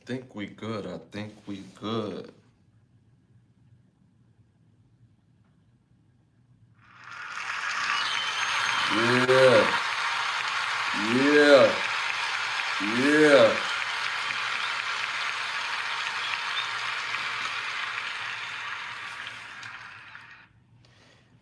Think we good. I think we good. Yeah, yeah, yeah.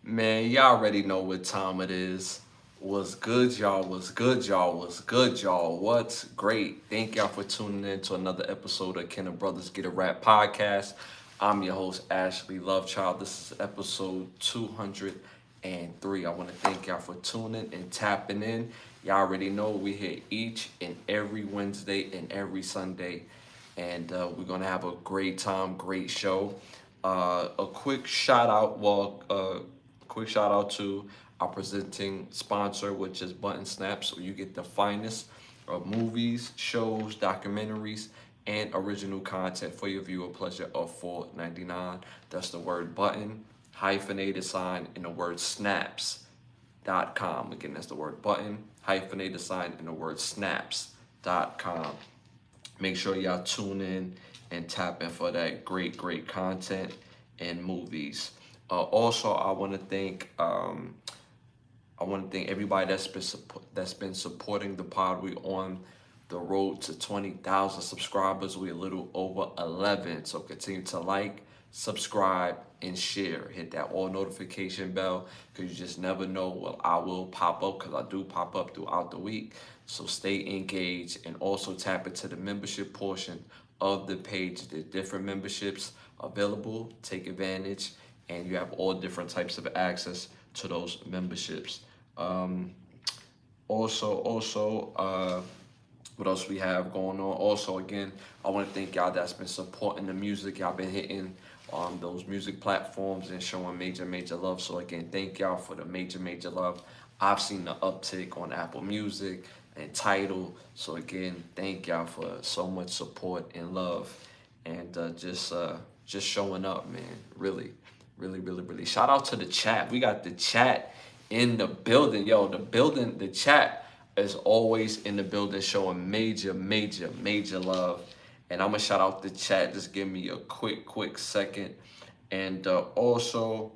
Man, y'all already know what time it is. What's good, y'all? What's good, y'all? What's good, y'all? What's great? Thank y'all for tuning in to another episode of Can the Brothers Get a Rap podcast. I'm your host, Ashley Lovechild. This is episode 203. I want to thank y'all for tuning and tapping in. Y'all already know we here each and every Wednesday and every Sunday. And we're going to have a great time, great show. A quick shout out, quick shout out to our presenting sponsor, which is Button Snaps. So you get the finest of movies, shows, documentaries, and original content for your viewer pleasure of $4.99. That's the word button, hyphenated sign, and the word snaps.com. Again, that's the word button, hyphenated sign, and the word snaps.com. Make sure y'all tune in and tap in for that great content and movies. Also, I want to thank everybody that's been supporting the pod. We on the road to 20,000 subscribers. We a little over 11. So continue to like, subscribe, and share. Hit that all notification bell because you just never know what I will pop up because I do pop up throughout the week. So stay engaged and also tap into the membership portion of the page. There's different memberships available. Take advantage, and you have all different types of access to those memberships. Um, also, what else we have going on? Also, again, I want to thank y'all that's been supporting the music. Y'all been hitting those music platforms and showing major love. So again, thank y'all for the major love. I've seen the uptick on Apple Music and Tidal. So again, thank y'all for so much support and love, and just showing up, man. Really. Shout out to the chat. We got the chat in the building. Yo, the chat is always in the building showing major love. And I'm gonna shout out the chat. Just give me a quick second. And also,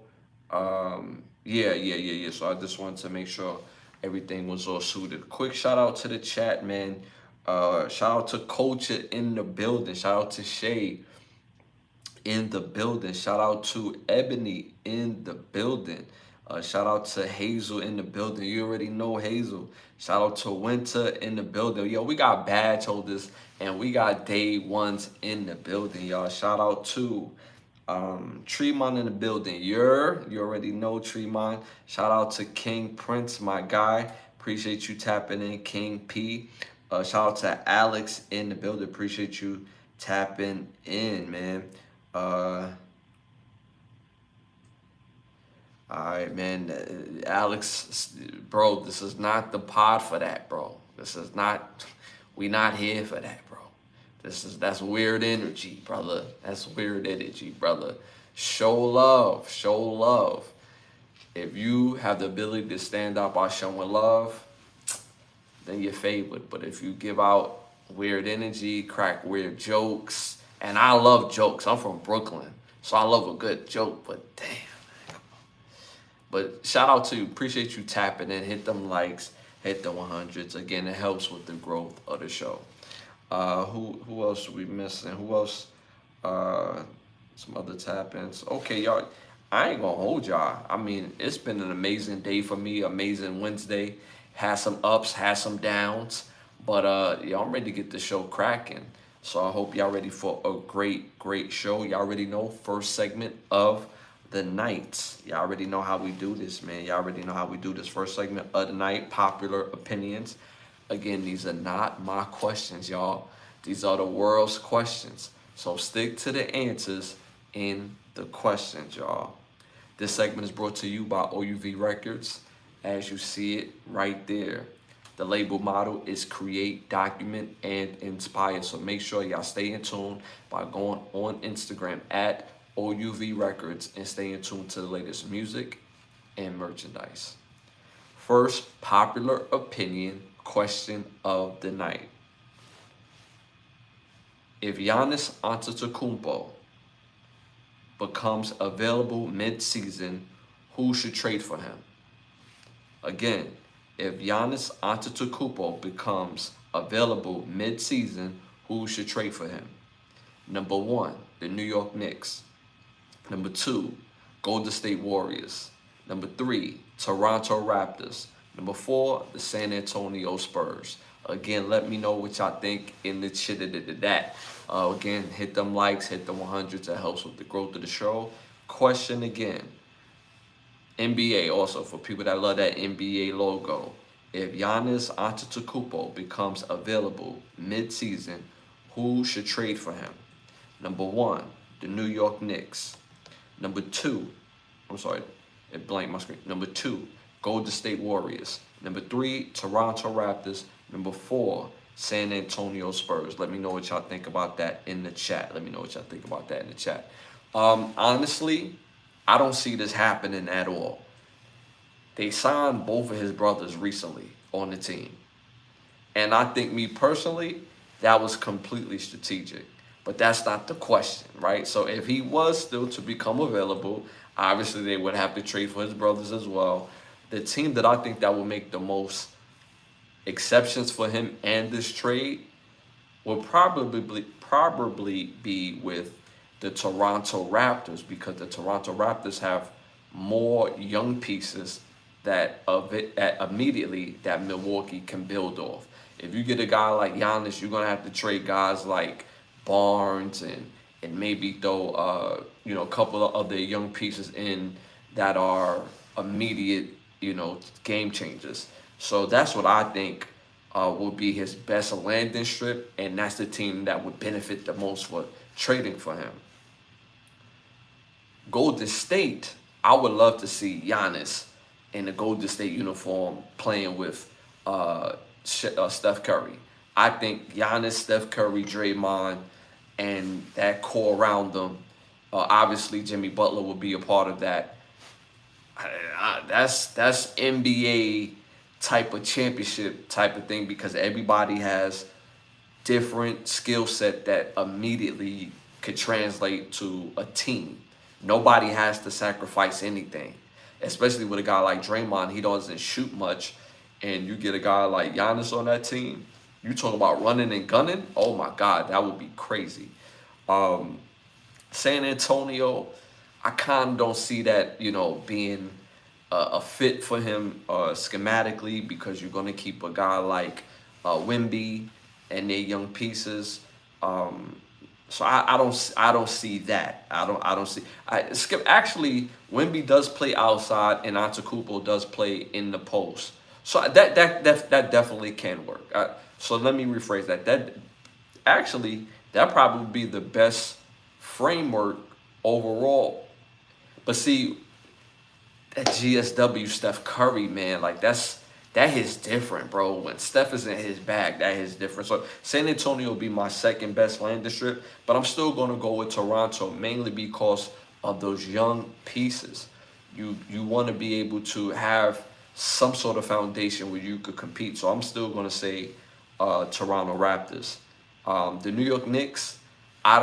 yeah. So I just wanted to make sure everything was all suited. Quick shout out to the chat, man. Shout out to Culture in the building. Shout out to Shay in the building. Shout out to Ebony in the building. Shout out to Hazel in the building. You already know Hazel. Shout out to Winter in the building. Yo, we got badge holders and we got day ones in the building, y'all. Shout out to Tremont in the building. You already know Tremont. Shout out to King Prince, my guy. Appreciate you tapping in, King P. Shout out to Alex in the building. Appreciate you tapping in, man. Uh, all right, man. Alex, bro, this is not the pod for that, bro. This is not. We not here for that, bro. That's weird energy, brother. That's weird energy, brother. Show love. Show love. If you have the ability to stand up by showing love, then you're favored. But if you give out weird energy, crack weird jokes, and I love jokes. I'm from Brooklyn, so I love a good joke. But damn. But shout out to you. Appreciate you tapping in. Hit them likes. Hit the 100s. Again, it helps with the growth of the show. Who else are we missing? Who else? Uh, some other tap-ins. Okay, y'all. I ain't gonna hold y'all. I mean, it's been an amazing day for me. Amazing Wednesday. Had some ups, had some downs. But y'all, I'm ready to get the show cracking. So I hope y'all ready for a great show. Y'all already know first segment of the night. Y'all already know how we do this, man. Y'all already know how we do this. First segment of the night, popular opinions. Again, these are not my questions, y'all. These are the world's questions. So stick to the answers in the questions, y'all. This segment is brought to you by OUV Records. As you see it right there. The label motto is create, document, and inspire. So make sure y'all stay in tune by going on Instagram at OUV Records and stay in tune to the latest music and merchandise. First popular opinion question of the night. If Giannis Antetokounmpo becomes available mid-season, who should trade for him? Again, if Giannis Antetokounmpo becomes available mid-season, who should trade for him? Number one, the New York Knicks. Number two, Golden State Warriors. Number three, Toronto Raptors. Number four, the San Antonio Spurs. Again, let me know what y'all think in the shit of that. Again, hit them likes, hit the 100s. That helps with the growth of the show. Question again. NBA also, for people that love that NBA logo. If Giannis Antetokounmpo becomes available mid-season, who should trade for him? Number one, the New York Knicks. Number two, I'm sorry, it blanked my screen. Number two, Golden State Warriors. Number three, Toronto Raptors. Number four, San Antonio Spurs. Let me know what y'all think about that in the chat. Honestly, I don't see this happening at all. They signed both of his brothers recently on the team. And I think, me personally, that was completely strategic. But that's not the question, right? So if he was still to become available, obviously they would have to trade for his brothers as well. The team that I think that will make the most exceptions for him and this trade will probably be with the Toronto Raptors, because the Toronto Raptors have more young pieces that immediately that Milwaukee can build off. If you get a guy like Giannis, you're gonna have to trade guys like Barnes and maybe throw a couple of other young pieces in that are immediate game changers. So that's what I think will be his best landing strip, and that's the team that would benefit the most for trading for him. Golden State, I would love to see Giannis in the Golden State uniform playing with Steph Curry. I think Giannis, Steph Curry, Draymond, and that core around them, obviously Jimmy Butler will be a part of that. That's NBA type of championship type of thing, because everybody has different skill set that immediately could translate to a team. Nobody has to sacrifice anything, especially with a guy like Draymond. He doesn't shoot much, and you get a guy like Giannis on that team. You talk about running and gunning. Oh my God, that would be crazy. San Antonio, I kind of don't see that being a fit for him schematically, because you're gonna keep a guy like Wemby and their young pieces. So I don't see that. I don't see. Actually, Wemby does play outside, and Antetokounmpo does play in the post. So that definitely can work. So let me rephrase that. That probably be the best framework overall. But see, that GSW Steph Curry, man, like that hits different, bro. When Steph is in his bag, that hits different. So San Antonio will be my second best landing strip, but I'm still going to go with Toronto, mainly because of those young pieces. You want to be able to have some sort of foundation where you could compete. So I'm still going to say Toronto Raptors. The New York Knicks, I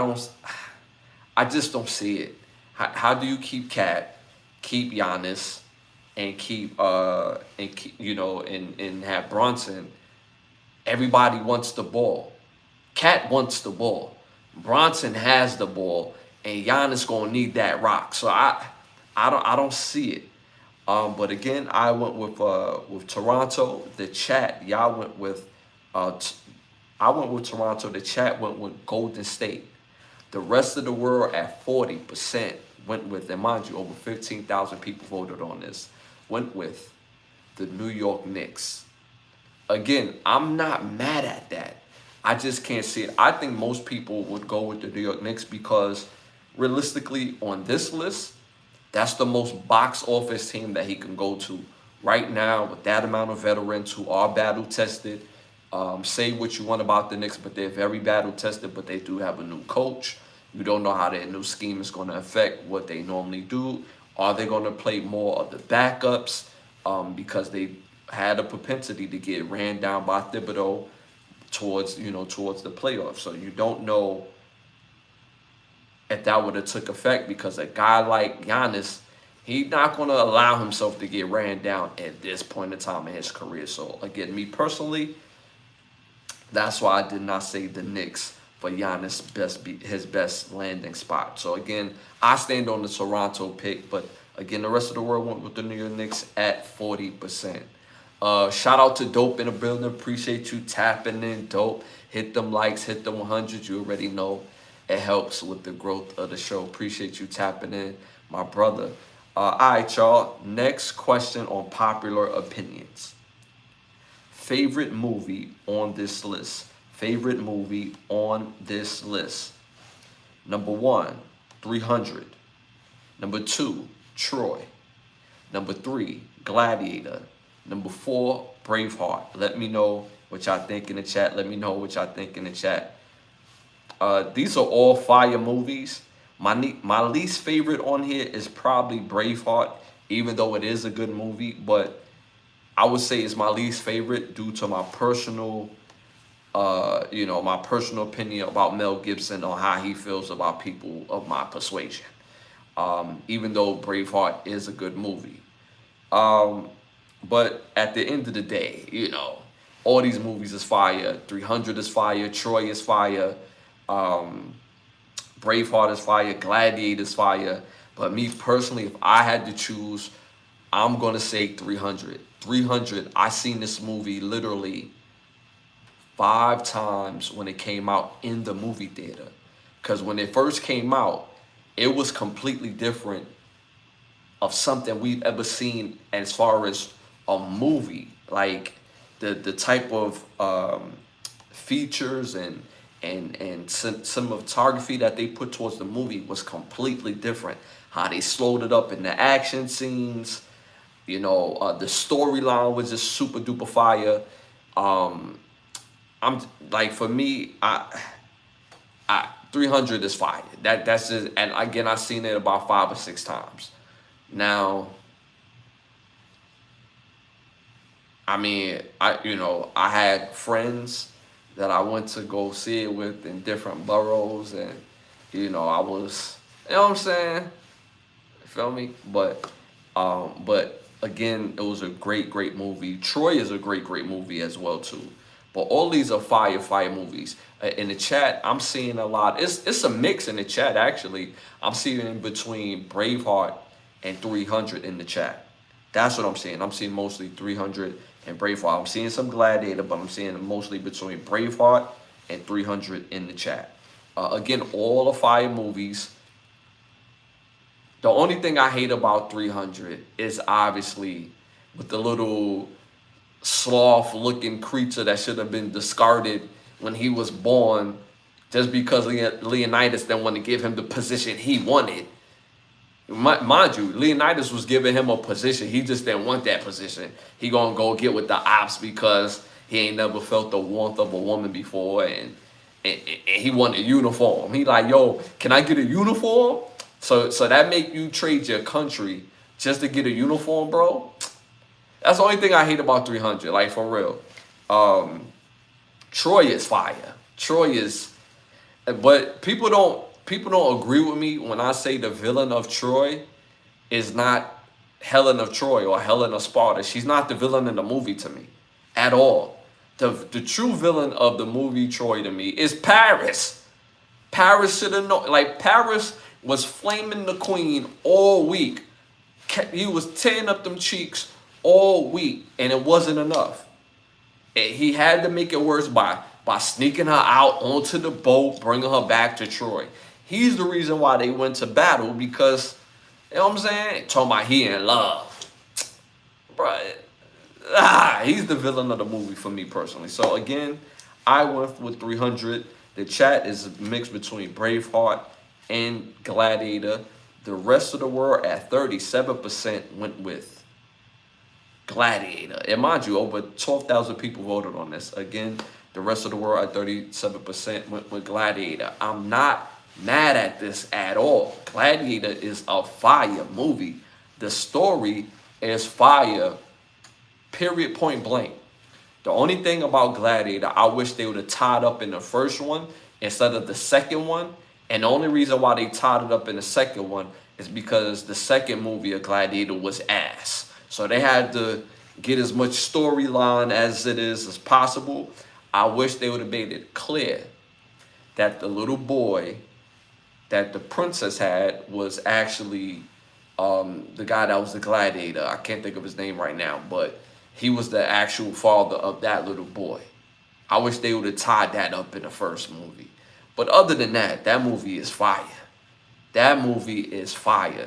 just don't see it. How do you keep Cat, keep Giannis, and keep and have Bronson? Everybody wants the ball. Cat wants the ball. Bronson has the ball, and Giannis gonna need that rock. So I don't see it. But again, I went with Toronto. The chat, y'all went with I went with Toronto. The chat went with Golden State. The rest of the world at 40% went with, and mind you, over 15,000 people voted on this, went with the New York Knicks. Again, I'm not mad at that. I just can't see it. I think most people would go with the New York Knicks because realistically on this list, that's the most box office team that he can go to right now with that amount of veterans who are battle tested. Say what you want about the Knicks, but they're very battle tested, but they do have a new coach. You don't know how their new scheme is going to affect what they normally do. Are they going to play more of the backups because they had a propensity to get ran down by Thibodeau towards towards the playoffs. So you don't know if that would have took effect, because a guy like Giannis, he's not going to allow himself to get ran down at this point in time in his career. So again, me personally, that's why I did not say the Knicks for Giannis his best landing spot. So again, I stand on the Toronto pick, but again, the rest of the world went with the New York Knicks at 40%. Shout out to Dope in the building. Appreciate you tapping in, Dope. Hit them likes, hit them 100. You already know it helps with the growth of the show. Appreciate you tapping in, my brother. All right, y'all. Next question on popular opinions. Favorite movie on this list. Favorite movie on this list. Number 1, 300. Number 2, Troy. Number 3, Gladiator. Number 4, Braveheart. Let me know what y'all think in the chat. Let me know what y'all think in the chat. These are all fire movies. My least favorite on here is probably Braveheart, even though it is a good movie. But I would say it's my least favorite due to my personal, my personal opinion about Mel Gibson on how he feels about people of my persuasion. Even though Braveheart is a good movie. But at the end of the day, all these movies is fire. 300 is fire. Troy is fire. Braveheart is fire. Gladiator is fire. But me personally, if I had to choose, I'm going to say 300. 300, I seen this movie literally 5 times when it came out in the movie theater. Because when it first came out, it was completely different of something we've ever seen as far as a movie. Like the type of features and cinematography that they put towards the movie was completely different. How they slowed it up in the action scenes, the storyline was just super duper fire. I'm like, for me, I 300 is fire. That's just, and again, I've seen it about 5 or 6 times. Now, I mean, I had friends that I went to go see it with in different boroughs, and I was, what I'm saying, you feel me? But again, it was a great movie. Troy is a great movie as well too. But all these are fire movies. In the chat, I'm seeing a lot. It's a mix in the chat, actually. I'm seeing in between Braveheart and 300 in the chat. That's what I'm seeing. I'm seeing mostly 300 and Braveheart. I'm seeing some Gladiator, but I'm seeing mostly between Braveheart and 300 in the chat. Again, all the fire movies. The only thing I hate about 300 is obviously with the little sloth-looking creature that should have been discarded when he was born, just because Leonidas didn't want to give him the position he wanted. Mind you, Leonidas was giving him a position. He just didn't want that position. He gonna go get with the ops because he ain't never felt the warmth of a woman before, and he wanted a uniform. He like, yo, can I get a uniform? So that make you trade your country just to get a uniform, bro? That's the only thing I hate about 300, like, for real. Troy is fire. Troy is, but people don't agree with me when I say the villain of Troy is not Helen of Troy or Helen of Sparta. She's not the villain in the movie to me at all. The true villain of the movie Troy to me is Paris. Paris should have known. Like, Paris was flaming the queen all week. He was tearing up them cheeks all week, and it wasn't enough. He had to make it worse by sneaking her out onto the boat, bringing her back to Troy. He's the reason why they went to battle, because, you know what I'm saying? Talking about he in love. Bro, he's the villain of the movie for me personally. So again, I went with 300. The chat is mixed between Braveheart and Gladiator. The rest of the world at 37% went with Gladiator. And mind you, over 12,000 people voted on this. Again, the rest of the world at 37% went with Gladiator. I'm not mad at this at all. Gladiator is a fire movie. The story is fire, period, point blank. The only thing about Gladiator, I wish they would have tied up in the first one instead of the second one. And the only reason why they tied it up in the second one is because the second movie of Gladiator was ass. So they had to get as much storyline as it is as possible. I wish they would have made it clear that the little boy that the princess had was actually the guy that was the gladiator. I can't think of his name right now, but he was the actual father of that little boy. I wish they would have tied that up in the first movie. But other than that, that movie is fire. That movie is fire.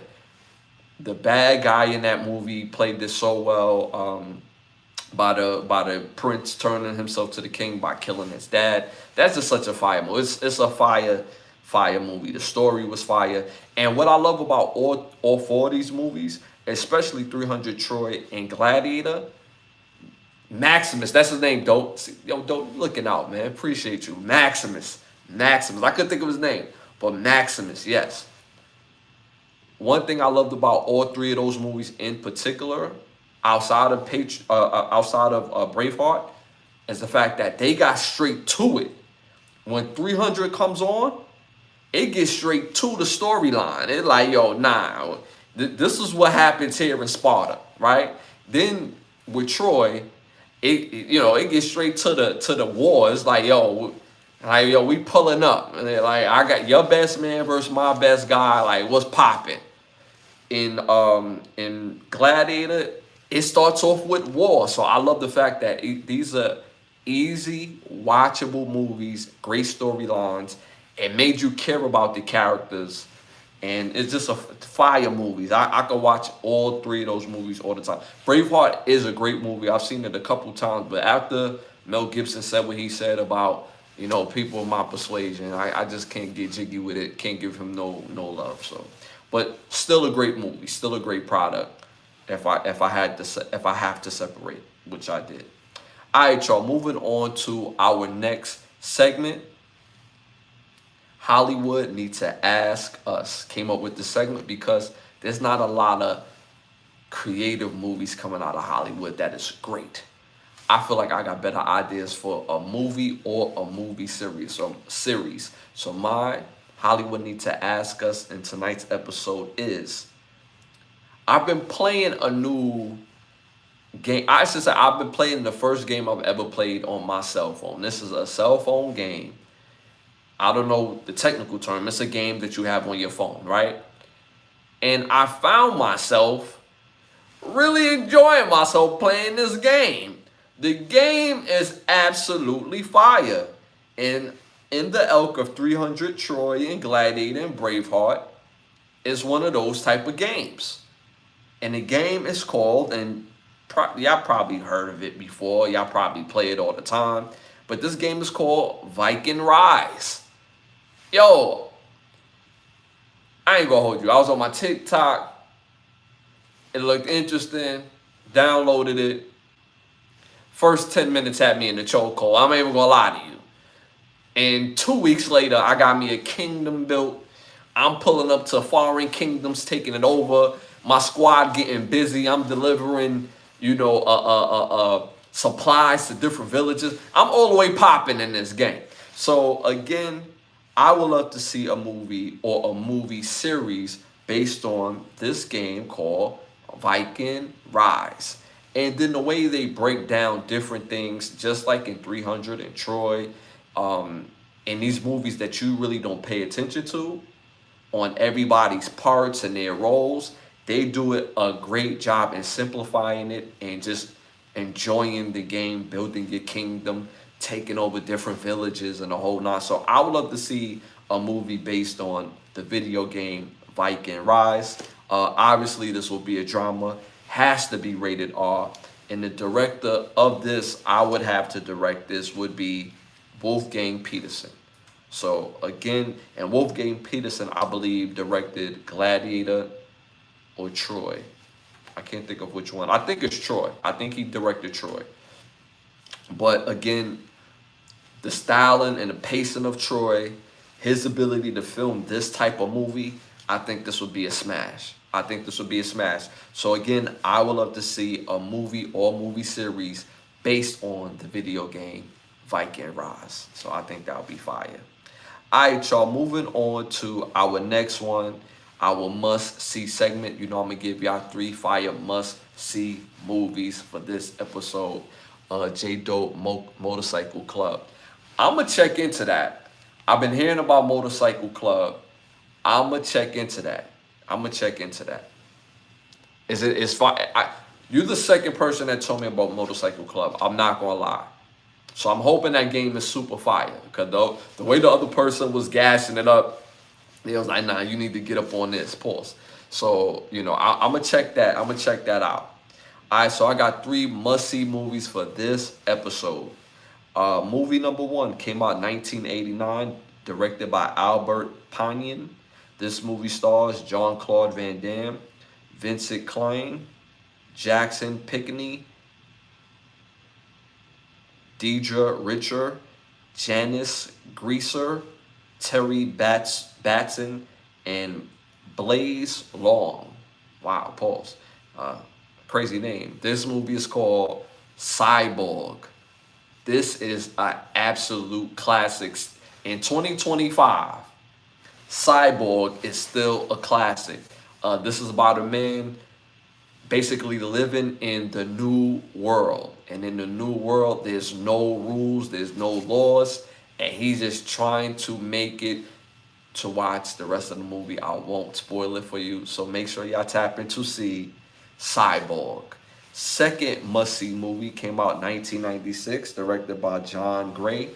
The bad guy in that movie played this so well by the prince turning himself to the king by killing his dad. That's just such a fire movie. It's a fire movie. The story was fire. And what I love about all four of these movies, especially 300 Troy and Gladiator, Maximus, that's his name, Dope. Yo, Dope, looking out, man. Appreciate you. Maximus. I couldn't think of his name, but Maximus, yes. One thing I loved about all three of those movies in particular, outside of Braveheart, is the fact that they got straight to it. When 300 comes on, it gets straight to the storyline. It's like, yo, nah, this is what happens here in Sparta, right? Then with Troy, it gets straight to the war. It's like, yo, we pulling up. And like, I got your best man versus my best guy. Like, what's popping? In Gladiator, it starts off with war. So I love the fact that these are easy, watchable movies, great storylines. It made you care about the characters. And it's just a fire movies. I could watch all three of those movies all the time. Braveheart is a great movie. I've seen it a couple times. But after Mel Gibson said what he said about, people of my persuasion, I just can't get jiggy with it. Can't give him no love. So, but still a great movie. Still a great product. If I have to separate, which I did. All right, y'all. Moving on to our next segment. Hollywood Need to Ask Us. Came up with this segment because there's not a lot of creative movies coming out of Hollywood that is great. I feel like I got better ideas for a movie or a movie series. So my Hollywood Need to Ask Us in tonight's episode is, I've been playing a new game. I should say I've been playing the first game I've ever played on my cell phone. This is a cell phone game. I don't know the technical term. It's a game that you have on your phone, right? And I found myself really enjoying myself playing this game. The game is absolutely fire. And in the ilk of 300 Troy and Gladiator and Braveheart is one of those type of games. And the game is called, and y'all probably heard of it before. Y'all probably play it all the time. But this game is called Viking Rise. Yo, I ain't gonna hold you. I was on my TikTok. It looked interesting. Downloaded it. First 10 minutes had me in the chokehold. I'm not even gonna lie to you. And 2 weeks later, I got me a kingdom built. I'm pulling up to foreign kingdoms, taking it over. My squad getting busy. I'm delivering, supplies to different villages. I'm all the way popping in this game. So again, I would love to see a movie or a movie series based on this game called Viking Rise. And then the way they break down different things, just like in 300 and Troy, in these movies that you really don't pay attention to, on everybody's parts and their roles, they do it a great job in simplifying it and just enjoying the game, building your kingdom, taking over different villages and the whole nine. So I would love to see a movie based on the video game Viking Rise. Obviously, this will be a drama. Has to be rated R. And the director of this, I would have to direct this, would be Wolfgang Peterson. So again, and Wolfgang Peterson, I believe, directed Gladiator or Troy. I can't think of which one. I think it's Troy. I think he directed Troy. But again, the styling and the pacing of Troy, his ability to film this type of movie, I think this would be a smash. So again, I would love to see a movie or movie series based on the video game Viking Rise. So I think that'll be fire. All right, y'all, moving on to our next one, our must-see segment. You know, I'm going to give y'all 3 fire must-see movies for this episode, J-Dope Motorcycle Club. I'm going to check into that. I've been hearing about Motorcycle Club. I'm going to check into that. It's fine. You're the second person that told me about Motorcycle Club. I'm not going to lie. So I'm hoping that game is super fire. Because the way the other person was gassing it up, they was like, nah, you need to get up on this. Pause. So, you know, I'm going to check that. I'm going to check that out. All right, so I got 3 must-see movies for this episode. Movie number 1 came out in 1989, directed by Albert Panyan. This movie stars Jean-Claude Van Damme, Vincent Klein, Jackson Pickney, Deidre Richard, Janice Greaser, Terry Batson, and Blaze Long. Wow, pause. Crazy name. This movie is called Cyborg. This is an absolute classic. In 2025, Cyborg is still a classic. This is about a man basically living in the new world. And in the new world, there's no rules, there's no laws, and he's just trying to make it to watch the rest of the movie. I won't spoil it for you, so make sure y'all tap in to see Cyborg. Second must-see movie came out in 1996, directed by John Gray.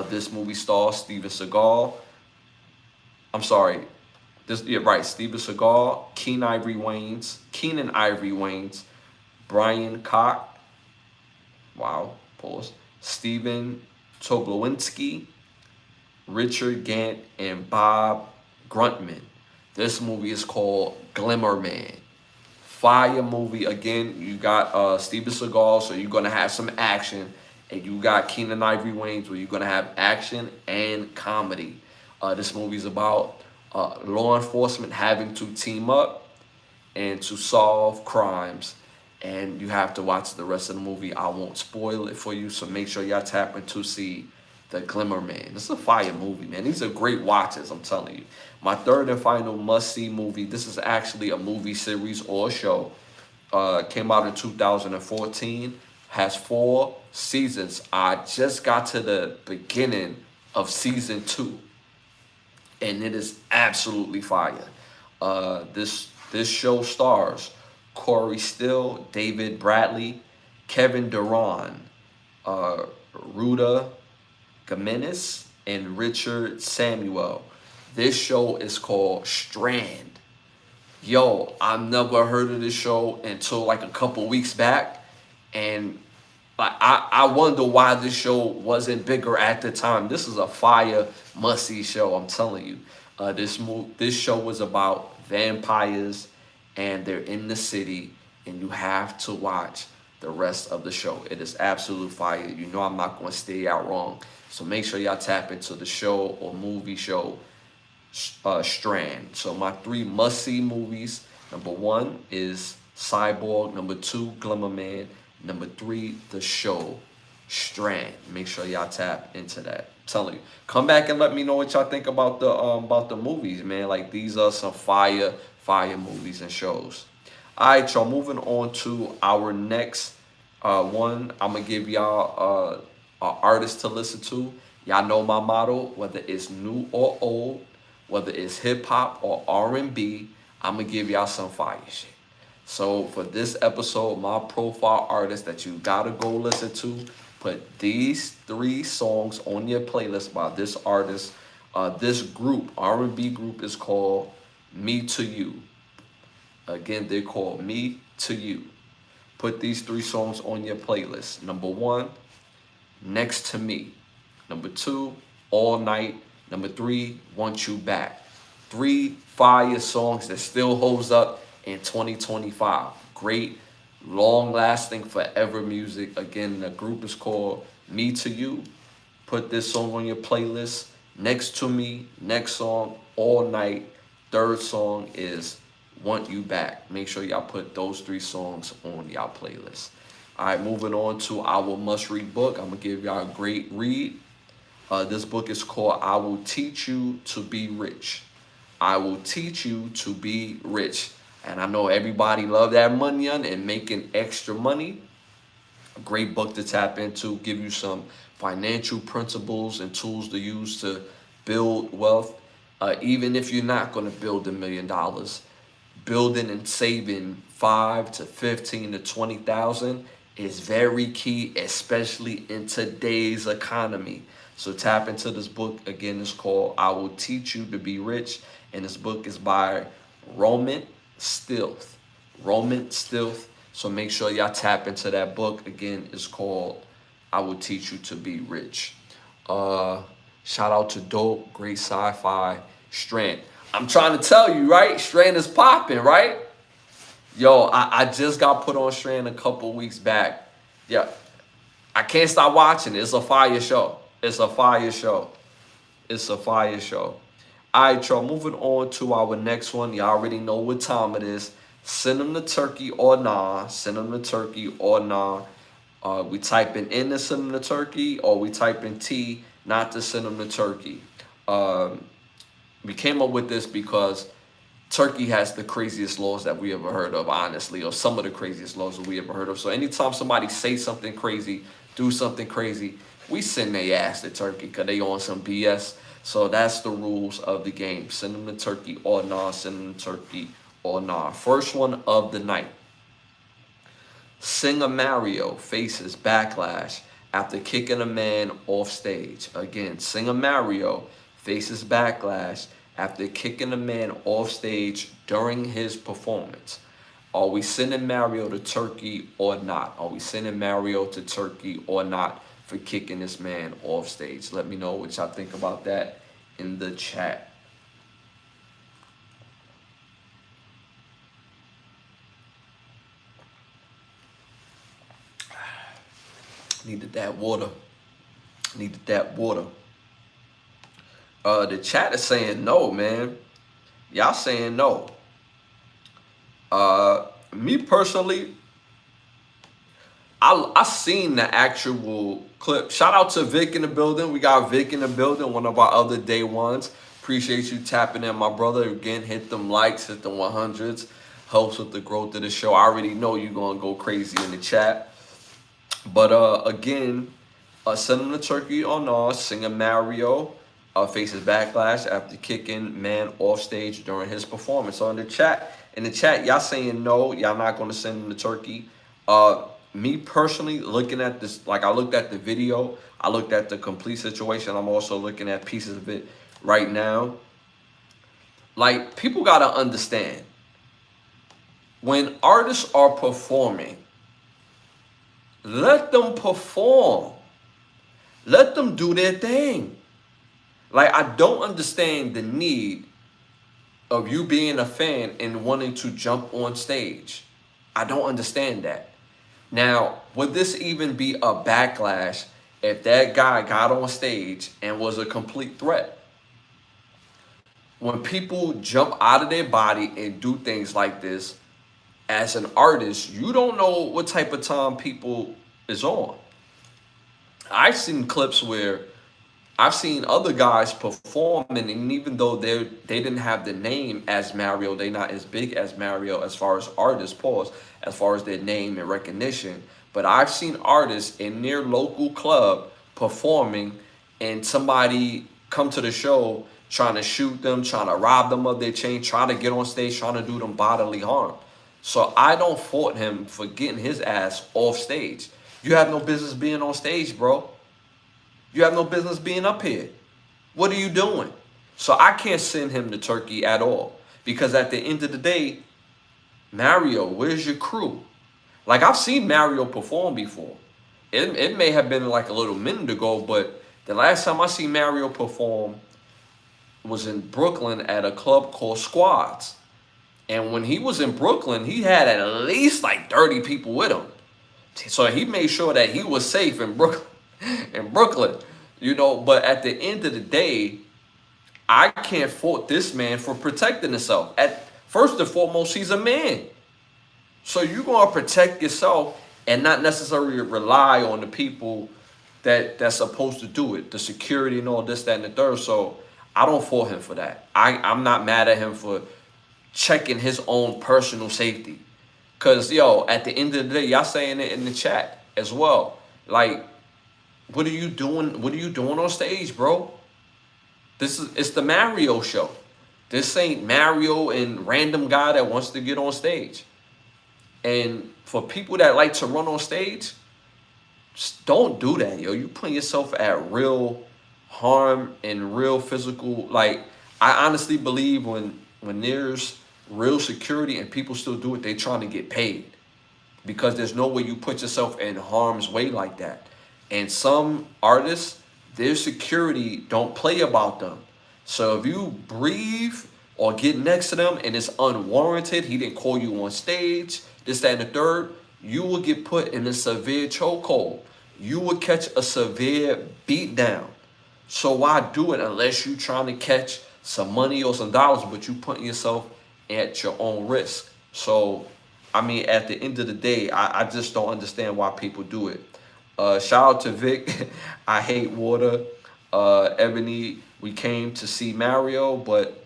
This movie stars Steven Seagal. Steven Seagal, Keenan Ivory Wayans, Brian Cox, Stephen Tobolowsky, Richard Gant, and Bob Gruntman. This movie is called Glimmer Man. Fire movie. Again, you got Steven Seagal, so you're going to have some action. And you got Keenan Ivory Wayans, where you're going to have action and comedy. This movie is about law enforcement having to team up and to solve crimes. And you have to watch the rest of the movie. I won't spoil it for you, so make sure y'all tap in to see The Glimmer Man. This is a fire movie, man. These are great watches, I'm telling you. My third and final must-see movie, this is actually a movie series or a show. Came out in 2014, has 4 seasons. I just got to the beginning of season 2, and it is absolutely fire. This show stars Corey Still, David Bradley, Kevin Durant, Ruda Gimenez, and Richard Samuel. This show is called Strand. Yo, I've never heard of this show until like a couple weeks back, and I wonder why this show wasn't bigger at the time. This is a fire must-see show, I'm telling you. This show was about vampires, and they're in the city, and you have to watch the rest of the show. It is absolute fire. You know I'm not going to stay out wrong. So make sure y'all tap into the show or movie show Strand. So my 3 must-see movies. Number 1 is Cyborg. Number 2, Glimmer Man. Number 3, the show Strand. Make sure y'all tap into that. I'm telling you. Come back and let me know what y'all think about the movies, man. Like, these are some fire movies and shows. All right, y'all, moving on to our next one. I'm going to give y'all an artist to listen to. Y'all know my motto, whether it's new or old, whether it's hip-hop or R&B, I'm going to give y'all some fire shit. So for this episode, my profile artist that you got to go listen to, put these 3 songs on your playlist by this artist. This group, R&B group, is called Me To You. Again, they're called Me To You. Put these 3 songs on your playlist. Number 1, Next to Me. Number 2, All Night. Number 3, Want You Back. 3 fire songs that still holds up in 2025. Great, long-lasting, forever music. Again, the group is called Me To You. Put this song on your playlist. Next to Me. Next song, All Night. Third song is Want You Back. Make sure y'all put those 3 songs on y'all playlist. All right, moving on to our must-read book. I'm gonna give y'all a great read. This book is called "I Will Teach You to Be Rich." I will teach you to be rich. And I know everybody love that money and making extra money. A great book to tap into, give you some financial principles and tools to use to build wealth. Even if you're not going to build $1 million, building and saving 5 to 15 to 20,000 is very key, especially in today's economy. So tap into this book. Again, it's called "I Will Teach You to Be Rich," and this book is by Roman Stilth. Roman Stilth. So make sure y'all tap into that book. Again, it's called "I Will Teach You to Be Rich." Shout out to Dope, great sci-fi, Strand. I'm trying to tell you, right? Strand is popping, right? Yo, I just got put on Strand a couple weeks back. Yeah, I can't stop watching it. It's a fire show. It's a fire show. It's a fire show. All right, y'all, moving on to our next one. Y'all already know what time it is. Send them to Turkey or nah. Send them to Turkey or nah. We typing in to send them to Turkey, or we typing T not to send them to Turkey. We came up with this because Turkey has the craziest laws that we ever heard of, honestly, or some of the craziest laws that we ever heard of. So anytime somebody say something crazy, do something crazy, we send their ass to Turkey because they on some BS. So that's the rules of the game. Send them to Turkey or nah. Send them to Turkey or nah. First one of the night. Singer Mario faces backlash after kicking a man off stage. Again, Singer Mario faces backlash after kicking a man off stage during his performance. Are we sending Mario to Turkey or not? Are we sending Mario to Turkey or not for kicking this man off stage? Let me know what y'all think about that in the chat. Needed that water. Needed that water. The chat is saying no, man. Y'all saying no. Me personally, I seen the actual clip. Shout out to Vic in the building. We got Vic in the building, one of our other day ones. Appreciate you tapping in, my brother. Again, hit them likes, hit them 100s. Helps with the growth of the show. I already know you're going to go crazy in the chat. But again, send them to Turkey or not. Singer Mario faces backlash after kicking man off stage during his performance. So in the chat, y'all saying no, y'all not going to send him to Turkey. Me personally, looking at this, like I looked at the video, I looked at the complete situation. I'm also looking at pieces of it right now. Like, people got to understand, when artists are performing, let them perform. Let them do their thing. Like, I don't understand the need of you being a fan and wanting to jump on stage. I don't understand that. Now, would this even be a backlash if that guy got on stage and was a complete threat? When people jump out of their body and do things like this, as an artist, you don't know what type of time people is on. I've seen clips where I've seen other guys performing, and even though they didn't have the name as Mario, they not as big as Mario as far as artists, pause, as far as their name and recognition. But I've seen artists in their local club performing, and somebody come to the show trying to shoot them, trying to rob them of their chain, trying to get on stage, trying to do them bodily harm. So I don't fault him for getting his ass off stage. You have no business being on stage, bro. You have no business being up here. What are you doing? So I can't send him to Turkey at all. Because at the end of the day, Mario, where's your crew? Like, I've seen Mario perform before. It may have been like a little minute ago, but the last time I see Mario perform was in Brooklyn at a club called Squads. And when he was in Brooklyn, he had at least like 30 people with him. So he made sure that he was safe in Brooklyn, you know. But at the end of the day, I can't fault this man for protecting himself. First and foremost, he's a man. So you're going to protect yourself and not necessarily rely on the people that's supposed to do it, the security and all this, that, and the third. So I don't fault him for that. I'm not mad at him for checking his own personal safety. Cause yo, at the end of the day, y'all saying it in the chat as well. Like, what are you doing? What are you doing on stage, bro? It's the Mario show. This ain't Mario and random guy that wants to get on stage. And for people that like to run on stage, just don't do that, yo. You putting yourself at real harm and real physical. Like, I honestly believe when there's real security and people still do it, they trying to get paid, because there's no way you put yourself in harm's way like that. And some artists, their security don't play about them. So if you breathe or get next to them and it's unwarranted, he didn't call you on stage, this, that, and the third, you will get put in a severe chokehold. You will catch a severe beat down. So why do it unless you're trying to catch some money or some dollars, but you putting yourself at your own risk. So, I mean, at the end of the day, I just don't understand why people do it. Shout out to Vic. I hate water. Ebony, we came to see Mario, but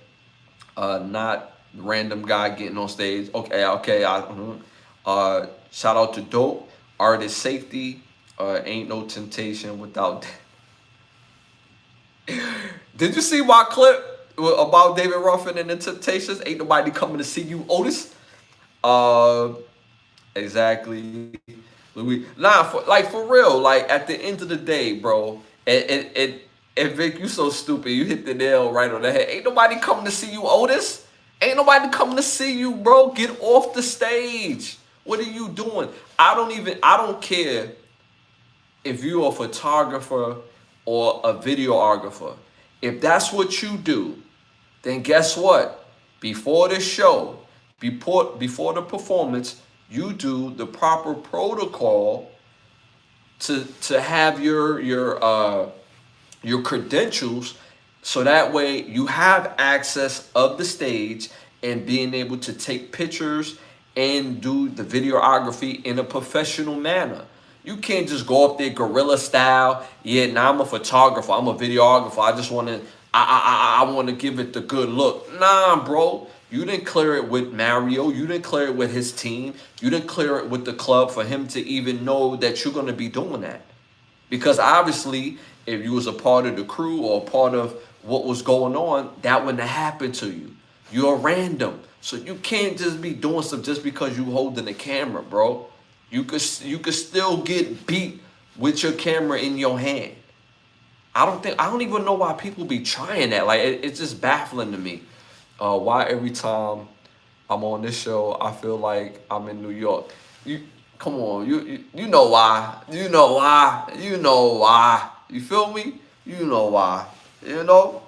not random guy getting on stage. Okay. Shout out to Dope. Artist safety. Ain't no temptation without. Did you see my clip about David Ruffin and the Temptations? Ain't nobody coming to see you, Otis. Exactly. Louis. Nah, for real. Like, at the end of the day, bro. And Vic, you so stupid. You hit the nail right on the head. Ain't nobody coming to see you, Otis. Ain't nobody coming to see you, bro. Get off the stage. What are you doing? I don't care if you're a photographer or a videographer. If that's what you do, then guess what? Before the show, before the performance, you do the proper protocol to have your credentials, so that way you have access of the stage and being able to take pictures and do the videography in a professional manner. You can't just go up there guerrilla style. Yeah, now I'm a photographer, I'm a videographer. I just want to, I want to give it the good look. Nah, bro. You didn't clear it with Mario. You didn't clear it with his team. You didn't clear it with the club for him to even know that you're going to be doing that. Because obviously, if you was a part of the crew or a part of what was going on, that wouldn't have happened to you. You're random. So you can't just be doing stuff just because you holding the camera, bro. You could still get beat with your camera in your hand. I don't even know why people be trying that. Like, it's just baffling to me. Why every time I'm on this show, I feel like I'm in New York. Come on, you know why. You know why. You know why. You feel me? You know why. You know?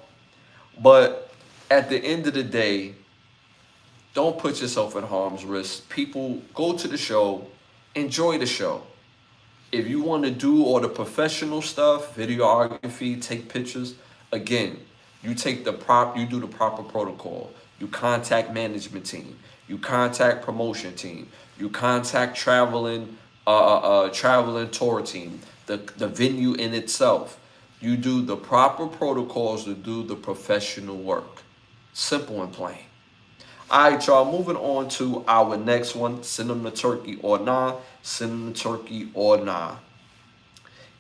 But at the end of the day, don't put yourself at harm's risk. People, go to the show, enjoy the show. If you want to do all the professional stuff, videography, take pictures, again, you do the proper protocol. You contact management team. You contact promotion team. You contact traveling tour team. The venue in itself. You do the proper protocols to do the professional work. Simple and plain. All right, y'all, moving on to our next one. Send them to Turkey or nah. Send them to Turkey or nah.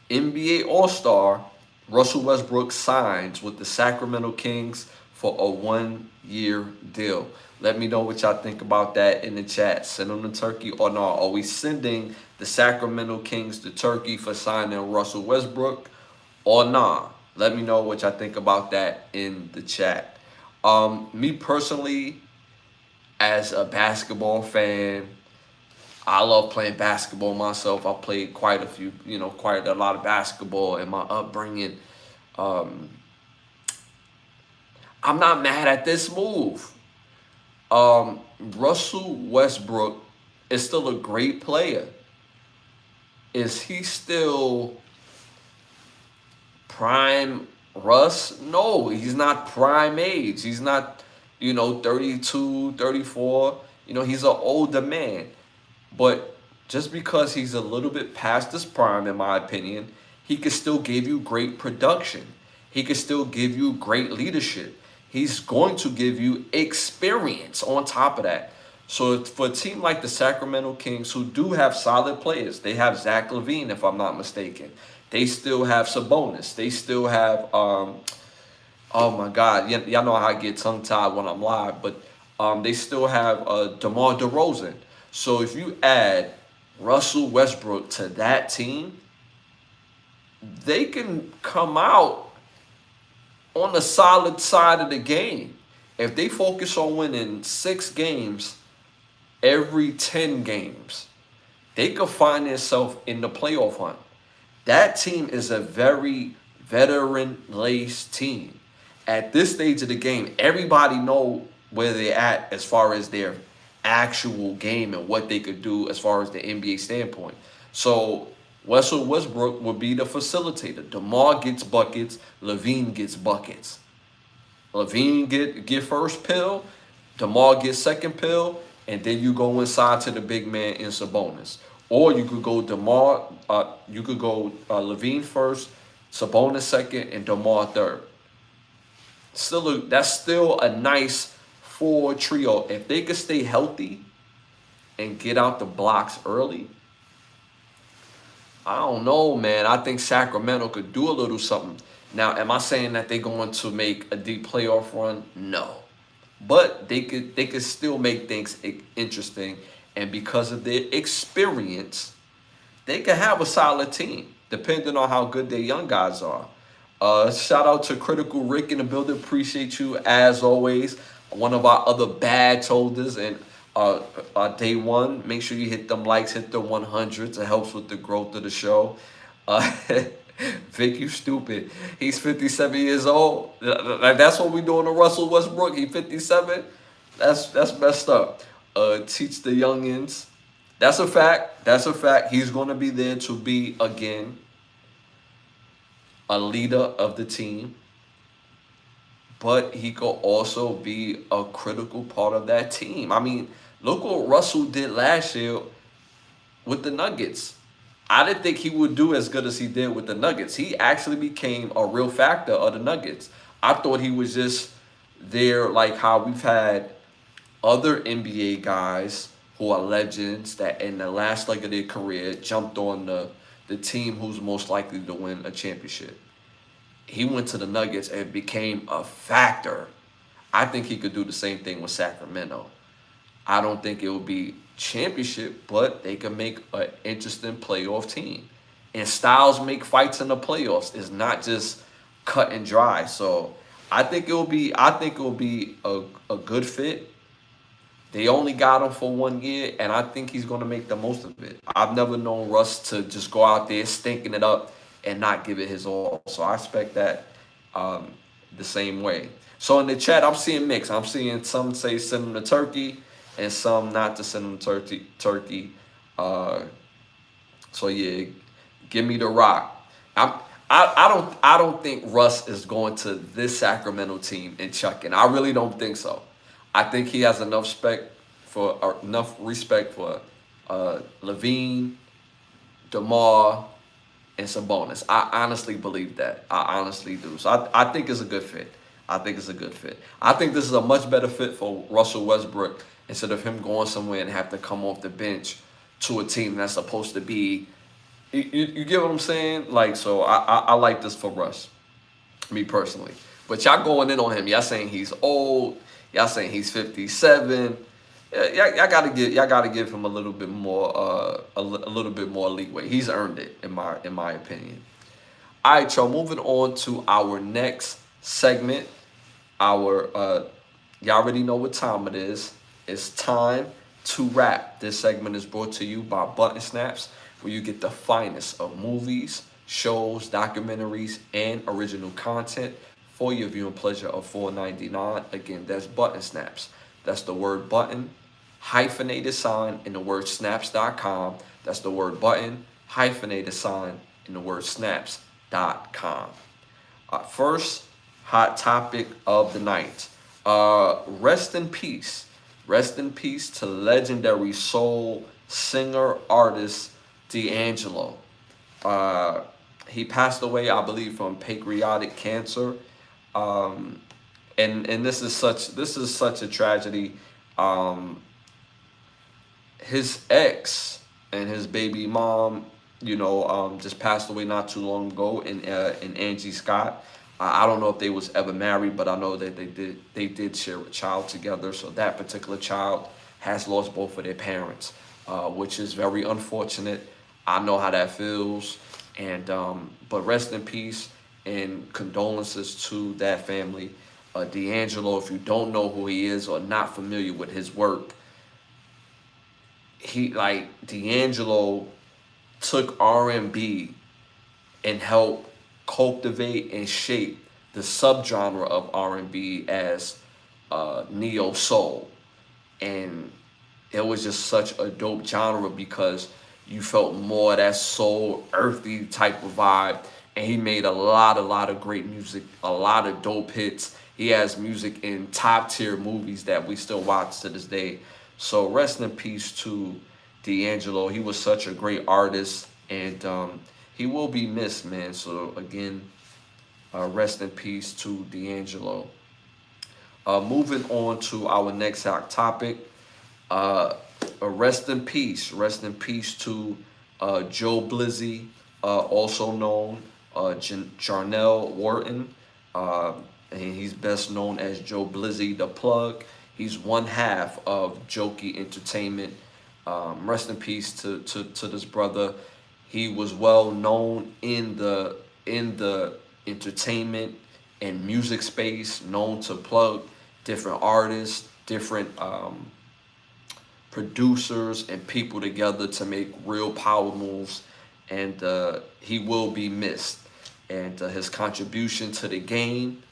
NBA All-Star Russell Westbrook signs with the Sacramento Kings for a 1-year deal. Let me know what y'all think about that in the chat. Send them to Turkey or not. Are we sending the Sacramento Kings to Turkey for signing Russell Westbrook or not? Let me know what y'all think about that in the chat. Me personally, as a basketball fan, I love playing basketball myself. I played quite a lot of basketball in my upbringing. I'm not mad at this move. Russell Westbrook is still a great player. Is he still prime Russ? No, he's not prime age. He's not, 32, 34. He's an older man. But just because he's a little bit past his prime, in my opinion, he could still give you great production. He could still give you great leadership. He's going to give you experience on top of that. So for a team like the Sacramento Kings, who do have solid players, they have Zach LaVine, if I'm not mistaken. They still have Sabonis. They still have, oh my God, y'all know how I get tongue-tied when I'm live, but they still have DeMar DeRozan. So if you add Russell Westbrook to that team, they can come out on the solid side of the game. If they focus on winning 6 games every 10 games, they could find themselves in the playoff hunt. That team is a very veteran-laced team. At this stage of the game, everybody know where they're at as far as their actual game and what they could do as far as the NBA standpoint. So Russell Westbrook will be the facilitator. DeMar gets buckets. LaVine gets buckets. LaVine get first pill. DeMar gets second pill. And then you go inside to the big man in Sabonis. Or you could go LaVine first, Sabonis second, and DeMar third. That's still a nice 4 trio. If they could stay healthy and get out the blocks early, I don't know, man. I think Sacramento could do a little something. Now, am I saying that they're going to make a deep playoff run? No. But they could still make things interesting. And because of their experience, they could have a solid team, depending on how good their young guys are. Shout out to Critical Rick in the building. Appreciate you, as always. One of our other badge holders. And day one, make sure you hit them likes, hit the 100s. It helps with the growth of the show. Vic, you stupid. He's 57 years old. Like, that's what we doing to Russell Westbrook. He 57. That's messed up. Teach the youngins. That's a fact. That's a fact. He's going to be there to be, again, a leader of the team. But he could also be a critical part of that team. I mean, look what Russell did last year with the Nuggets. I didn't think he would do as good as he did with the Nuggets. He actually became a real factor of the Nuggets. I thought he was just there like how we've had other NBA guys who are legends that in the last leg of their career jumped on the team who's most likely to win a championship. He went to the Nuggets and became a factor. I think he could do the same thing with Sacramento. I don't think it will be championship, but they can make an interesting playoff team. And styles make fights in the playoffs. It's not just cut and dry. So I think it will be a good fit. They only got him for 1 year, and I think he's going to make the most of it. I've never known Russ to just go out there stinking it up and not give it his all. So I expect that the same way. So in the chat, I'm seeing mix. I'm seeing some say send him to Turkey and some not to send him to Turkey. So yeah, give me the rock. I don't think Russ is going to this Sacramento team and chucking. I really don't think so. I think he has enough respect for LaVine, DeMar, and Sabonis. I honestly believe that. I honestly do. So I think it's a good fit. I think it's a good fit. I think this is a much better fit for Russell Westbrook instead of him going somewhere and have to come off the bench to a team that's supposed to be. You get what I'm saying? Like, so I like this for Russ, me personally. But y'all going in on him. Y'all saying he's old. Y'all saying he's 57. Y'all gotta give him a little bit more a little bit more leeway. He's earned it in my opinion. All right, y'all. Moving on to our next segment. Y'all already know what time it is. It's time to rap. This segment is brought to you by Button Snaps, where you get the finest of movies, shows, documentaries, and original content for your viewing pleasure of $4.99. Again, that's Button Snaps. That's the word button, hyphenated sign, in the word snaps.com. That's the word button, hyphenated sign, in the word snaps.com. First hot topic of the night. Rest in peace. Rest in peace to legendary soul singer artist D'Angelo. Uh, he passed away, I believe, from pancreatic cancer. Um, and this is such a tragedy. Um, his ex and his baby mom, just passed away not too long ago. In Angie Scott. I don't know if they was ever married, but I know that they did share a child together. So that particular child has lost both of their parents, which is very unfortunate. I know how that feels, and but rest in peace and condolences to that family. D'Angelo, if you don't know who he is or not familiar with his work, he like D'Angelo took R&B and helped cultivate and shape the subgenre of R&B as neo soul, and it was just such a dope genre because you felt more of that soul, earthy type of vibe. And he made a lot of great music, a lot of dope hits. He has music in top tier movies that we still watch to this day. So rest in peace to D'Angelo. He was such a great artist, and he will be missed, man. So again, rest in peace to D'Angelo. Moving on to our next hot topic. Rest in peace to Joe Blizzy, also known Jarnell Wharton, and he's best known as Joe Blizzy the Plug. He's one half of Jokey Entertainment. Rest in peace to this brother. He was well known in the entertainment and music space, known to plug different artists, different producers and people together to make real power moves, and he will be missed. And his contribution to the game,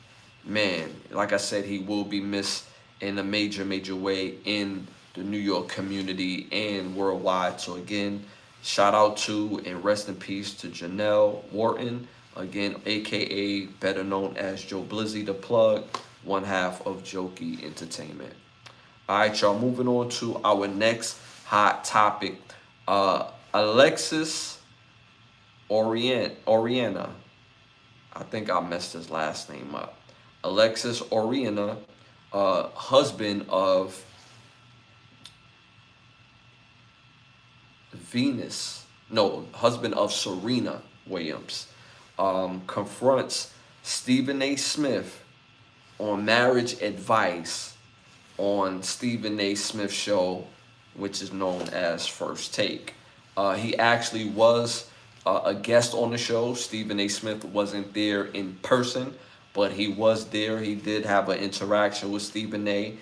man, like I said, he will be missed in a major way in the New York community and worldwide. So again, shout out to and rest in peace to Janelle Wharton, again, aka better known as Joe Blizzy the Plug, one half of Jokey Entertainment. All right, y'all, moving on to our next hot topic. Alexis Oriana. I think I messed his last name up. Alexis Oriana, husband of husband of Serena Williams, confronts Stephen A. Smith on marriage advice on Stephen A. Smith's show, which is known as First Take. He actually was a guest on the show. Stephen A. Smith wasn't there in person, but he was there. He did have an interaction with Stephen A.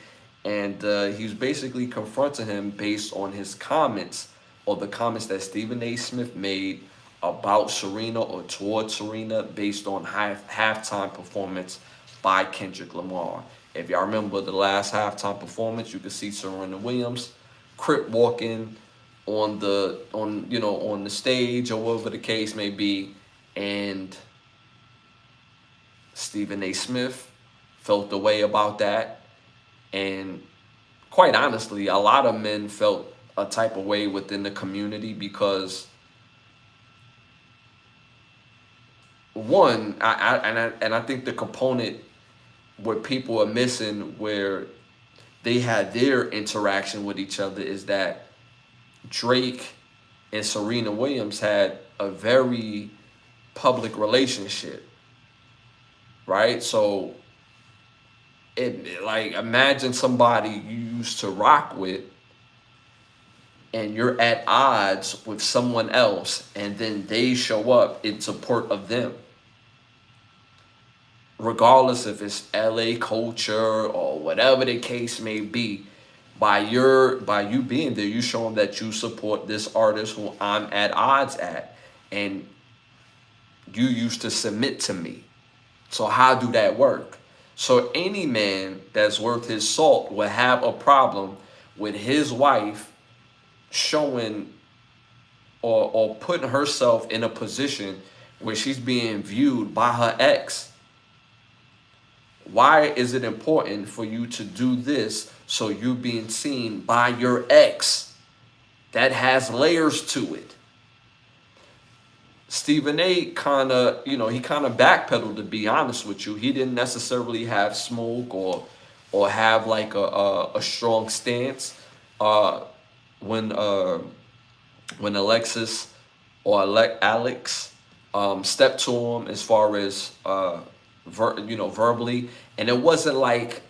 And he was basically confronting him based on his comments, or the comments that Stephen A. Smith made about Serena or towards Serena based on halftime performance by Kendrick Lamar. If y'all remember the last halftime performance, you could see Serena Williams crip walking on the stage or whatever the case may be, and Stephen A. Smith felt the way about that, and quite honestly, a lot of men felt a type of way within the community because one, I think the component where people are missing, where they had their interaction with each other, is that Drake and Serena Williams had a very public relationship, right? So like, imagine somebody you used to rock with and you're at odds with someone else, and then they show up in support of them, regardless if it's LA culture or whatever the case may be. By you being there, you showing that you support this artist who I'm at odds at, and you used to submit to me. So how do that work? So any man that's worth his salt will have a problem with his wife showing or putting herself in a position where she's being viewed by her ex. Why is it important for you to do this so you're being seen by your ex? that has layers to it. Stephen A kind of, he kind of backpedaled, to be honest with you. He didn't necessarily have smoke or have like a strong stance when Alexis or Alex stepped to him as far as verbally, and it wasn't like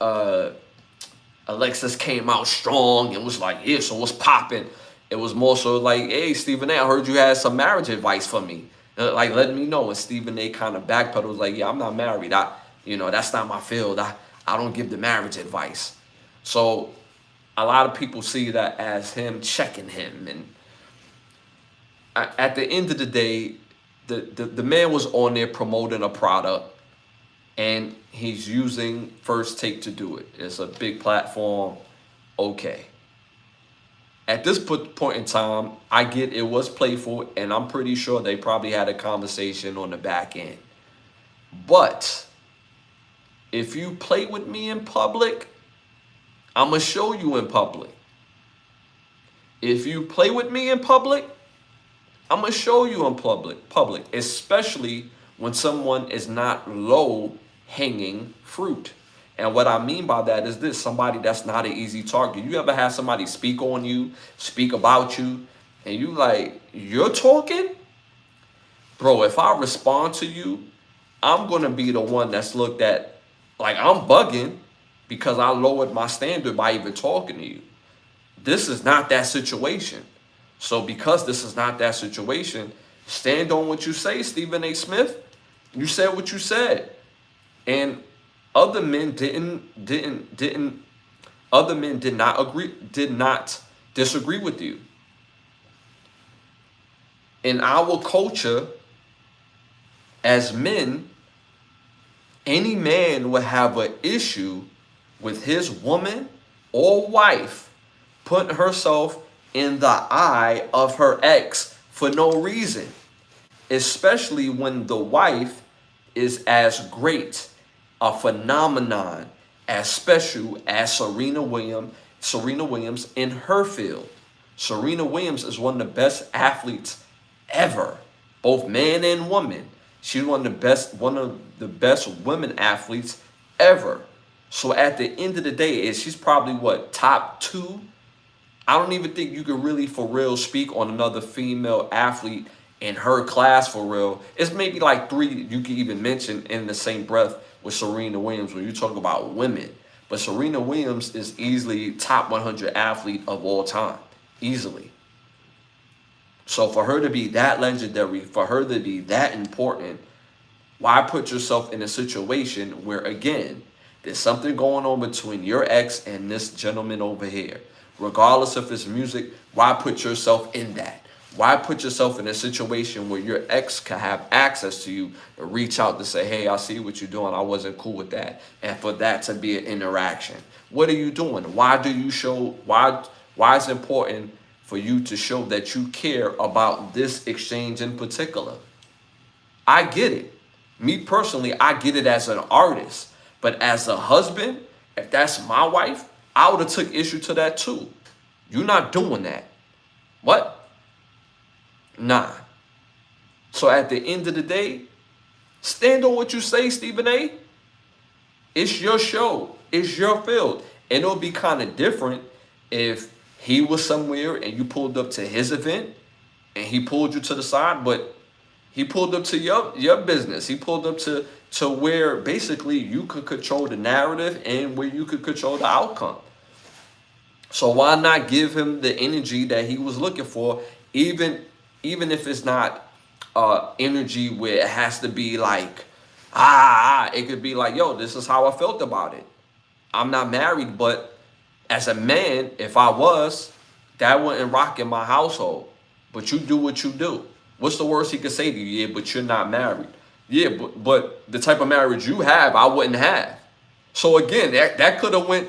Alexis came out strong and was like, yeah, so what's popping? It was more so like, hey, Stephen A, I heard you had some marriage advice for me. Like, let me know. And Stephen A kind of backpedaled, was like, yeah, I'm not married. That's not my field. I don't give the marriage advice. So a lot of people see that as him checking him. And at the end of the day, the man was on there promoting a product, and he's using First Take to do it. It's a big platform. Okay. At this point in time, I get it was playful, and I'm pretty sure they probably had a conversation on the back end. But if you play with me in public, I'm going to show you in public. If you play with me in public, I'm going to show you in public, especially when someone is not low-hanging fruit. And what I mean by that is this: somebody that's not an easy target. You ever have somebody speak on you, speak about you, and you like, you're talking? Bro, if I respond to you, I'm going to be the one that's looked at like I'm bugging because I lowered my standard by even talking to you. This is not that situation. So because this is not that situation, stand on what you say, Stephen A. Smith. You said what you said. And other men did not disagree with you. In our culture, as men, any man would have an issue with his woman or wife putting herself in the eye of her ex for no reason, especially when the wife is as great, a phenomenon, as special as Serena Williams in her field. Serena Williams is one of the best athletes ever, both man and woman. She's one of the best women athletes ever. So at the end of the day, she's probably top 2. I don't even think you can really for real speak on another female athlete in her class for real. It's maybe like 3 you can even mention in the same breath with Serena Williams when you talk about women. But Serena Williams is easily top 100 athlete of all time, easily. So for her to be that legendary, for her to be that important, why put yourself in a situation where, again, there's something going on between your ex and this gentleman over here? Regardless if it's music, why put yourself in that? Why put yourself in a situation where your ex can have access to you to reach out to say, hey, I see what you're doing. I wasn't cool with that. And for that to be an interaction. What are you doing? Why do you show, why is it important for you to show that you care about this exchange in particular? I get it. Me personally, I get it as an artist. But as a husband, if that's my wife, I would have took issue to that too. You're not doing that. What? Nah. So at the end of the day, stand on what you say, Stephen A. It's your show. It's your field. And it'll be kind of different if he was somewhere and you pulled up to his event and he pulled you to the side, but he pulled up to your business. He pulled up to where basically you could control the narrative and where you could control the outcome. So why not give him the energy that he was looking for, even if it's not energy where it has to be like, it could be like, yo, this is how I felt about it. I'm not married, but as a man, if I was, that wouldn't rock in my household. But you do what you do. What's the worst he could say to you? Yeah, but you're not married. Yeah, but the type of marriage you have, I wouldn't have. So again, that could have went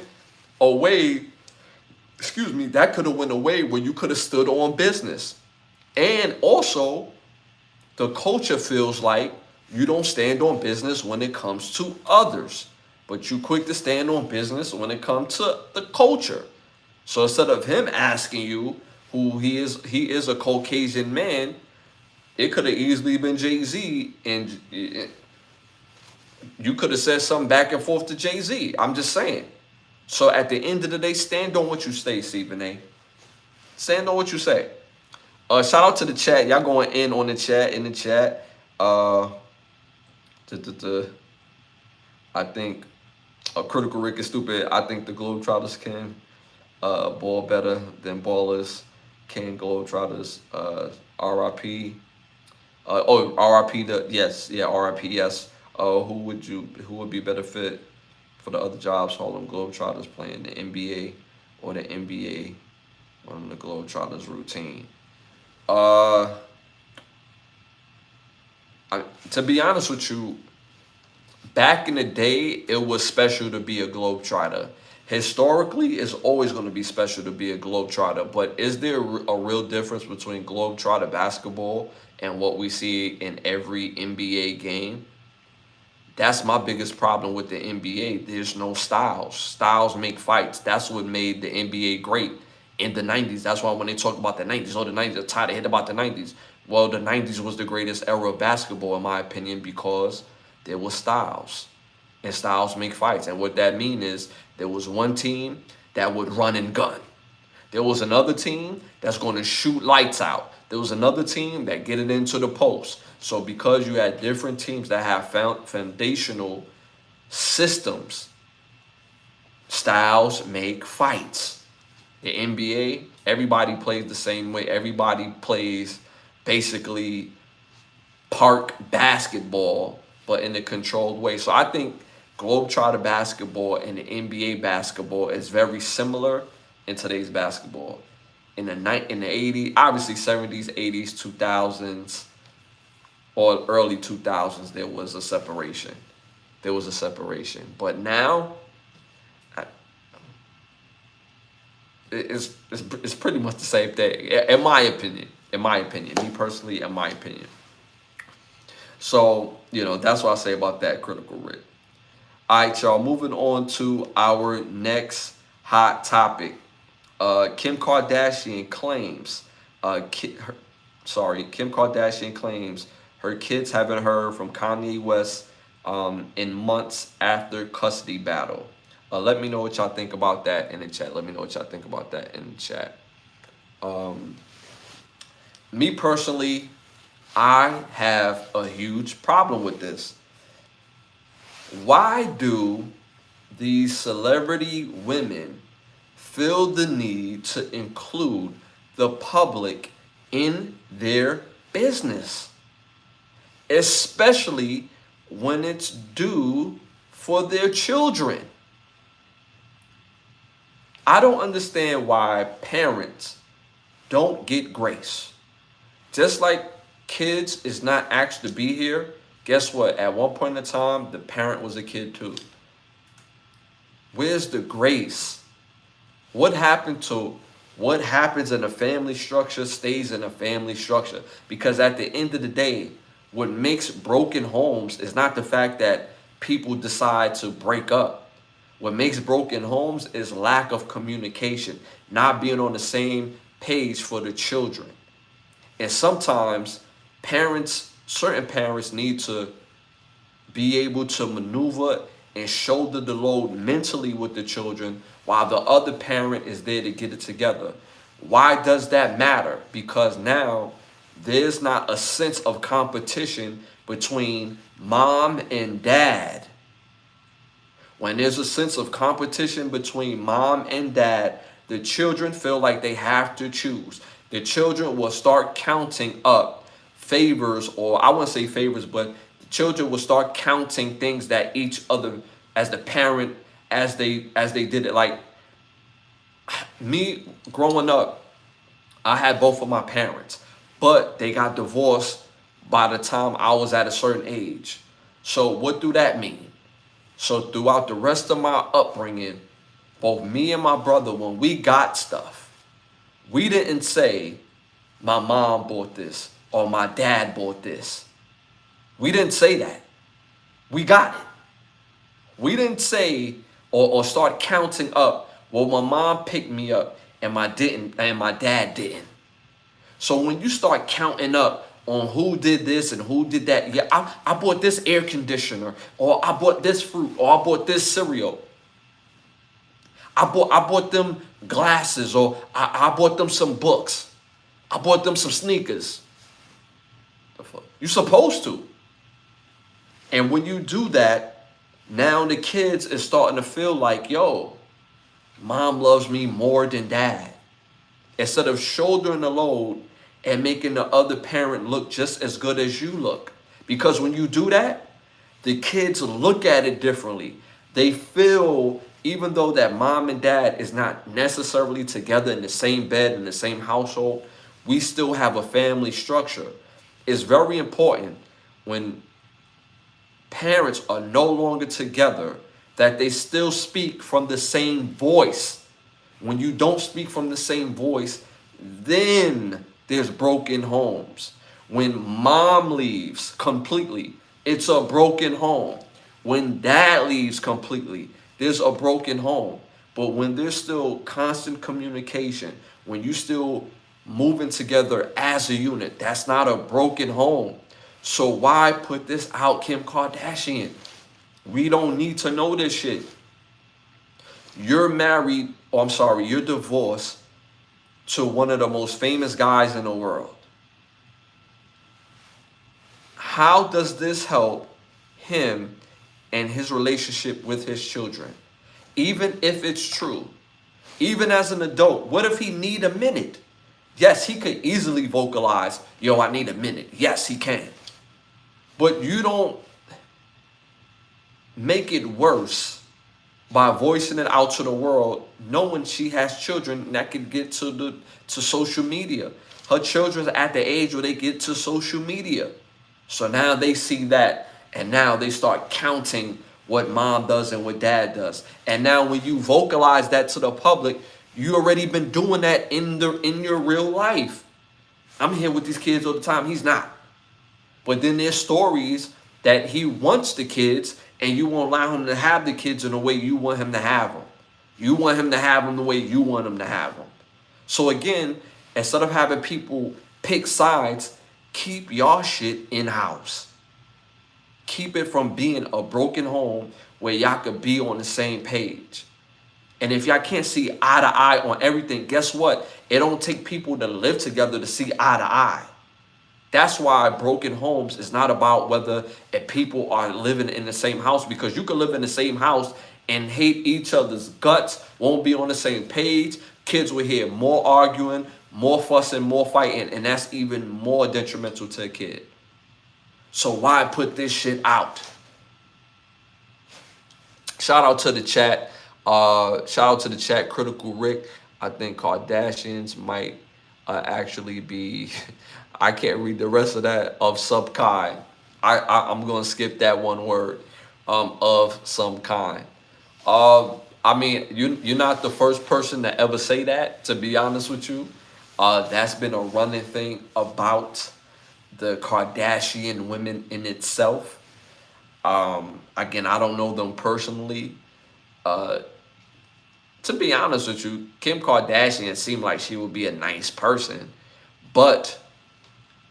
away. Excuse me, that could have went away where you could have stood on business. And also, the culture feels like you don't stand on business when it comes to others, but you quick to stand on business when it comes to the culture. So instead of him asking you, who he is a Caucasian man. It could have easily been Jay-Z, and you could have said something back and forth to Jay-Z. I'm just saying. So at the end of the day, stand on what you say, Stephen A. Stand on what you say. Shout out to the chat. Y'all going in on the chat, in the chat. I think Critical Rick is stupid. I think the Globetrotters can ball better than ballers can. Globetrotters. RIP. RIP. RIP. Yes. Who would be better fit for the other jobs? Harlem Globetrotters playing the NBA or the NBA on the Globetrotters routine. To be honest with you, back in the day, it was special to be a Globetrotter. Historically, it's always going to be special to be a Globetrotter. But is there a real difference between Globetrotter basketball and what we see in every NBA game? That's my biggest problem with the NBA. There's no styles. Styles make fights. That's what made the NBA great in the 90s. That's why when they talk about the 90s, the 90s are tired of head about the 90s. Well, the 90s was the greatest era of basketball, in my opinion, because there was styles. And styles make fights. And what that means is there was one team that would run and gun. There was another team that's going to shoot lights out. There was another team that get it into the post. So because you had different teams that have foundational systems, styles make fights. The NBA, everybody plays the same way. Everybody plays basically park basketball, but in a controlled way. So I think Globetrotter basketball and the NBA basketball is very similar in today's basketball. In the 80s, obviously 70s, 80s, 2000s, or early 2000s, there was a separation. But now, it's pretty much the same thing, in my opinion. Me personally, in my opinion. So, that's what I say about that, Critical Rick. All right, y'all, moving on to our next hot topic. Kim Kardashian claims, Kim Kardashian claims her kids haven't heard from Kanye West in months after custody battle. Let me know what y'all think about that in the chat. Me personally, I have a huge problem with this. Why do these celebrity women feel the need to include the public in their business, especially when it's due for their children? I don't understand why parents don't get grace. Just like kids is not asked to be here, guess what? At one point in time, the parent was a kid too. Where's the grace? What happens in a family structure stays in a family structure. Because at the end of the day, what makes broken homes is not the fact that people decide to break up. What makes broken homes is lack of communication, not being on the same page for the children. And sometimes certain parents need to be able to maneuver and shoulder the load mentally with the children while the other parent is there to get it together. Why does that matter? Because now there's not a sense of competition between mom and dad. When there's a sense of competition between mom and dad, the children feel like they have to choose. The children will start counting up favors, or I wouldn't say favors, but the children will start counting things that each other, as the parent, as they did it. Like me growing up, I had both of my parents, but they got divorced by the time I was at a certain age. So what do that mean? So throughout the rest of my upbringing, both me and my brother, when we got stuff, we didn't say my mom bought this or my dad bought this. We didn't say that. We got it. We didn't say or start counting up, well, my mom picked me up and my dad didn't. So when you start counting up on who did this and who did that, yeah, I bought this air conditioner, or I bought this fruit, or I bought this cereal. I bought them glasses, or I bought them some books. I bought them some sneakers. You're supposed to. And when you do that, now the kids is starting to feel like, yo, mom loves me more than dad. Instead of shouldering the load and making the other parent look just as good as you look. Because when you do that, the kids look at it differently. They feel, even though that mom and dad is not necessarily together in the same bed, in the same household, we still have a family structure. It's very important when parents are no longer together that they still speak from the same voice. When you don't speak from the same voice, then there's broken homes. When mom leaves completely, it's a broken home. When dad leaves completely, there's a broken home. But when there's still constant communication, when you still moving together as a unit, that's not a broken home. So why put this out, Kim Kardashian? We don't need to know this shit. You're married, or I'm sorry, you're divorced to one of the most famous guys in the world. How does this help him and his relationship with his children? Even if it's true, even as an adult, what if he need a minute? Yes, he could easily vocalize, yo, I need a minute. Yes, he can. But you don't make it worse by voicing it out to the world, knowing she has children that could get to social media. Her children are at the age where they get to social media. So now they see that, and now they start counting what mom does and what dad does. And now when you vocalize that to the public, you already been doing that in your real life. I'm here with these kids all the time. He's not. But then there's stories that he wants the kids, and you won't allow him to have the kids in the way you want him to have them. You want him to have them the way you want him to have them. So again, instead of having people pick sides, keep y'all shit in-house. Keep it from being a broken home where y'all could be on the same page. And if y'all can't see eye to eye on everything, guess what? It don't take people to live together to see eye to eye. That's why broken homes is not about whether if people are living in the same house, because you can live in the same house and hate each other's guts, won't be on the same page. Kids will hear more arguing, more fussing, more fighting, and that's even more detrimental to a kid. So why put this shit out? Shout out to the chat. Critical Rick. I think Kardashians might actually be, I can't read the rest of that, of some kind. I'm going to skip that one word, of some kind. I mean, you're not the first person to ever say that, to be honest with you. That's been a running thing about the Kardashian women in itself. Again, I don't know them personally. To be honest with you, Kim Kardashian seemed like she would be a nice person. But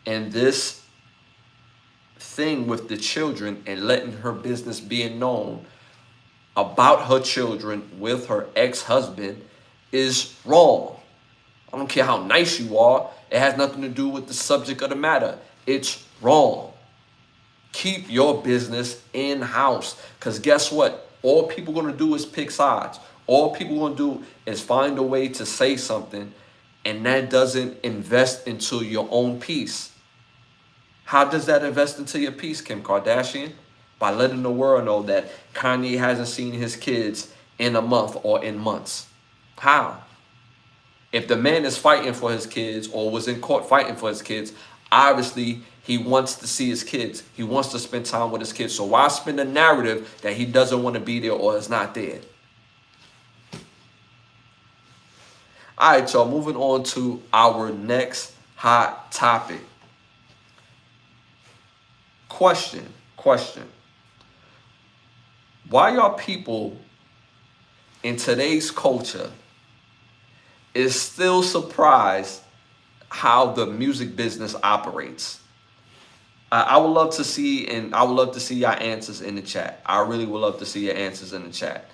in this thing with the children and letting her business being known about her children with her ex-husband is wrong. I don't care how nice you are. It has nothing to do with the subject of the matter. It's wrong. Keep your business in-house. Because guess what? All people are going to do is pick sides. All people are going to do is find a way to say something, and that doesn't invest into your own peace. How does that invest into your peace, Kim Kardashian? By letting the world know that Kanye hasn't seen his kids in a month or in months. How? If the man is fighting for his kids or was in court fighting for his kids, obviously he wants to see his kids. He wants to spend time with his kids. So why spin a narrative that he doesn't want to be there or is not there? All right, y'all, moving on to our next hot topic. Question. Why are people in today's culture is still surprised how the music business operates. I would love to see, and I would love to see your answers in the chat. I really would love to see your answers in the chat.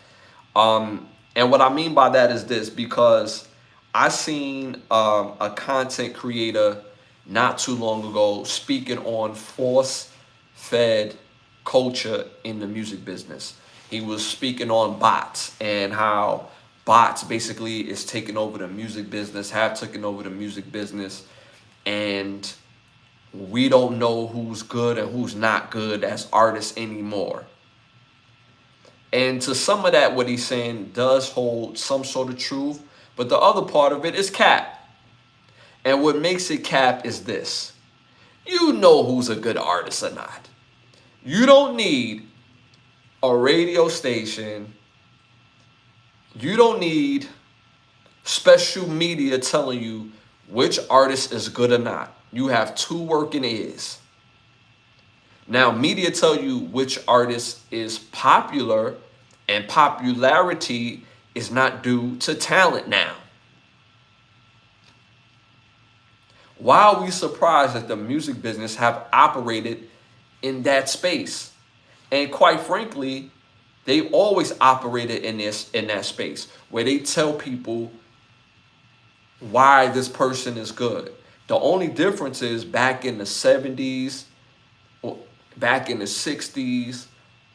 And what I mean by that is this, because I seen a content creator not too long ago speaking on force-fed culture in the music business. He was speaking on bots and how bots basically is taking over the music business, have taken over the music business, and we don't know who's good and who's not good as artists anymore. And to some of that, what he's saying does hold some sort of truth, but the other part of it is cap. And what makes it cap is this: you know who's a good artist or not. You don't need a radio station. You don't need special media telling you which artist is good or not. You have two working ears. Now, media tell you which artist is popular, and popularity is not due to talent now. Why are we surprised that the music business have operated in that space? And quite frankly, they always operated in that space where they tell people why this person is good. The only difference is back in the 70s, back in the 60s,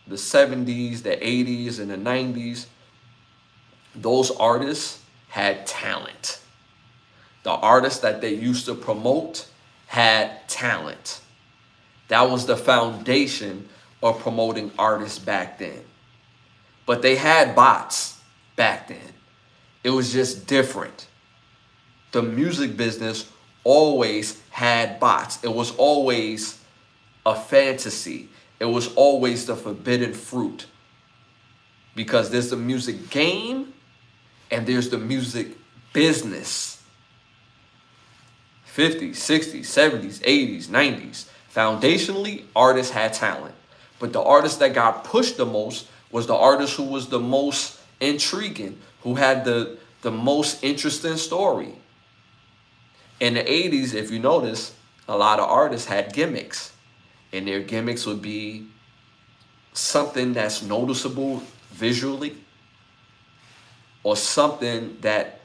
the 70s, the 80s, and the 90s, those artists had talent. The artists that they used to promote had talent. That was the foundation of promoting artists back then. But they had bots back then. It was just different. The music business always had bots. It was always a fantasy. It was always the forbidden fruit. Because there's the music game and there's the music business. 50s, 60s, 70s, 80s, 90s. Foundationally, artists had talent. But the artist that got pushed the most was the artist who was the most intriguing, who had the most interesting story. In the 80s, if you notice, a lot of artists had gimmicks. And their gimmicks would be something that's noticeable visually, or something that,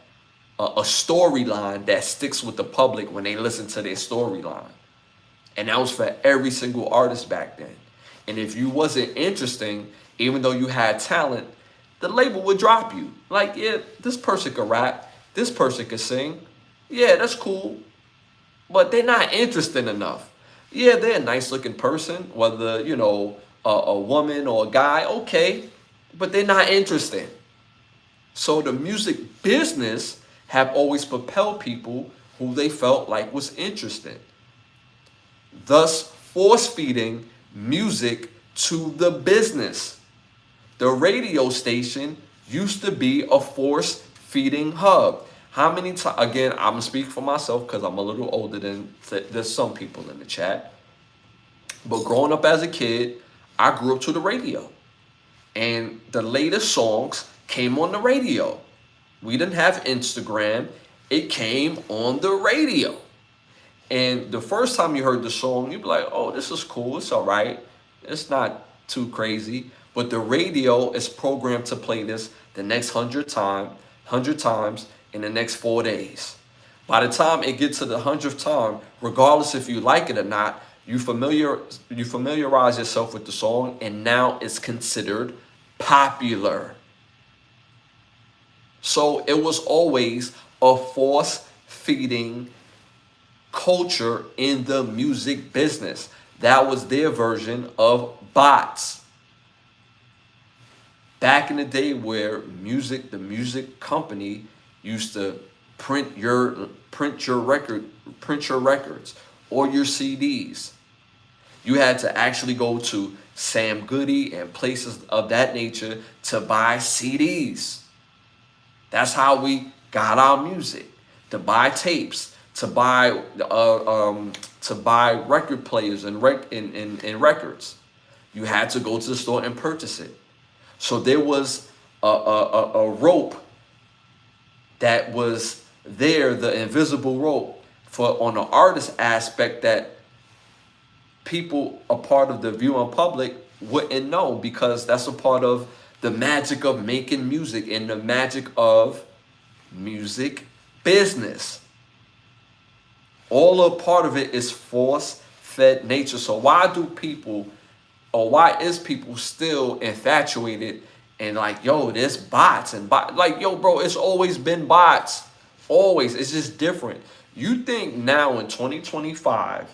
a storyline that sticks with the public when they listen to their storyline. And that was for every single artist back then. And if you wasn't interesting, even though you had talent, the label would drop you. Like, yeah, this person could rap, this person could sing. Yeah, that's cool. But they're not interesting enough. Yeah, they're a nice looking person, whether, you know, a woman or a guy, okay, but they're not interesting. So the music business have always propelled people who they felt like was interesting, thus force feeding music to the business. The radio station used to be a force feeding hub. How many times, again, I'm gonna speak for myself because I'm a little older than there's some people in the chat. But growing up as a kid, I grew up to the radio. And the latest songs came on the radio. We didn't have Instagram. It came on the radio. And the first time you heard the song, you'd be like, oh, this is cool. It's all right. It's not too crazy. But the radio is programmed to play this the next 100 times in the next 4 days. By the time it gets to the 100th time, regardless if you like it or not, you familiarize yourself with the song, and now it's considered popular. So it was always a force-feeding culture in the music business. That was their version of bots. Back in the day where the music company used to print your records or your CDs. You had to actually go to Sam Goody and places of that nature to buy CDs. That's how we got our music. To buy tapes, to buy record players and records. You had to go to the store and purchase it. So there was a rope that was there, the invisible rope for on the artist aspect that people a part of the viewing public wouldn't know, because that's a part of the magic of making music and the magic of music business. All a part of it is force-fed nature. So why do people, or why is people still infatuated and like, yo, there's bots and bot, like, yo, bro, it's always been bots. Always. It's just different. You think now in 2025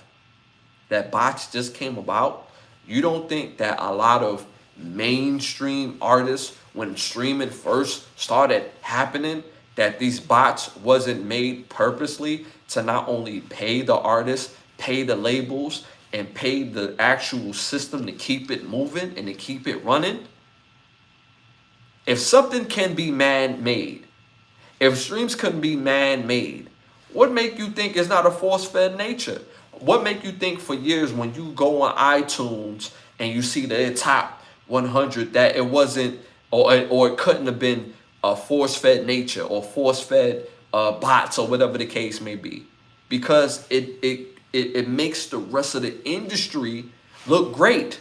that bots just came about? You don't think that a lot of mainstream artists, when streaming first started happening, that these bots wasn't made purposely to not only pay the artists, pay the labels, and pay the actual system to keep it moving and to keep it running? If something can be man-made, if streams can be man-made, what make you think it's not a force-fed nature? What make you think for years when you go on iTunes and you see the top 100 that it wasn't, or it couldn't have been a force-fed nature or force-fed bots or whatever the case may be? Because it makes the rest of the industry look great.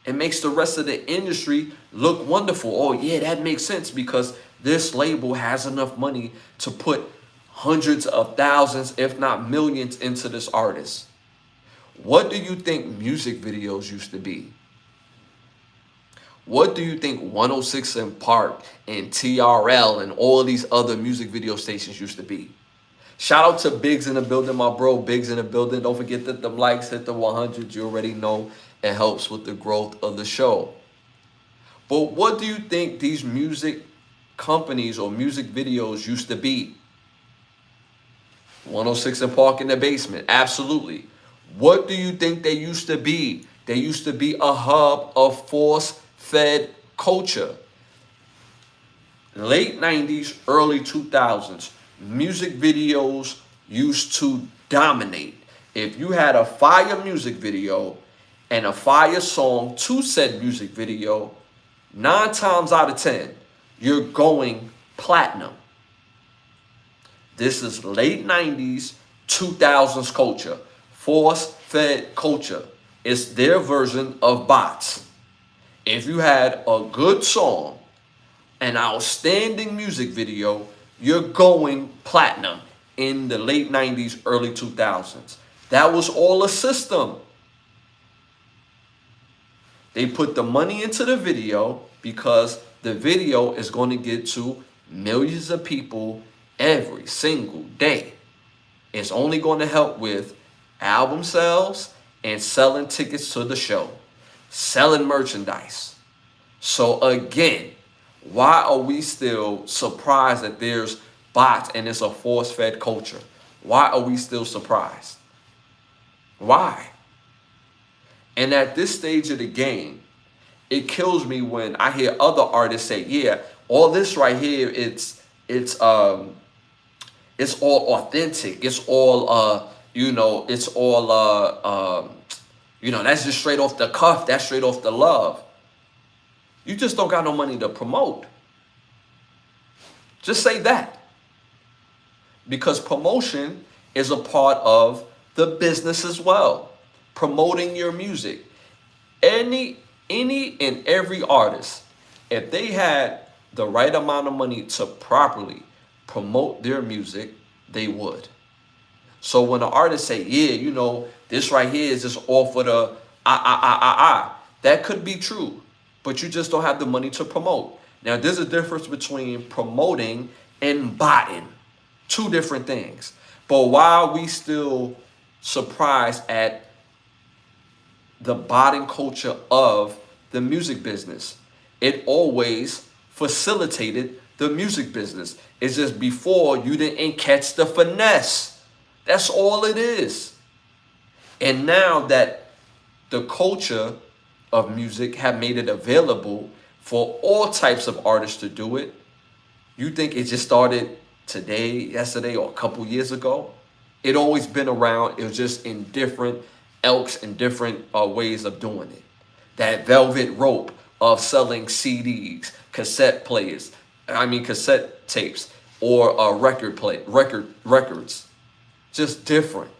It makes the rest of the industry look wonderful. Oh yeah, that makes sense because this label has enough money to put hundreds of thousands, if not millions, into this artist. What do you think music videos used to be? What do you think 106 and Park and TRL and all of these other music video stations used to be? Shout out to Biggs in the building, my bro. Biggs in the building. Don't forget that the likes hit the 100. You already know it helps with the growth of the show. But what do you think these music companies or music videos used to be? 106 and Park in the basement. Absolutely. What do you think they used to be? They used to be a hub of force-fed culture. Late 90s, early 2000s, music videos used to dominate. If you had a fire music video and a fire song to said music video, 9 times out of 10, you're going platinum. This is late 90s, 2000s culture. Force-fed culture. It's their version of bots. If you had a good song, an outstanding music video, you're going platinum in the late 90s, early 2000s. That was all a system. They put the money into the video because the video is going to get to millions of people every single day. It's only going to help with album sales and selling tickets to the show, selling merchandise. So again, why are we still surprised that there's bots and it's a force-fed culture? Why are we still surprised? Why? And at this stage of the game, it kills me when I hear other artists say, yeah, all this right here, it's all authentic. It's all, it's all, that's just straight off the cuff. That's straight off the love. You just don't got no money to promote. Just say that. Because promotion is a part of the business as well. Promoting your music. Any and every artist, if they had the right amount of money to properly promote their music, they would. So when an artist say, yeah, this right here is just all for the that could be true, but you just don't have the money to promote. Now, there's a difference between promoting and botting. Two different things. But why are we still surprised at the botting culture of the music business? It always facilitated the music business. It's just before you didn't catch the finesse. That's all it is. And now that the culture of music have made it available for all types of artists to do it, you think it just started today, yesterday, or a couple years ago? It always been around. It was just in different ilks and different ways of doing it. That velvet rope of selling CDs, cassette tapes, or records. Just different.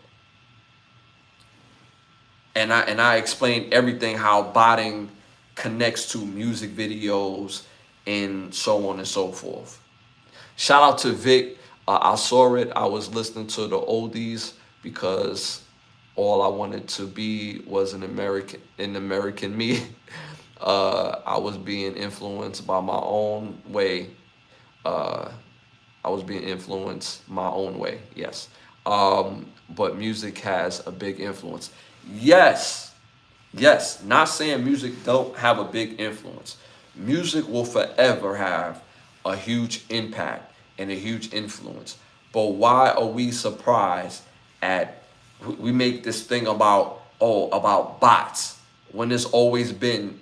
And I explained everything, how botting connects to music videos and so on and so forth. Shout out to Vic. I saw it. I was listening to the oldies because all I wanted to be was an American me. I was being influenced by my own way. I was being influenced my own way. Yes. But music has a big influence. Yes. Yes. Not saying music don't have a big influence. Music will forever have a huge impact and a huge influence. But why are we surprised at, we make this thing about, oh, about bots, when there's always been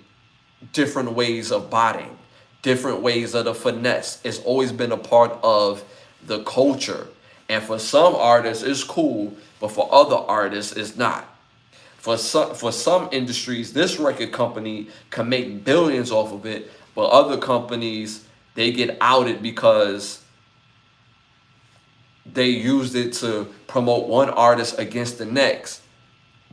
different ways of botting, different ways of the finesse. It's always been a part of the culture. And for some artists, it's cool, but for other artists, it's not. For some industries, this record company can make billions off of it, but other companies, they get outed because they used it to promote one artist against the next.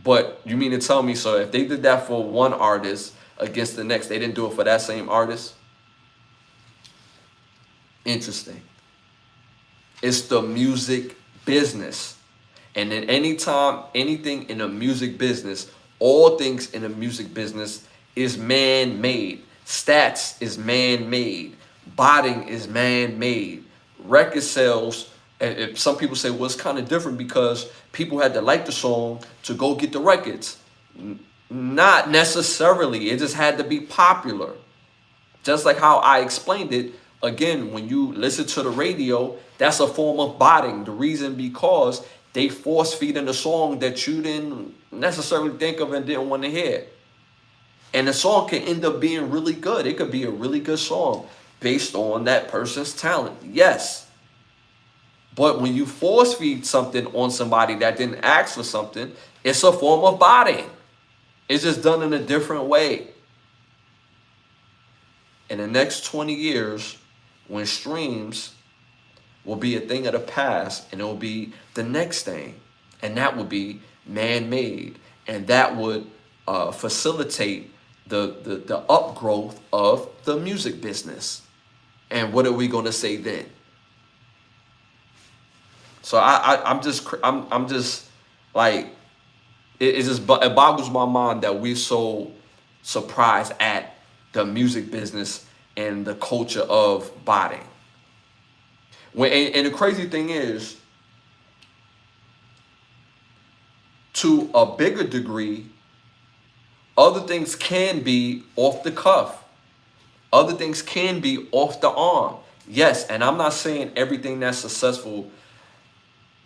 But you mean to tell me, so if they did that for one artist against the next, they didn't do it for that same artist? Interesting. It's the music business. And then anytime, anything in the music business, all things in the music business is man-made. Stats is man-made. Botting is man-made. Record sales, and some people say, well, it's kind of different because people had to like the song to go get the records. Not necessarily. It just had to be popular. Just like how I explained it, again, when you listen to the radio, that's a form of botting. The reason because they force feed in a song that you didn't necessarily think of and didn't want to hear. And the song can end up being really good. It could be a really good song based on that person's talent. Yes. But when you force feed something on somebody that didn't ask for something, it's a form of botting. It's just done in a different way. In the next 20 years, when streams will be a thing of the past, and it will be the next thing, and that would be man-made, and that would facilitate the upgrowth of the music business. And what are we going to say then? So I'm just like, it boggles my mind that we're so surprised at the music business and the culture of botting. And the crazy thing is, to a bigger degree, other things can be off the cuff. Other things can be off the arm. Yes, and I'm not saying everything that's successful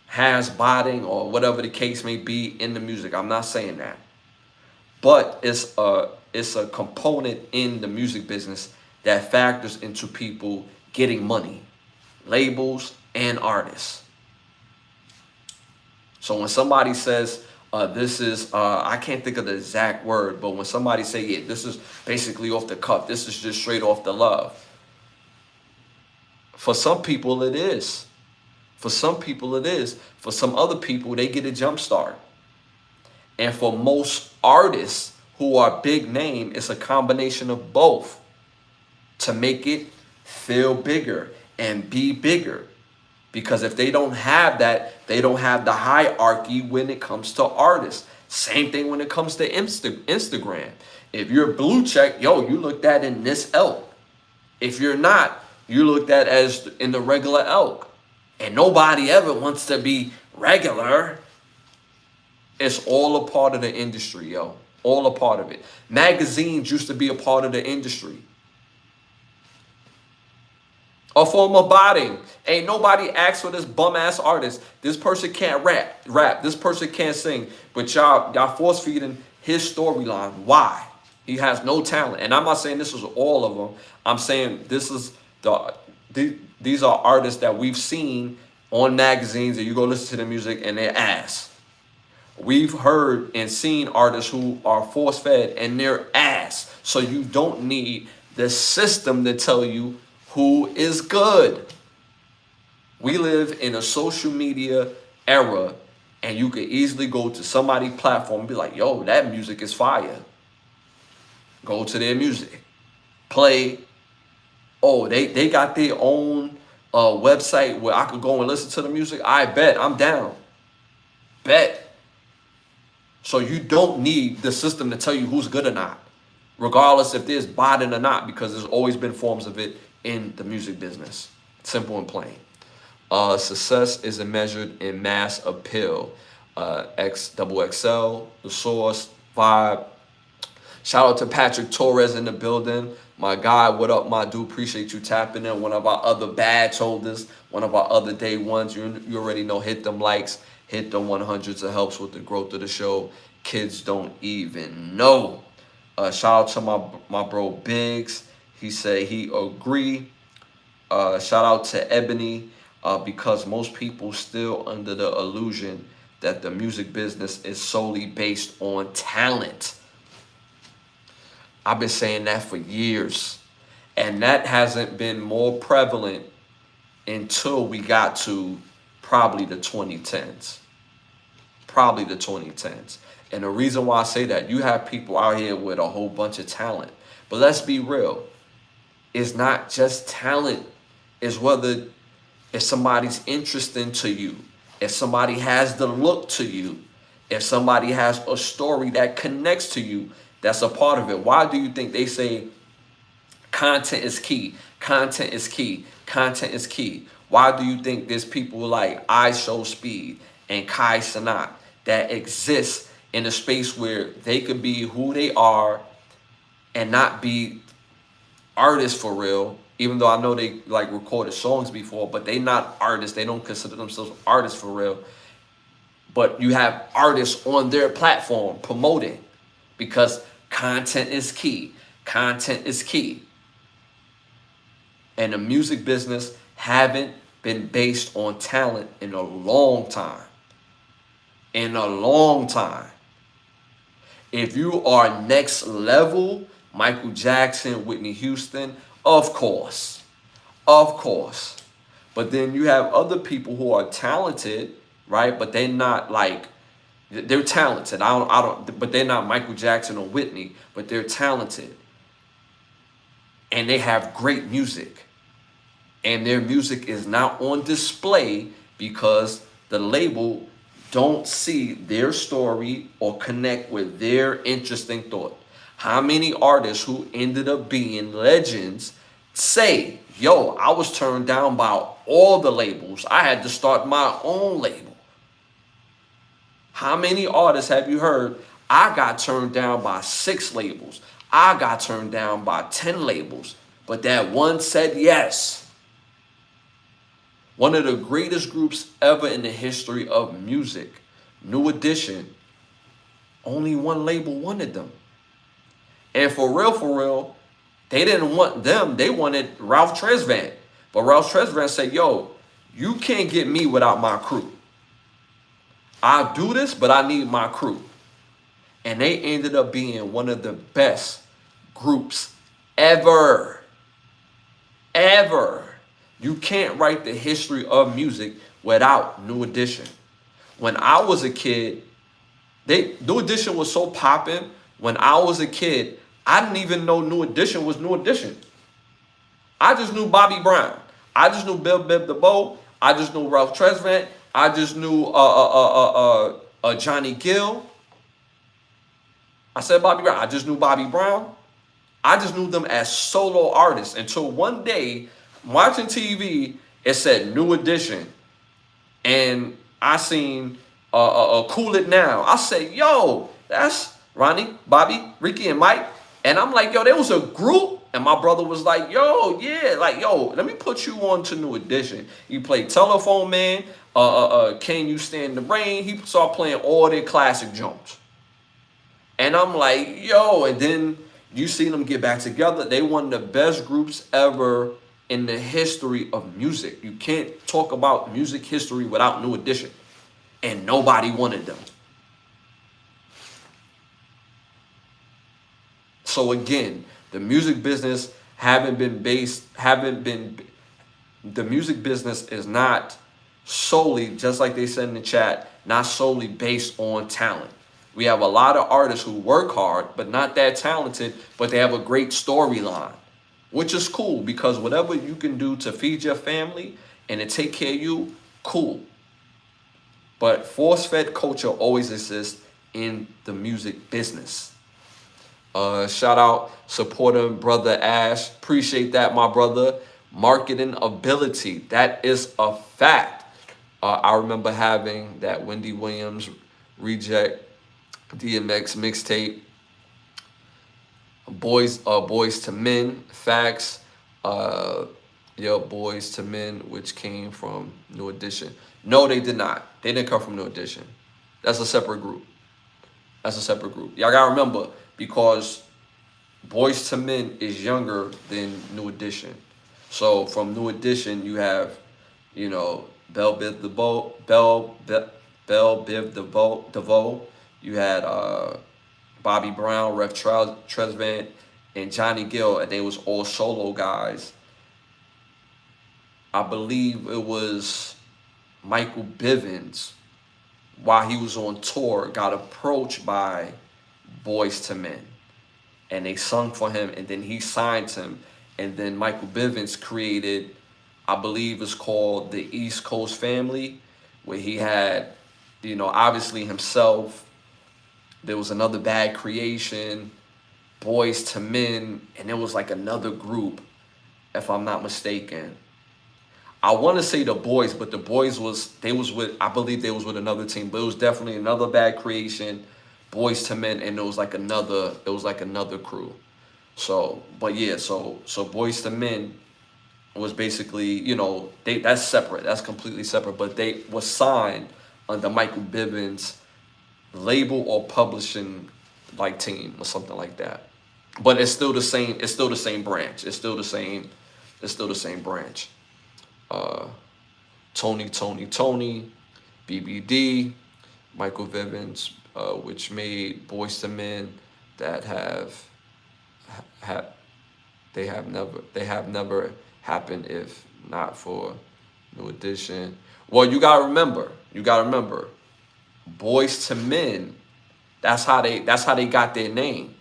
has botting or whatever the case may be in the music. I'm not saying that. But it's a component in the music business that factors into people getting money. Labels and artists. So when somebody says this is I can't think of the exact word, but when somebody say, yeah, this is basically off the cuff, this is just straight off the love, for some people it is. For some people it is. For some other people, they get a jump start. And for most artists who are big name, it's a combination of both to make it feel bigger and be bigger. Because if they don't have that, they don't have the hierarchy when it comes to artists. Same thing when it comes to Instagram. If you're blue check, yo, you looked at in this elk. If you're not, you looked at as in the regular elk. And nobody ever wants to be regular. It's all a part of the industry, yo. All a part of it. Magazines used to be a part of the industry. A form of botting. Ain't nobody asked for this bum ass artist. This person can't rap. This person can't sing. But y'all force feeding his storyline. Why? He has no talent. And I'm not saying this is all of them. I'm saying this is these are artists that we've seen on magazines, and you go listen to the music and they're ass. We've heard and seen artists who are force fed and they're ass. So you don't need the system to tell you who is good. We live in a social media era, and you could easily go to somebody's platform and be like, yo, that music is fire. Go to their music. Play. Oh, they got their own website where I could go and listen to the music. I bet. I'm down. Bet. So you don't need the system to tell you who's good or not, regardless if there's botting or not, because there's always been forms of it in the music business. Simple and plain. Success isn't measured in mass appeal. XXL, The Source, Vibe. Shout out to Patrick Torres in the building. My guy, what up, my dude? Appreciate you tapping in. One of our other badge holders, one of our other day ones. You already know, hit them likes, hit the 100s. It helps with the growth of the show. Kids don't even know. Shout out to my bro Biggs. He said he agree. Shout out to Ebony, because most people still under the illusion that the music business is solely based on talent. I've been saying that for years, and that hasn't been more prevalent until we got to probably the 2010s. Probably the 2010s. And the reason why I say that, you have people out here with a whole bunch of talent. But let's be real. It's not just talent. It's whether if somebody's interesting to you, if somebody has the look to you, if somebody has a story that connects to you, that's a part of it. Why do you think they say content is key? Content is key. Content is key. Why do you think there's people like I Show Speed and Kai Sanat that exist in a space where they could be who they are and not be artists for real? Even though I know they like recorded songs before, but they not artists. They don't consider themselves artists for real. But you have artists on their platform promoting, because content is key. Content is key. And the music business haven't been based on talent in a long time. In a long time. If you are next level, Michael Jackson, Whitney Houston, of course. Of course. But then you have other people who are talented, right? But they're not like, they're talented. But they're not Michael Jackson or Whitney, but they're talented. And they have great music. And their music is not on display because the label don't see their story or connect with their interesting thought. How many artists who ended up being legends say, yo, I was turned down by all the labels. I had to start my own label. How many artists have you heard, I got turned down by 6 labels. I got turned down by 10 labels. But that one said yes. One of the greatest groups ever in the history of music, New Edition, only one label wanted them. And for real, they didn't want them. They wanted Ralph Tresvant. But Ralph Tresvant said, yo, you can't get me without my crew. I'll do this, but I need my crew. And they ended up being one of the best groups ever. Ever. You can't write the history of music without New Edition. When I was a kid, New Edition was so popping. When I was a kid, I didn't even know New Edition was New Edition. I just knew Bobby Brown. I just knew Bill Biv DeVoe. I just knew Ralph Tresvant. I just knew Johnny Gill. I said Bobby Brown. I just knew Bobby Brown. I just knew them as solo artists until one day, watching TV, it said New Edition. And I seen Cool It Now. I said, yo, that's Ronnie, Bobby, Ricky, and Mike. And I'm like, yo, there was a group. And my brother was like, yo, yeah, like, yo, let me put you on to New Edition. You play Telephone Man, Can You Stand the Rain? He started playing all their classic Jones. And I'm like, yo, and then you see them get back together. They one of the best groups ever in the history of music. You can't talk about music history without New Edition. And nobody wanted them. So again, the music business haven't been the music business is not solely, just like they said in the chat, not solely based on talent. We have a lot of artists who work hard, but not that talented, but they have a great storyline, which is cool because whatever you can do to feed your family and to take care of you, cool. But force-fed culture always exists in the music business. Shout out, supporting brother Ash. Appreciate that, my brother. Marketing ability, that is a fact. I remember having that Wendy Williams Reject DMX mixtape. Boys to Men, facts. Boys to Men, which came from New Edition. No, they did not. They didn't come from New Edition. That's a separate group. That's a separate group. Y'all gotta remember, because Boys to Men is younger than New Edition. So from New Edition, you have, Bell Biv DeVoe. You had Bobby Brown, Ref Tresvant, and Johnny Gill, and they was all solo guys. I believe it was Michael Bivins, while he was on tour, got approached by Boys to Men, and they sung for him, and then he signed him, and then Michael Bivins created, I believe it's called the East Coast Family, where he had, obviously himself. There was another Bad Creation, Boys to Men, and there was like another group, if I'm not mistaken. I want to say the Boys, but the Boys I believe they was with another team, but it was definitely another Bad Creation, Boys to Men, and it was like another crew. So, but yeah, so Boys to Men was basically, that's separate, that's completely separate, but they was signed under Michael Bivins' label or publishing like team or something like that. But it's still the same. It's still the same branch. It's still the same branch. Tony, BBD, Michael Bivins, which made Boys to Men, that have never happened if not for New Edition. Well, you gotta remember, Boys to Men, that's how they got their name.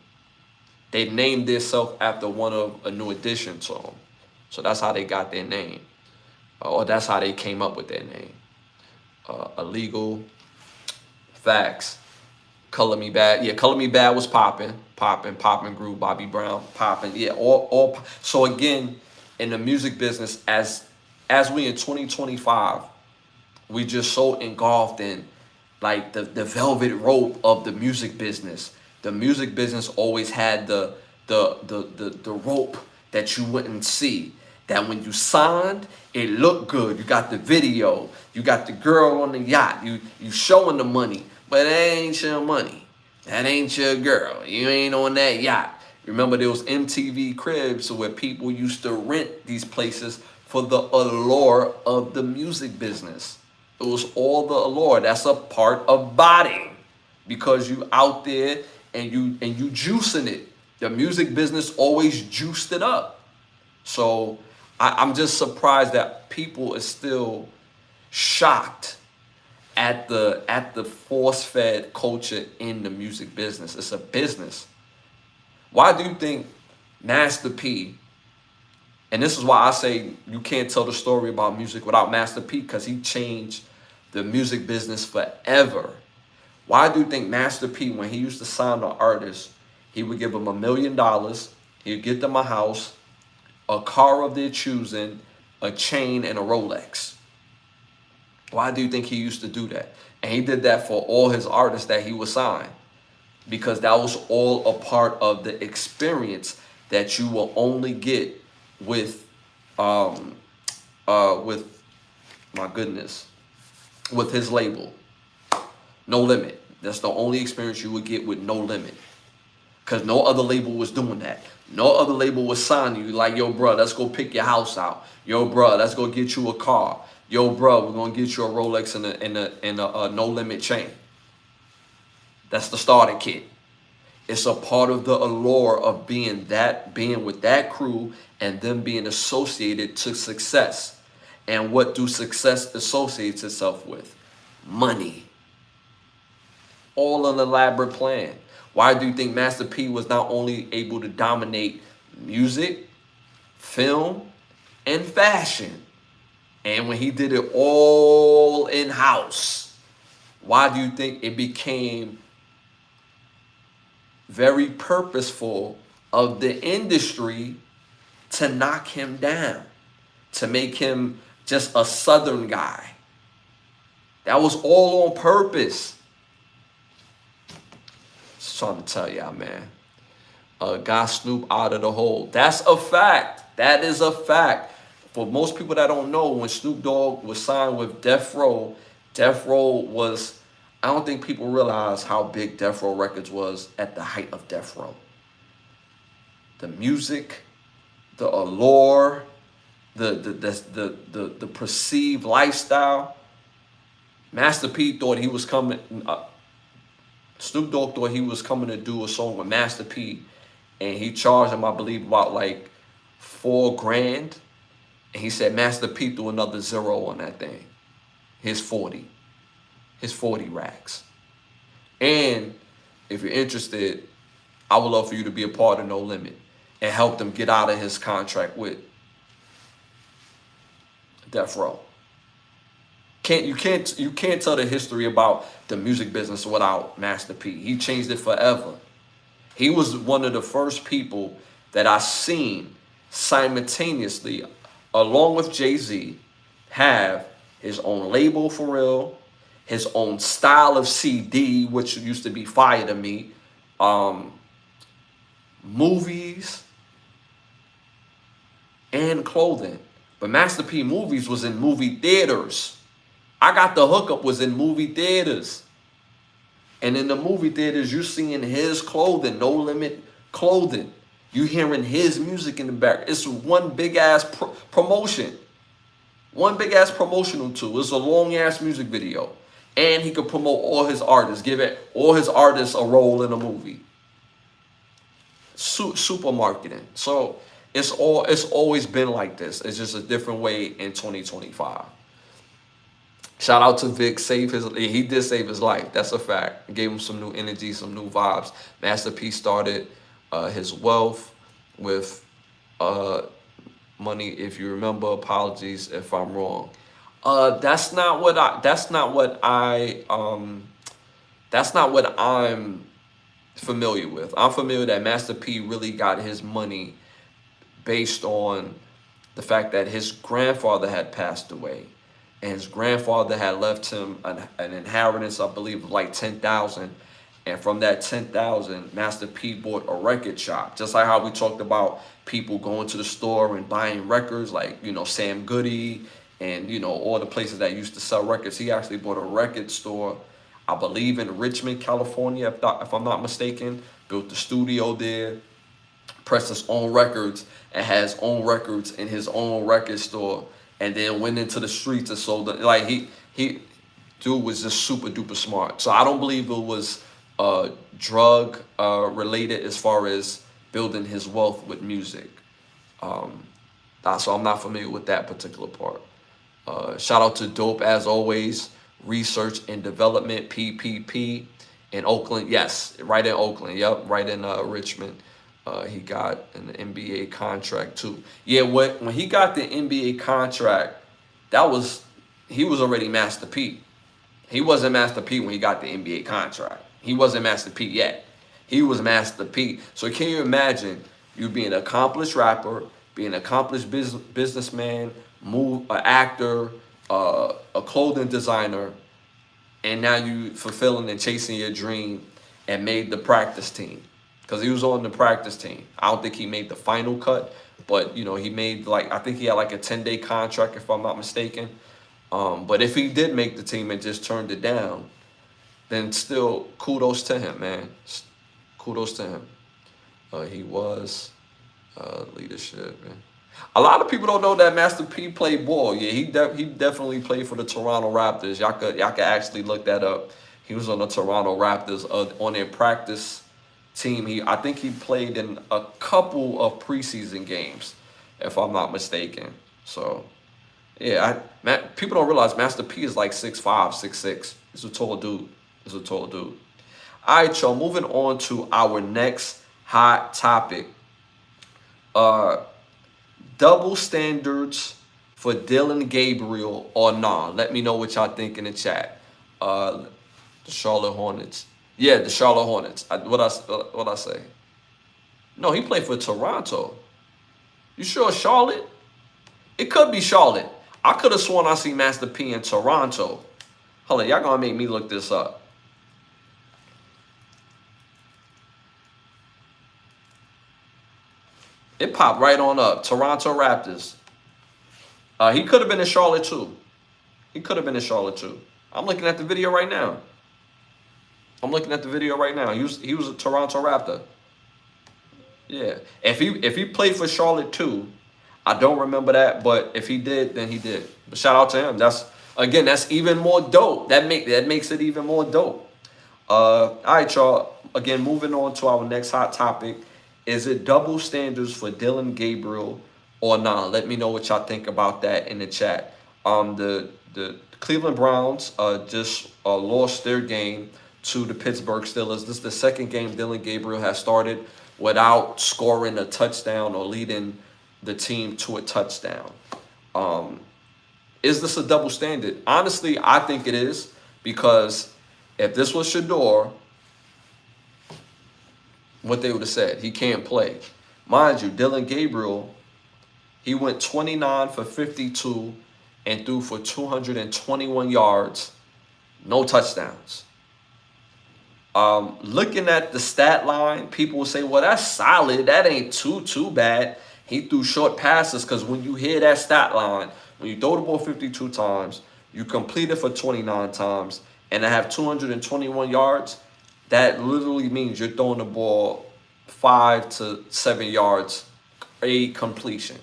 They named themselves after one of a New Edition song. So that's how they got their name. Or that's how they came up with their name. Illegal, facts. Color Me Bad. Yeah, Color Me Bad was popping group, Bobby Brown, popping. Yeah, all. So again, in the music business, as we in 2025, we just so engulfed in like the velvet rope of the music business. The music business always had the rope that you wouldn't see. That when you signed, it looked good. You got the video, you got the girl on the yacht, you showing the money, but that ain't your money. That ain't your girl. You ain't on that yacht. Remember, there was MTV Cribs where people used to rent these places for the allure of the music business. It was all the allure. That's a part of botting, because you out there and you juicing it. The music business always juiced it up. So I'm just surprised that people are still shocked at the force-fed culture in the music business. It's a business. Why do you think Master P, and this is why I say you can't tell the story about music without Master P, because he changed the music business forever. Why do you think Master P, when he used to sign the artist, he would give them $1 million, he'd get them a house, a car of their choosing, a chain, and a Rolex? Why do you think he used to do that? And he did that for all his artists that he would sign, because that was all a part of the experience that you will only get with with his label, No Limit. That's the only experience you would get with No Limit, because no other label was doing that. No other label was signing you like, yo, bro, let's go pick your house out. Yo, bro, let's go get you a car. Yo, bro, we're gonna get you a Rolex and a No Limit chain. That's the starter kit. It's a part of the allure of being with that crew and them being associated to success. And what do success associates itself with? Money. All an elaborate plan. Why do you think Master P was not only able to dominate music, film, and fashion, and when he did it all in-house, why do you think it became very purposeful of the industry to knock him down, to make him just a Southern guy? That was all on purpose. Just trying to tell y'all, man. Got Snoop out of the hole. That's a fact. That is a fact. For most people that don't know, when Snoop Dogg was signed with Death Row was, I don't think people realize how big Death Row Records was at the height of Death Row. The music, the allure, the perceived lifestyle. Master P thought he was coming, Snoop Dogg thought he was coming to do a song with Master P, and he charged him, I believe, about like $4 grand. And he said Master P threw another zero on that thing. His 40 racks. And if you're interested, I would love for you to be a part of No Limit and help them get out of his contract with Death Row. You can't tell the history about the music business without Master P. He changed it forever. He was one of the first people that I seen simultaneously, along with Jay-Z, have his own label for real, his own style of CD, which used to be fire to me, movies, and clothing. But Master P movies was in movie theaters. I Got the Hookup was in movie theaters. And in the movie theaters, you seeing his clothing, No Limit clothing. You hearing his music in the back. It's one big ass promotion. One big ass promotional tool. It's a long ass music video. And he could promote all his artists, give it all his artists a role in a movie. Super marketing. So it's always been like this. It's just a different way in 2025. Shout out to Vic, he did save his life. That's a fact. Gave him some new energy, some new vibes. Master P started his wealth with money. If you remember, apologies if I'm wrong. That's not what I'm familiar with. I'm familiar that Master P really got his money based on the fact that his grandfather had passed away. And his grandfather had left him an inheritance, I believe, of like $10,000. And from that $10,000, Master P bought a record shop. Just like how we talked about people going to the store and buying records, like, you know, Sam Goody and, you know, all the places that used to sell records. He actually bought a record store, I believe, in Richmond, California, if I'm not mistaken. Built the studio there, pressed his own records, and has own records in his own record store. And then went into the streets and sold it. Like dude was just super duper smart. So I don't believe it was drug related as far as building his wealth with music. So I'm not familiar with that particular part. Shout out to Dope as always. Research and Development, PPP, in Oakland. Yes, right in Oakland. Yep, right in Richmond. He got an NBA contract too. Yeah, when he got the NBA contract, he was already Master P. He wasn't Master P when he got the NBA contract. He wasn't Master P yet. He was Master P. So can you imagine you being an accomplished rapper, being an accomplished businessman, an actor, a clothing designer, and now you fulfilling and chasing your dream and made the practice team. Because he was on the practice team. I don't think he made the final cut, but, you know, he made I think he had like a 10-day contract, if I'm not mistaken. But if he did make the team and just turned it down, then still kudos to him, man. Kudos to him. He was leadership, man. A lot of people don't know that Master P played ball. Yeah, he definitely played for the Toronto Raptors. Y'all could actually look that up. He was on the Toronto Raptors on their practice team. I think he played in a couple of preseason games, if I'm not mistaken. So Yeah, people don't realize Master P is like 6'5", 6'6". He's a tall dude. He's a tall dude. All right, y'all. Moving on to our next hot topic. Uh, Double standards for Dylan Gabriel or nah. Let me know what y'all think in the chat. The Charlotte Hornets. Yeah, the Charlotte Hornets. What I say? No, he played for Toronto. You sure Charlotte? It could be Charlotte. I could have sworn I see Master P in Toronto. Hold on, y'all gonna make me look this up. It popped right on up. Toronto Raptors. He could have been in Charlotte too. He could have been in Charlotte too. I'm looking at the video right now. He was a Toronto Raptor. Yeah. If he played for Charlotte too, I don't remember that, but if he did, then he did. But shout out to him. That's even more dope. That makes it even more dope. All right, y'all. Again, moving on to our next hot topic. Is it double standards for Dylan Gabriel or not? Let me know what y'all think about that in the chat. The Cleveland Browns just lost their game to the Pittsburgh Steelers. This is the second game Dylan Gabriel has started without scoring a touchdown or leading the team to a touchdown. Is this a double standard? Honestly, I think it is, because if this was Shador, what they would have said, he can't play. Mind you, Dylan Gabriel, he went 29 for 52 and threw for 221 yards, no touchdowns. Looking at the stat line, people will say, well, that's solid. That ain't too bad. He threw short passes, because when you hear that stat line, when you throw the ball 52 times, you complete it for 29 times, and I have 221 yards, that literally means you're throwing the ball 5 to 7 yards a completion.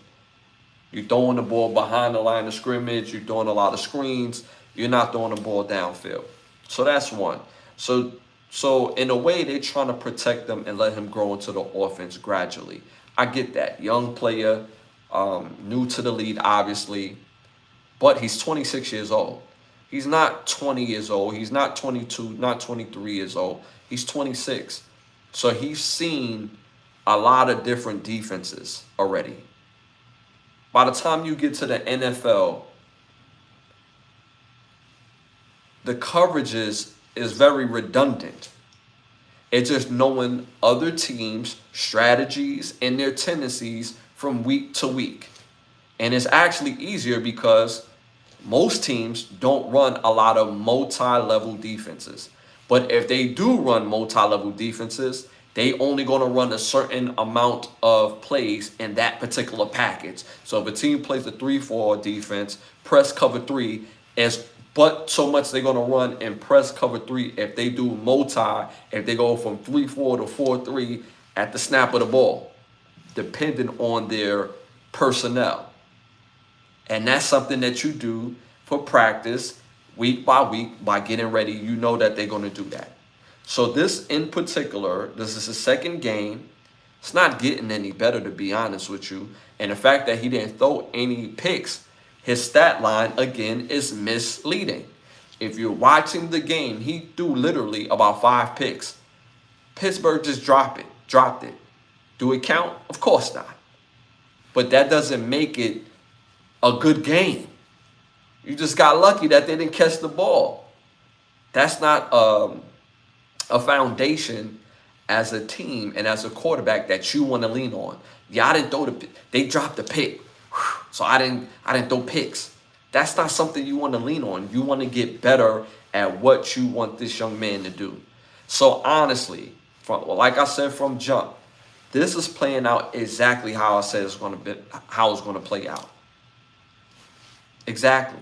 You're throwing the ball behind the line of scrimmage. You're throwing a lot of screens. You're not throwing the ball downfield. So that's one. So in a way, they're trying to protect them and let him grow into the offense gradually. I get that. Young player, new to the league, obviously. But he's 26 years old. He's not 20 years old. He's not 22, not 23 years old. He's 26. So he's seen a lot of different defenses already. By the time you get to the NFL, the coverages is very redundant. It's just knowing other teams' strategies and their tendencies from week to week. And it's actually easier because most teams don't run a lot of multi-level defenses. But if they do run multi-level defenses, they only going to run a certain amount of plays in that particular package. So if a team plays a 3-4 defense, press cover 3, but so much they're going to run in press cover 3 if they do if they go from 3-4 to 4-3 at the snap of the ball, depending on their personnel. And that's something that you do for practice week by week by getting ready. You know that they're going to do that. So this in particular, this is his second game. It's not getting any better, to be honest with you. And the fact that he didn't throw any picks, his stat line, again, is misleading. If you're watching the game, he threw literally about 5 picks. Pittsburgh just dropped it. Do it count? Of course not. But that doesn't make it a good game. You just got lucky that they didn't catch the ball. That's not a foundation as a team and as a quarterback that you want to lean on. Yeah, I didn't throw they dropped the pick, so I didn't throw picks. That's not something you want to lean on. You want to get better at what you want this young man to do. So honestly, like I said from jump, this is playing out exactly how I said it's going to play out. Exactly.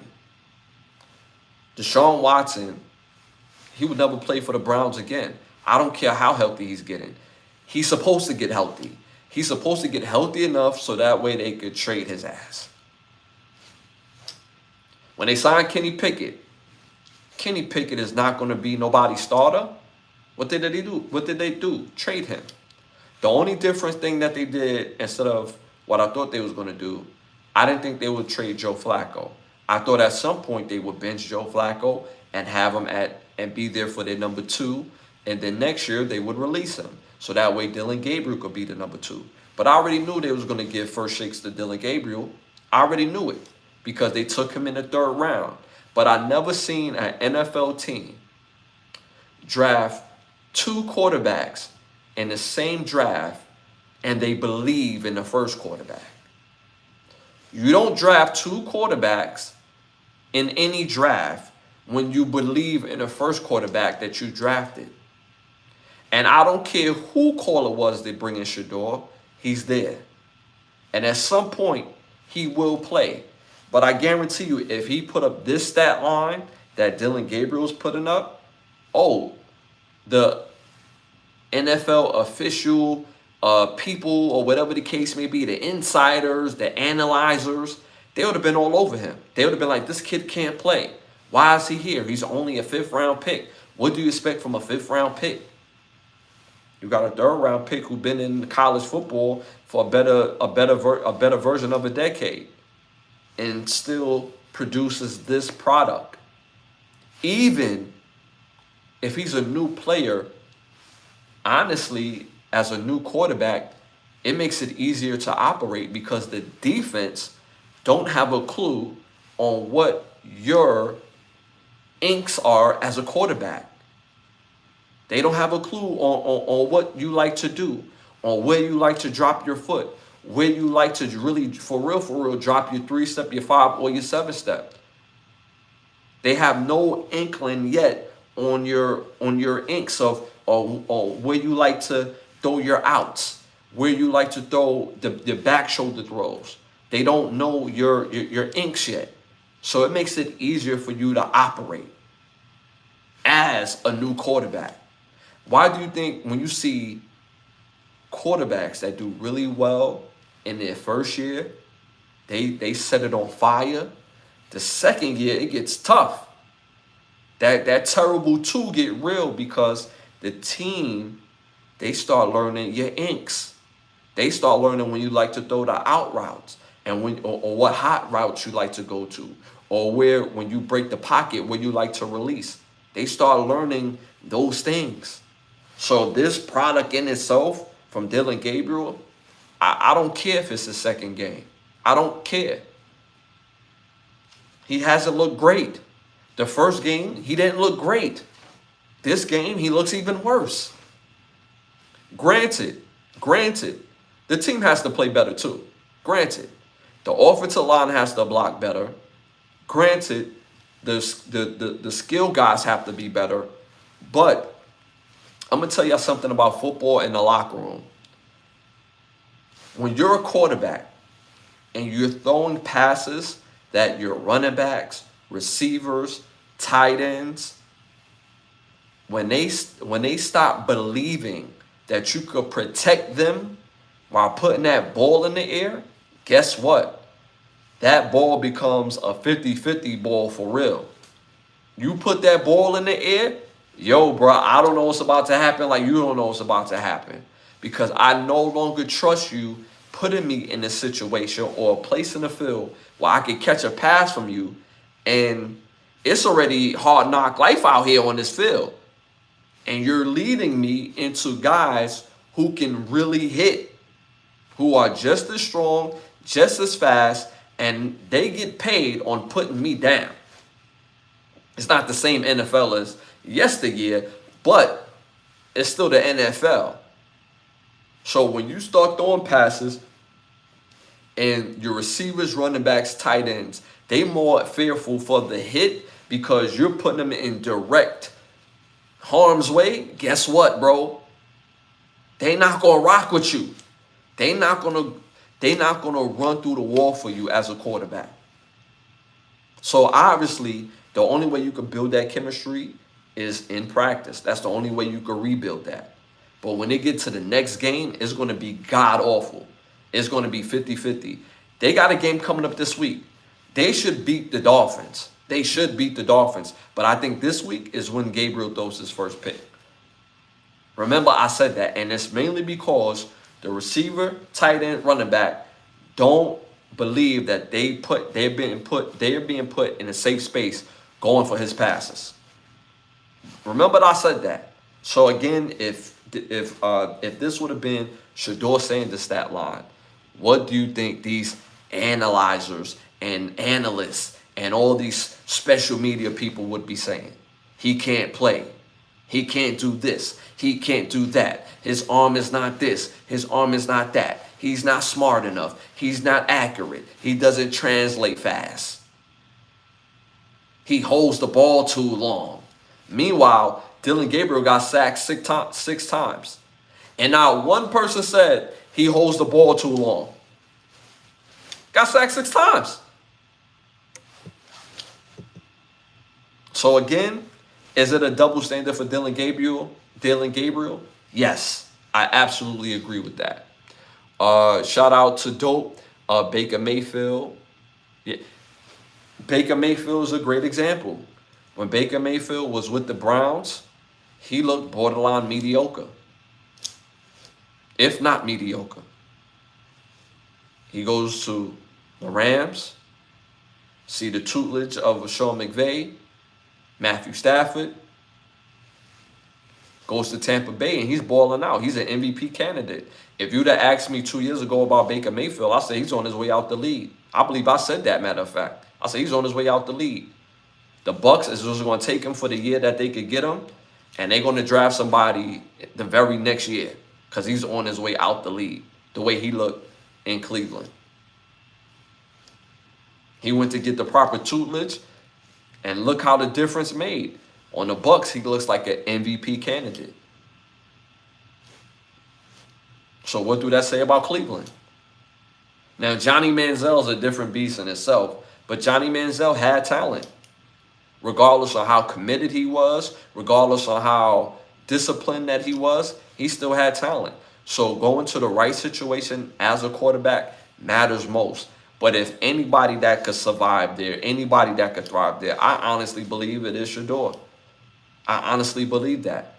Deshaun Watson, he would never play for the Browns again. I don't care how healthy he's getting. He's supposed to get healthy. He's supposed to get healthy enough so that way they could trade his ass. When they signed Kenny Pickett is not going to be nobody's starter. What did they do? What did they do? Trade him. The only different thing that they did instead of what I thought they was going to do, I didn't think they would trade Joe Flacco. I thought at some point they would bench Joe Flacco and have him and be there for their number 2. And then next year they would release him. So that way Dylan Gabriel could be the number 2. But I already knew they was going to give first shakes to Dylan Gabriel. I already knew it because they took him in the 3rd round. But I never seen an NFL team draft 2 quarterbacks in the same draft and they believe in the first quarterback. You don't draft 2 quarterbacks in any draft when you believe in the first quarterback that you drafted. And I don't care who caller was they bring in Shador, he's there. And at some point, he will play. But I guarantee you, if he put up this stat line that Dylan Gabriel's putting up, oh, the NFL official people or whatever the case may be, the insiders, the analyzers, they would have been all over him. They would have been like, this kid can't play. Why is he here? He's only a 5th round pick. What do you expect from a 5th round pick? You got a 3rd round pick who's been in college football for a better version of a decade and still produces this product. Even if he's a new player, honestly, as a new quarterback, it makes it easier to operate because the defense don't have a clue on what your inks are as a quarterback. They don't have a clue on what you like to do, on where you like to drop your foot, where you like to really, for real, drop your 3-step, your 5, or your 7-step. They have no inkling yet on your inks of or where you like to throw your outs, where you like to throw the back shoulder throws. They don't know your inks yet. So it makes it easier for you to operate as a new quarterback. Why do you think when you see quarterbacks that do really well in their first year, they set it on fire? The second year, it gets tough. That terrible 2 get real because the team, they start learning your inks. They start learning when you like to throw the out routes and when or what hot routes you like to go to, or where when you break the pocket where you like to release. They start learning those things. So this product in itself from Dylan Gabriel, I don't care if it's his 2nd game. I don't care. He hasn't looked great. The first game, he didn't look great. This game, he looks even worse. Granted, the team has to play better too. Granted, the offensive line has to block better. Granted, the skill guys have to be better. But I'm going to tell y'all something about football in the locker room. When you're a quarterback and you're throwing passes that your running backs, receivers, tight ends, when they stop believing that you could protect them while putting that ball in the air, guess what? That ball becomes a 50-50 ball for real. You put that ball in the air, yo, bro, I don't know what's about to happen like you don't know what's about to happen. Because I no longer trust you putting me in a situation or a place in the field where I can catch a pass from you and it's already hard knock life out here on this field. And you're leading me into guys who can really hit, who are just as strong, just as fast, and they get paid on putting me down. It's not the same NFL as yesteryear, but it's still the NFL. So when you start throwing passes and your receivers, running backs, tight ends, they more fearful for the hit because you're putting them in direct harm's way. Guess what, bro? They not gonna rock with you. They not gonna run through the wall for you as a quarterback. So obviously, the only way you can build that chemistry is in practice. That's the only way you can rebuild that. But when they get to the next game, it's going to be god-awful. It's going to be 50-50. They got a game coming up this week. They should beat the Dolphins. They should beat the Dolphins. But I think this week is when Gabriel throws his first pick. Remember, I said that. And it's mainly because the receiver, tight end, running back don't believe that they're being put in a safe space going for his passes. Remember that I said that. So again, if this would have been Shador saying the stat line, what do you think these analyzers and analysts and all these special media people would be saying? He can't play. He can't do this. He can't do that. His arm is not this. His arm is not that. He's not smart enough. He's not accurate. He doesn't translate fast. He holds the ball too long. Meanwhile, Dylan Gabriel got sacked 6 times. And not one person said he holds the ball too long. Got sacked 6 times. So again, is it a double standard for Dylan Gabriel? Yes, I absolutely agree with that. Shout out to Dope, Baker Mayfield. Yeah. Baker Mayfield is a great example. When Baker Mayfield was with the Browns, he looked borderline mediocre, if not mediocre. He goes to the Rams, see the tutelage of Sean McVay, Matthew Stafford, goes to Tampa Bay, and he's balling out. He's an MVP candidate. If you'd have asked me 2 years ago about Baker Mayfield, I said he's on his way out the league. I believe I said that, matter of fact. I said he's on his way out the league. The Bucs is just going to take him for the year that they could get him, and they're going to draft somebody the very next year because he's on his way out the league, the way he looked in Cleveland. He went to get the proper tutelage, and look how the difference made. On the Bucs, he looks like an MVP candidate. So what do that say about Cleveland? Now, Johnny Manziel is a different beast in itself, but Johnny Manziel had talent. Regardless of how committed he was, regardless of how disciplined that he was, he still had talent. So going to the right situation as a quarterback matters most. But if anybody that could survive there, anybody that could thrive there, I honestly believe it is Shador. I honestly believe that.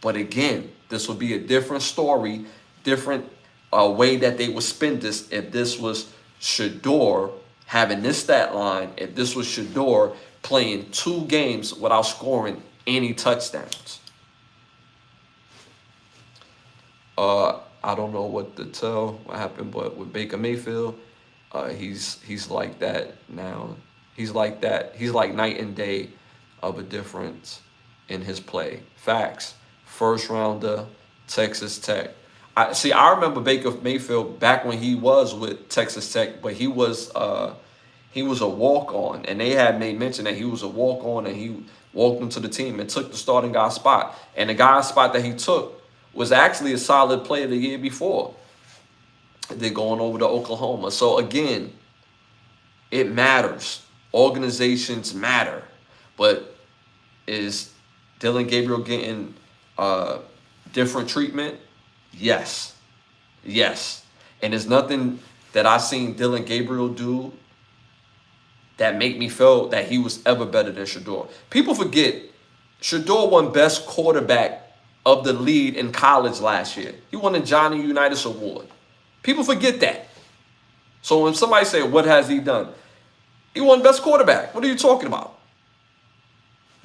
But again, this would be a different story, different way that they would spin this if this was Shador having this stat line, if this was Shador playing 2 games without scoring any touchdowns. I don't know what to tell what happened, but with Baker Mayfield, he's like that now. He's like that. He's like night and day of a difference in his play. Facts. First rounder, Texas Tech. I remember Baker Mayfield back when he was with Texas Tech, but he was a walk-on, and they had made mention that he was a walk-on, and he walked into the team and took the starting guy's spot. And the guy's spot that he took was actually a solid player the year before. They're going over to Oklahoma. So again, it matters. Organizations matter. But is Dylan Gabriel getting different treatment? Yes. Yes. And there's nothing that I've seen Dylan Gabriel do that make me feel that he was ever better than Shador. People forget Shador won best quarterback of the league in college last year. He won the Johnny Unitas Award. People forget that. So when somebody say, what has he done? He won best quarterback. What are you talking about?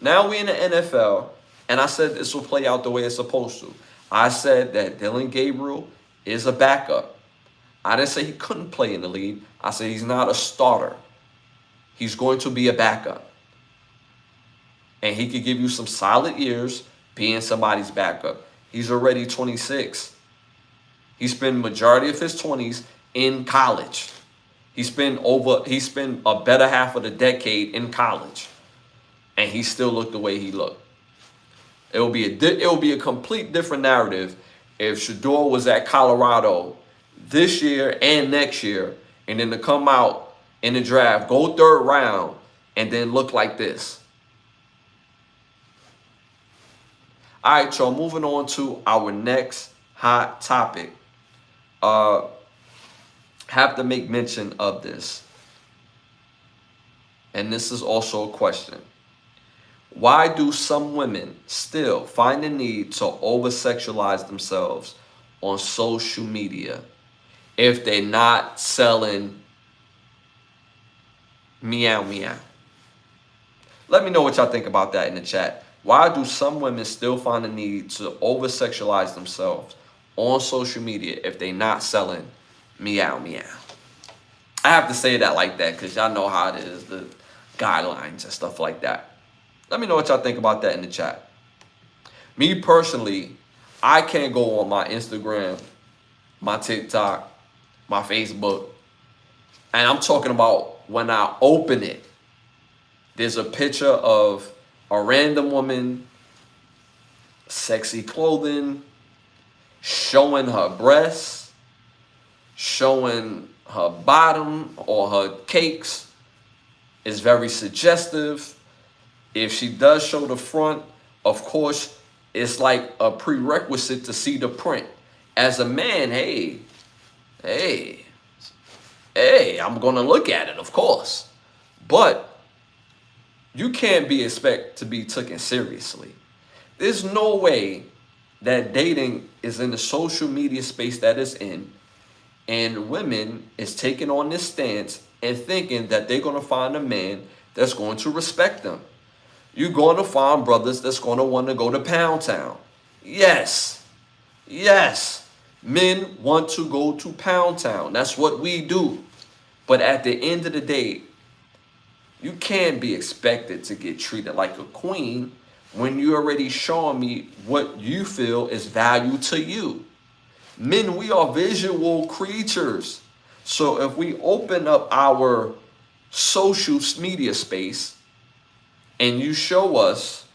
Now we're in the NFL, and I said this will play out the way it's supposed to. I said that Dylan Gabriel is a backup. I didn't say he couldn't play in the league. I said he's not a starter. He's going to be a backup. And he could give you some solid years being somebody's backup. He's already 26. He spent majority of his 20s in college. He spent a better half of the decade in college. And he still looked the way he looked. It will be a complete different narrative if Shador was at Colorado this year and next year, and then to come out in the draft, go 3rd round, and then look like this. All right, y'all, moving on to our next hot topic. Have to make mention of this. And this is also a question. Why do some women still find the need to over-sexualize themselves on social media? if they're not selling meow meow. Let me know what y'all think about that in the chat. Why do some women still find the need to over-sexualize themselves on social media if they're not selling meow meow? I have to say that like that because y'all know how it is, the guidelines and stuff like that. Let me know what y'all think about that in the chat. Me personally, I can't go on my Instagram, my TikTok, my Facebook, and I'm talking about when I open it, there's a picture of a random woman, sexy clothing, showing her breasts, showing her bottom or her cakes. Is very suggestive. If she does show the front, of course, it's like a prerequisite to see the print. As a man, hey, I'm gonna look at it, of course. But you can't be expected to be taken seriously. There's no way that dating is in the social media space that it's in, and women is taking on this stance and thinking that they're going to find a man that's going to respect them. You're going to find brothers that's going to want to go to Pound Town. Yes. Men want to go to Pound Town. That's what we do. But at the end of the day, you can't be expected to get treated like a queen when you're already showing me what you feel is value to you. Men, we are visual creatures. So if we open up our social media space and you show us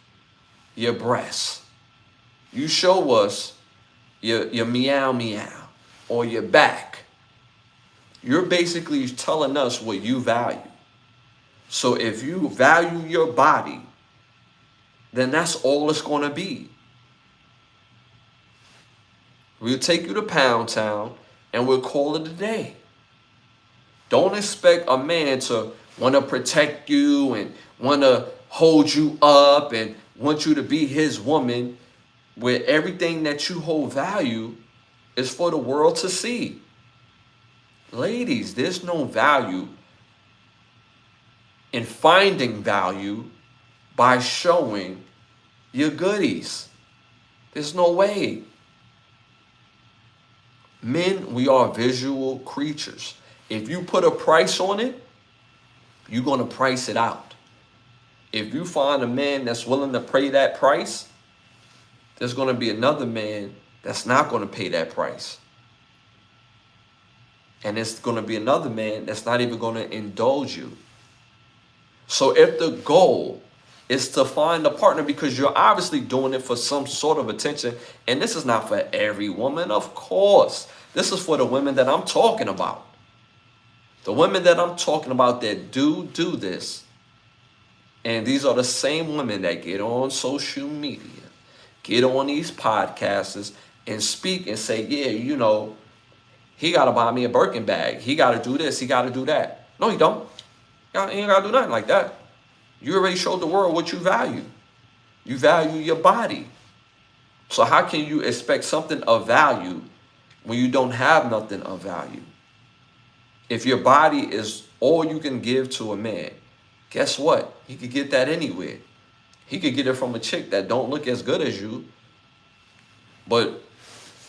your breasts, you show us your meow meow or your back, you're basically telling us what you value. So if you value your body, then that's all it's going to be. We'll take you to Pound Town and we'll call it a day. Don't expect a man to want to protect you and want to hold you up and want you to be his woman, where everything that you hold value is for the world to see. Ladies, there's no value in finding value by showing your goodies. There's no way. Men, we are visual creatures. If you put a price on it, you're going to price it out. If you find a man that's willing to pay that price, there's going to be another man that's not going to pay that price. And it's going to be another man that's not even going to indulge you. So if the goal is to find a partner because you're obviously doing it for some sort of attention, and this is not for every woman, of course. This is for the women that I'm talking about. The women that I'm talking about that do this. And these are the same women that get on social media, get on these podcasts and speak and say, yeah, you know, he got to buy me a Birkin bag. He got to do this. He got to do that. No, he don't. He ain't got to do nothing like that. You already showed the world what you value. You value your body. So how can you expect something of value when you don't have nothing of value? If your body is all you can give to a man, guess what? He could get that anywhere. He could get it from a chick that don't look as good as you. But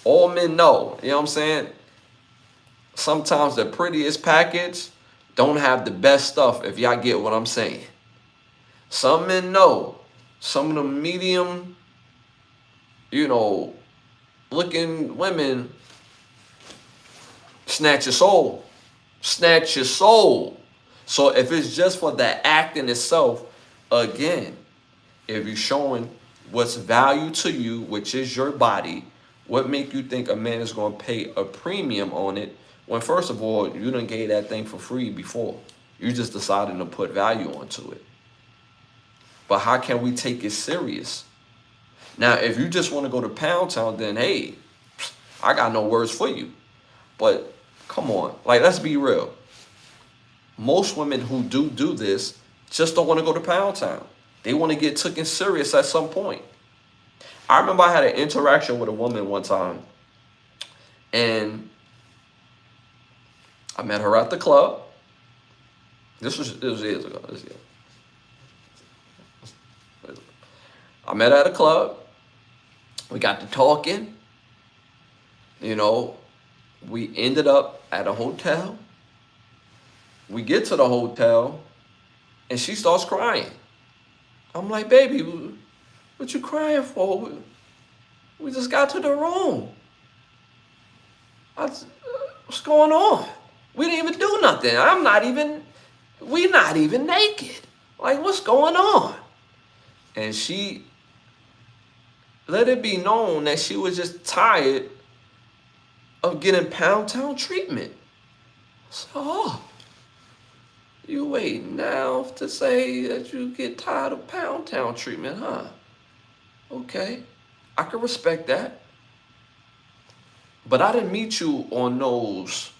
all men know, you know what I'm saying? Sometimes the prettiest package don't have the best stuff, if y'all get what I'm saying. Some men know some of the medium, you know, looking women snatch your soul. Snatch your soul. So if it's just for the act in itself, again, if you're showing what's value to you, which is your body, what make you think a man is going to pay a premium on it when, first of all, you done gave that thing for free before? You just decided to put value onto it. But how can we take it serious? Now, if you just want to go to Pound Town, then hey, I got no words for you. But come on, like, let's be real. Most women who do this just don't want to go to Pound Town. They want to get taken serious at some point. I remember I had an interaction with a woman one time, and I met her at the club. This was years ago. I met her at a club. We got to talking. You know, we ended up at a hotel. We get to the hotel, and she starts crying. I'm like, baby, what you crying for? We just got to the room. What's going on? We didn't even do nothing. We're not even naked. Like, what's going on? And she let it be known that she was just tired of getting Pound Town treatment. So, you wait now to say that you get tired of Pound Town treatment, huh? Okay, I can respect that. But I didn't meet you on those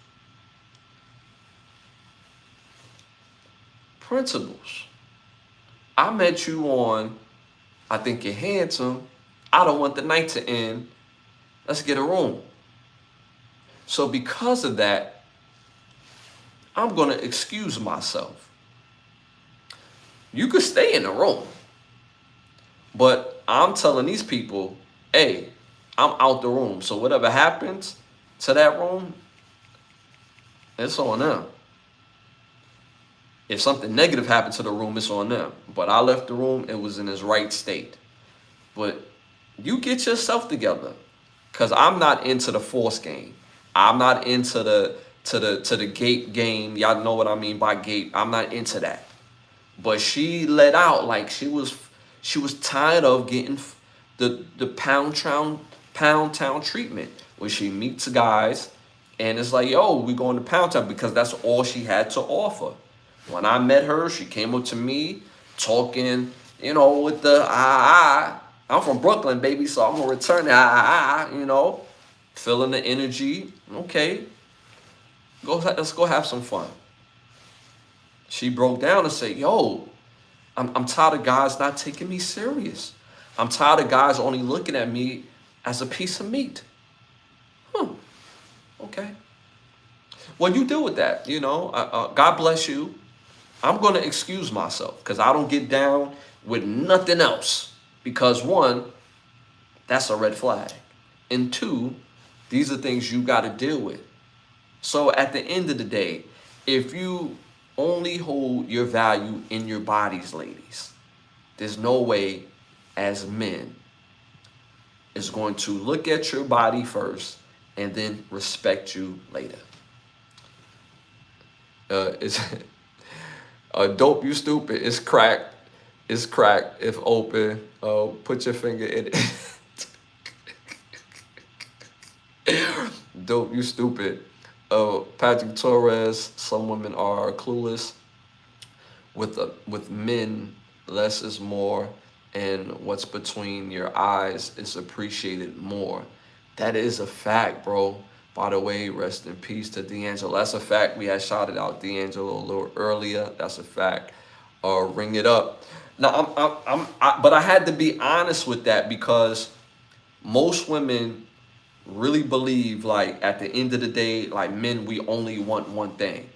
principles. I met you on, I think you're handsome. I don't want the night to end. Let's get a room. So because of that, I'm going to excuse myself. You could stay in the room. But I'm telling these people, hey, I'm out the room. So whatever happens to that room, it's on them. If something negative happened to the room, it's on them. But I left the room, it was in its right state. But you get yourself together. Because I'm not into the force game. I'm not into the gape game. Y'all know what I mean by gape. I'm not into that. But she let out like she was tired of getting the pound town treatment. Where she meets guys and it's like, yo, we going to Pound Town, because that's all she had to offer. When I met her, she came up to me talking, with the I'm from Brooklyn, baby, so I'm gonna return the feeling the energy. Okay, let's go have some fun. She broke down and said, yo, I'm tired of guys not taking me serious. I'm tired of guys only looking at me as a piece of meat. Okay. Well, you deal with that, God bless you. I'm going to excuse myself because I don't get down with nothing else. Because one, that's a red flag. And two, these are things you got to deal with. So at the end of the day, if you only hold your value in your bodies, ladies, there's no way as men is going to look at your body first and then respect you later. It's dope, you stupid. It's cracked. It's cracked. If open, put your finger in it. Dope, you stupid. Patrick Torres. Some women are clueless. With men, less is more, and what's between your eyes is appreciated more. That is a fact, bro. By the way, rest in peace to D'Angelo. That's a fact. We had shouted out D'Angelo a little earlier. That's a fact. Ring it up. Now, but I had to be honest with that because most women really believe, like, at the end of the day, like, men, we only want one thing.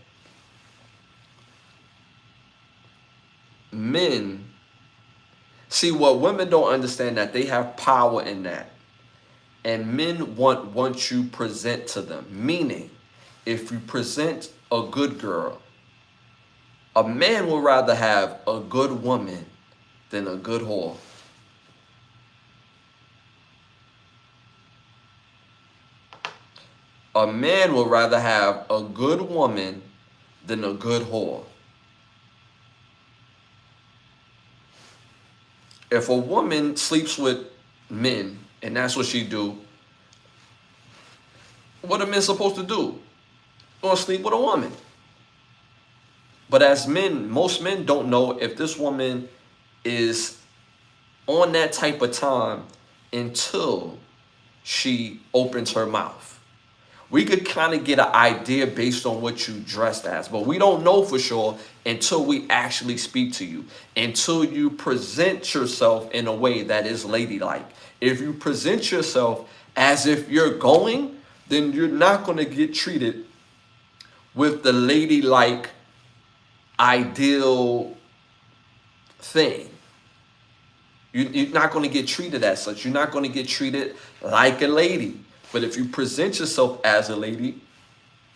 Men, see, what women don't understand, that they have power in that. And men want what you present to them. Meaning, if you present a good girl, a man would rather have a good woman than a good whore. A man would rather have a good woman than a good whore. If a woman sleeps with men, and that's what she do, what are men supposed to do? Gonna sleep with a woman. But as men, most men don't know if this woman is on that type of time until she opens her mouth. We could kind of get an idea based on what you dressed as, but we don't know for sure until we actually speak to you, until you present yourself in a way that is ladylike. If you present yourself as if you're going, then you're not going to get treated with the ladylike ideal thing. You're not going to get treated as such. You're not going to get treated like a lady. But if you present yourself as a lady,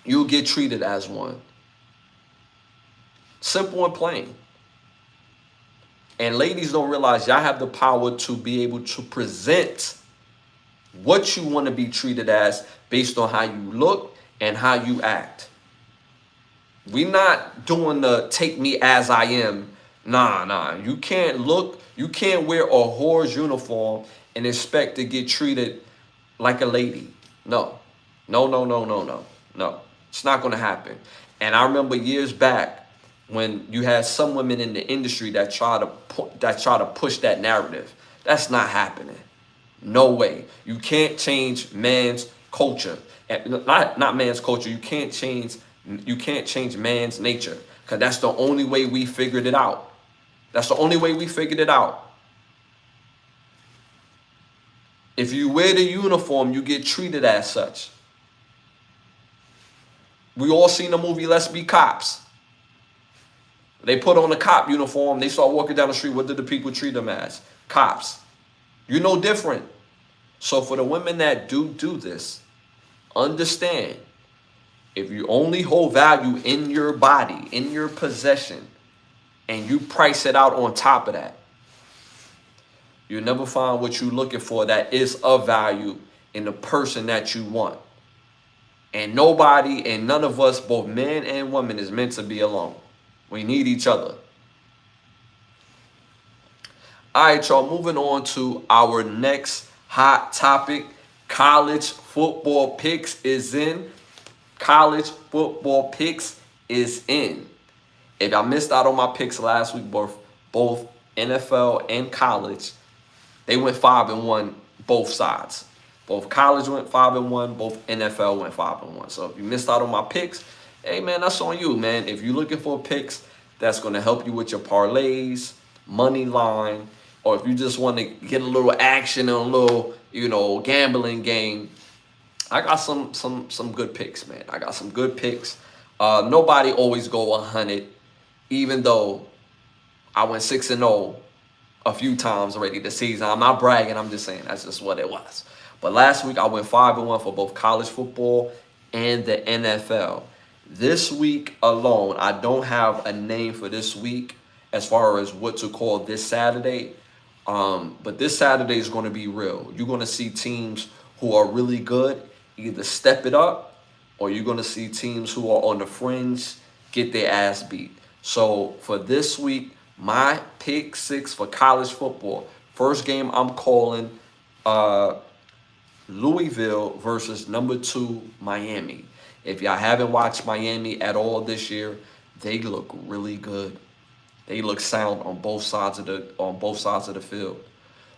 you'll get treated as one. Simple and plain. And ladies don't realize y'all have the power to be able to present what you want to be treated as based on how you look and how you act. We're not doing the take me as I am. Nah. You can't wear a whore's uniform and expect to get treated like a lady. No. It's not going to happen. And I remember years back when you had some women in the industry that try to push that narrative. That's not happening. No way. You can't change man's culture. Not man's culture. You can't change man's nature, because that's the only way we figured it out. That's the only way we figured it out. If you wear the uniform, you get treated as such. We all seen the movie Let's Be Cops. They put on a cop uniform. They start walking down the street. What did the people treat them as? Cops. You're no different. So for the women that do this, understand, if you only hold value in your body, in your possession, and you price it out on top of that, you'll never find what you're looking for that is of value in the person that you want. And nobody and none of us, both men and women, is meant to be alone. We need each other. All right, y'all, moving on to our next hot topic. College football picks is in. College football picks is in. If I missed out on my picks last week, both NFL and college, they went 5-1 both sides. Both college went 5-1, both NFL went 5-1. So if you missed out on my picks, hey man, that's on you, man. If you're looking for picks that's going to help you with your parlays, money line, or if you just want to get a little action and a little, gambling game, I got some good picks, man. I got some good picks. Nobody always go 100, even though I went 6-0 a few times already this season. I'm not bragging. I'm just saying that's just what it was. But last week I went 5-1 for both college football and the NFL. This week alone, I don't have a name for this week as far as what to call this Saturday. But this Saturday is going to be real. You're going to see teams who are really good either step it up, or you're going to see teams who are on the fringe get their ass beat. So for this week, my pick 6 for college football. First game I'm calling Louisville versus number 2 Miami. If y'all haven't watched Miami at all this year, they look really good. They look sound on both sides of the field.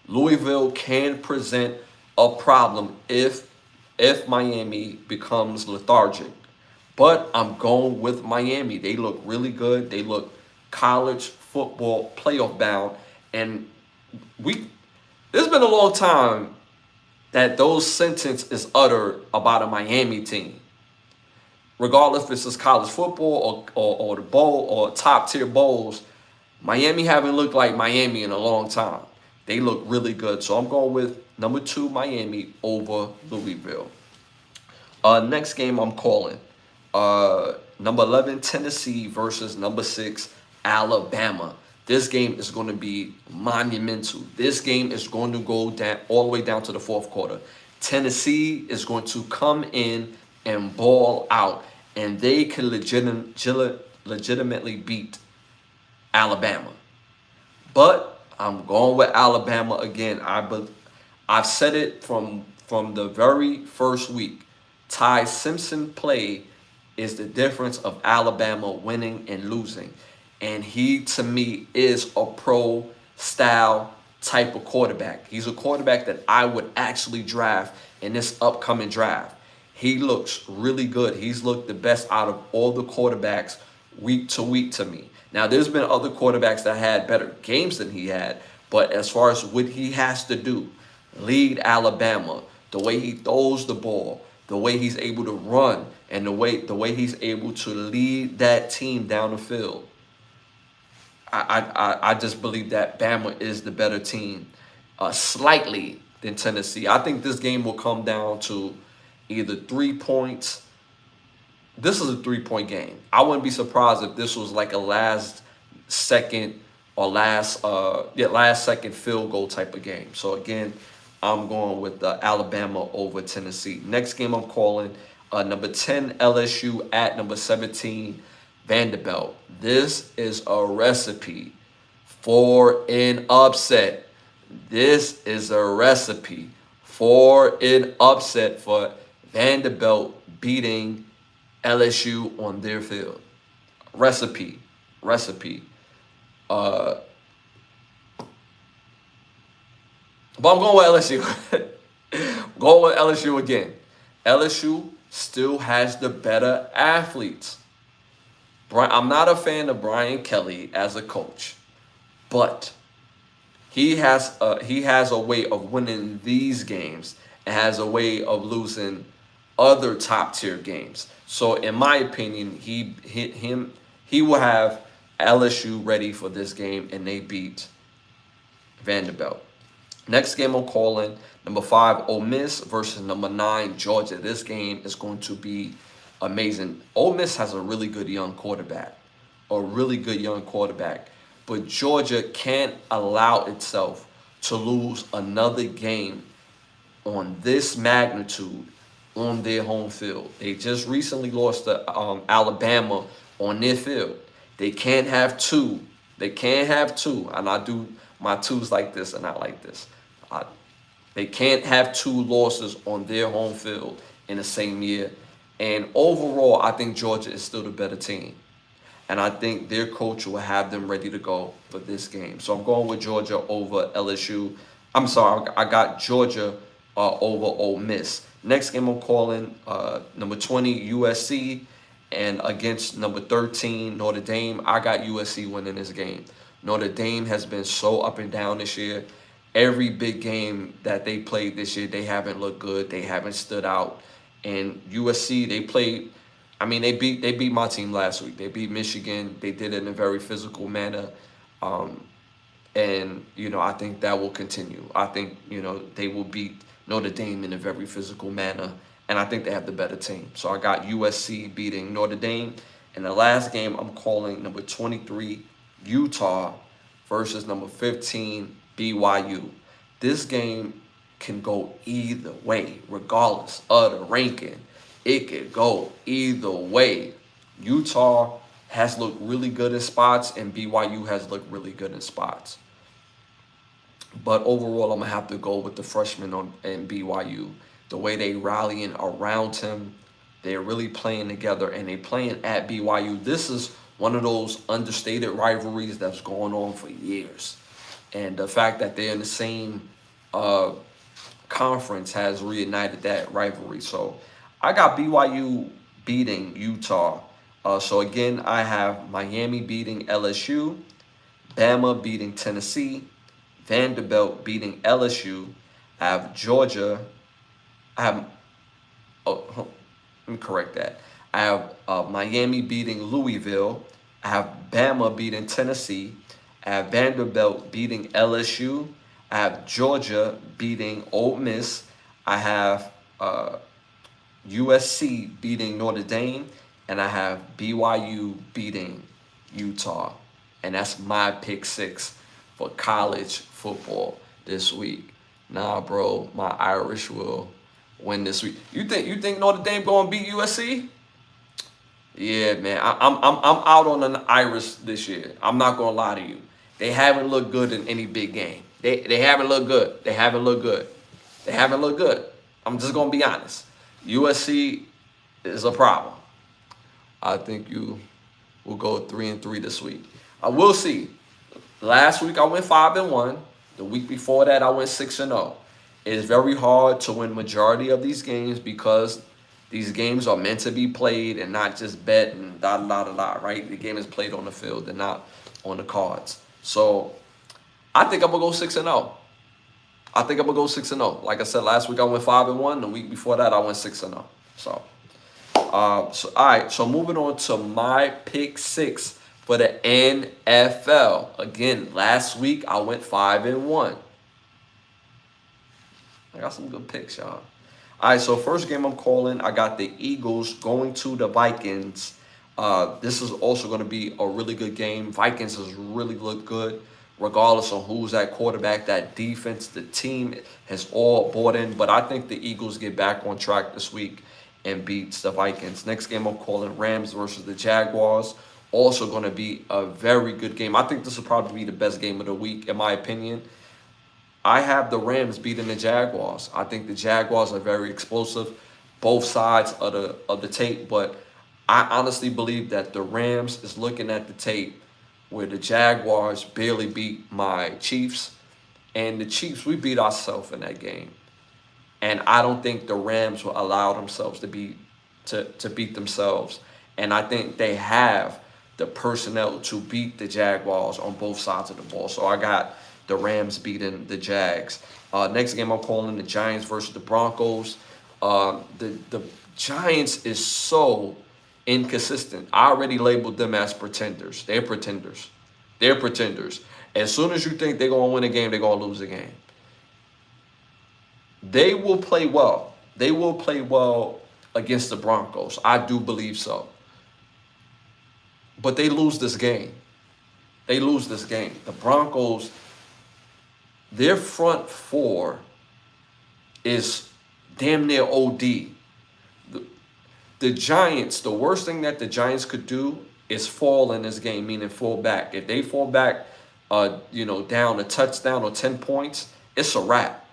Louisville can present a problem if Miami becomes lethargic. But I'm going with Miami. They look really good. They look college football playoff bound. And there's been a long time that those sentences is uttered about a Miami team. Regardless if it's college football or the bowl or top tier bowls, Miami haven't looked like Miami in a long time. They look really good. So I'm going with number 2 Miami over Louisville. Next game I'm calling number 11 Tennessee versus number 6 Alabama. This game is going to be monumental. This game is going to go down all the way down to the fourth quarter. Tennessee is going to come in and ball out, and they can legitimately beat Alabama. But I'm going with Alabama again. I've said it from the very first week. Ty Simpson play is the difference of Alabama winning and losing. And he, to me, is a pro-style type of quarterback. He's a quarterback that I would actually draft in this upcoming draft. He looks really good. He's looked the best out of all the quarterbacks week to week to me. Now, there's been other quarterbacks that had better games than he had, but as far as what he has to do, lead Alabama, the way he throws the ball, the way he's able to run, and the way he's able to lead that team down the field, I just believe that Bama is the better team, slightly, than Tennessee. I think this game will come down to either 3 points. This is a 3-point game. I wouldn't be surprised if this was like a last second or last second field goal type of game. So again, I'm going with Alabama over Tennessee. Next game I'm calling number 10 LSU at number 17 Vanderbilt. This is a recipe for an upset. This is a recipe for an upset for Vanderbilt beating LSU on their field. Recipe. But I'm going with LSU. Going with LSU again. LSU still has the better athletes. I'm not a fan of Brian Kelly as a coach, but he has a way of winning these games and has a way of losing other top tier games. So in my opinion, he will have LSU ready for this game, and they beat Vanderbilt. Next game I'm calling, number 5 Ole Miss versus number 9 Georgia. This game is going to be amazing. Ole Miss has a really good young quarterback, but Georgia can't allow itself to lose another game on this magnitude on their home field. They just recently lost to Alabama on their field. They can't have two. And I do my twos like this and not like this. They can't have 2 losses on their home field in the same year. And overall, I think Georgia is still the better team. And I think their coach will have them ready to go for this game. So I'm going with Georgia over LSU. I'm sorry, I got Georgia over Ole Miss. Next game I'm calling number 20 USC and against number 13 Notre Dame. I got USC winning this game. Notre Dame has been so up and down this year. Every big game that they played this year, they haven't looked good. They haven't stood out. And USC, they beat my team last week. They beat Michigan. They did it in a very physical manner. And, I think that will continue. I think, they will beat Notre Dame in a very physical manner. And I think they have the better team. So I got USC beating Notre Dame. And the last game, I'm calling number 23 Utah versus number 15 BYU. This game can go either way, regardless of the ranking. It could go either way. Utah has looked really good in spots, and BYU has looked really good in spots. But overall, I'm going to have to go with the freshman in BYU. The way they rallying around him, they're really playing together, and they playing at BYU. This is one of those understated rivalries that's going on for years. And the fact that they're in the same conference has reignited that rivalry. So I got BYU beating Utah. So again, I have Miami beating LSU, Bama beating Tennessee, Vanderbilt beating LSU. I have Georgia. Let me correct that. I have Miami beating Louisville. I have Bama beating Tennessee. I have Vanderbilt beating LSU. I have Georgia beating Ole Miss. I have USC beating Notre Dame. And I have BYU beating Utah. And that's my pick 6 for college football this week. Nah, bro, my Irish will win this week. You think Notre Dame gonna beat USC? Yeah, man. I'm out on the Irish this year. I'm not gonna lie to you. They haven't looked good in any big game. They haven't looked good. They haven't looked good. I'm just gonna be honest. USC is a problem. I think you will go 3-3 this week. I will see. Last week I went 5-1. The week before that I went 6-0. It is very hard to win majority of these games because these games are meant to be played and not just bet and right? The game is played on the field and not on the cards. So I think I'm gonna go 6-0. Like I said, last week I went 5-1. The week before that I went 6-0. So, so all right. So moving on to my pick six for the NFL. Again, last week I went 5-1. I got some good picks, y'all. All right, so first game I'm calling, I got the Eagles going to the Vikings. This is also going to be a really good game. Vikings has really looked good, regardless of who's at quarterback. That defense, the team has all bought in. But I think the Eagles get back on track this week and beats the Vikings. Next game I'm calling Rams versus the Jaguars. Also going to be a very good game. I think this will probably be the best game of the week, in my opinion. I have the Rams beating the Jaguars. I think the Jaguars are very explosive, both sides of the tape. But I honestly believe that the Rams is looking at the tape where the Jaguars barely beat my Chiefs, and the Chiefs, we beat ourselves in that game. And I don't think the Rams will allow themselves to beat themselves. And I think they have the personnel to beat the Jaguars on both sides of the ball. So I got the Rams beating the Jags. Next game I'm calling the Giants versus the Broncos. The Giants is so inconsistent. I already labeled them as pretenders. They're pretenders. They're pretenders. As soon as you think they're going to win a game, they're going to lose a game. They will play well. They will play well against the Broncos. I do believe so. But they lose this game. They lose this game. The Broncos, their front four is damn near OD. The Giants, the worst thing that the Giants could do is fall in this game, meaning fall back. If they fall back, down a touchdown or 10 points, it's a wrap.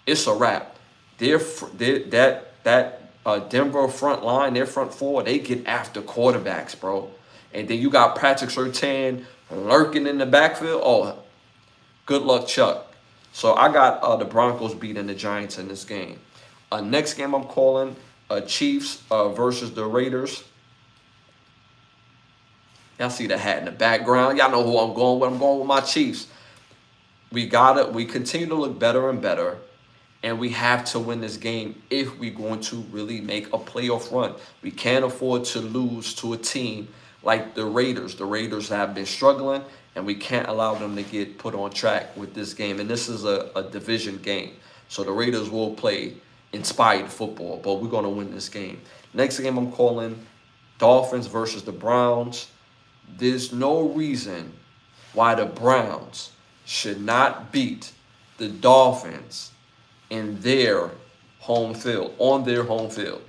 It's a wrap. That Denver front line, their front four, they get after quarterbacks, bro. And then you got Patrick Surtain lurking in the backfield. Oh, good luck, Chuck. So I got the Broncos beating the Giants in this game. Next game I'm calling Chiefs versus the Raiders. Y'all see the hat in the background. Y'all know who I'm going with. I'm going with my Chiefs. We continue to look better and better. And we have to win this game if we're going to really make a playoff run. We can't afford to lose to a team like the Raiders. The Raiders have been struggling, and we can't allow them to get put on track with this game. And this is a division game. So the Raiders will play inspired football, but we're going to win this game. Next game I'm calling Dolphins versus the Browns. There's no reason why the Browns should not beat the Dolphins in their home field, on their home field.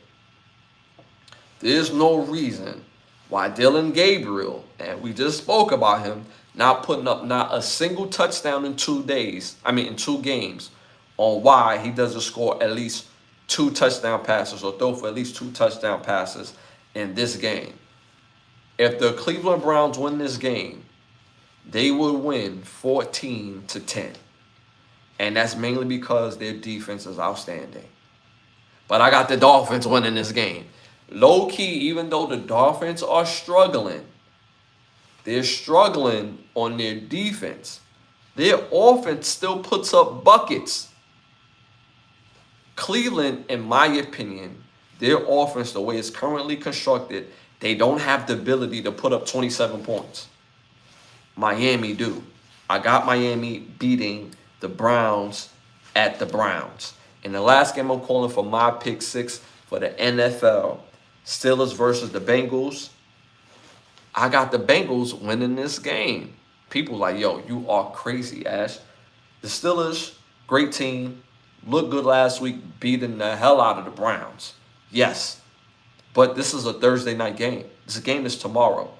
There's no reason why Dylan Gabriel, and we just spoke about him, not putting up not a single touchdown in 2 games, on why he doesn't score at least 2 touchdown passes or throw for at least 2 touchdown passes in this game. If the Cleveland Browns win this game, they will win 14-10. And that's mainly because their defense is outstanding. But I got the Dolphins winning this game. Low-key, even though the Dolphins are struggling, they're struggling on their defense. Their offense still puts up buckets. Cleveland, in my opinion, their offense, the way it's currently constructed, they don't have the ability to put up 27 points. Miami do. I got Miami beating the Browns at the Browns. In the last game I'm calling for my pick 6 for the NFL, Steelers versus the Bengals. I got the Bengals winning this game. People like, yo, you are crazy, Ash. The Steelers, great team, looked good last week, beating the hell out of the Browns. Yes, but this is a Thursday night game. This game is tomorrow.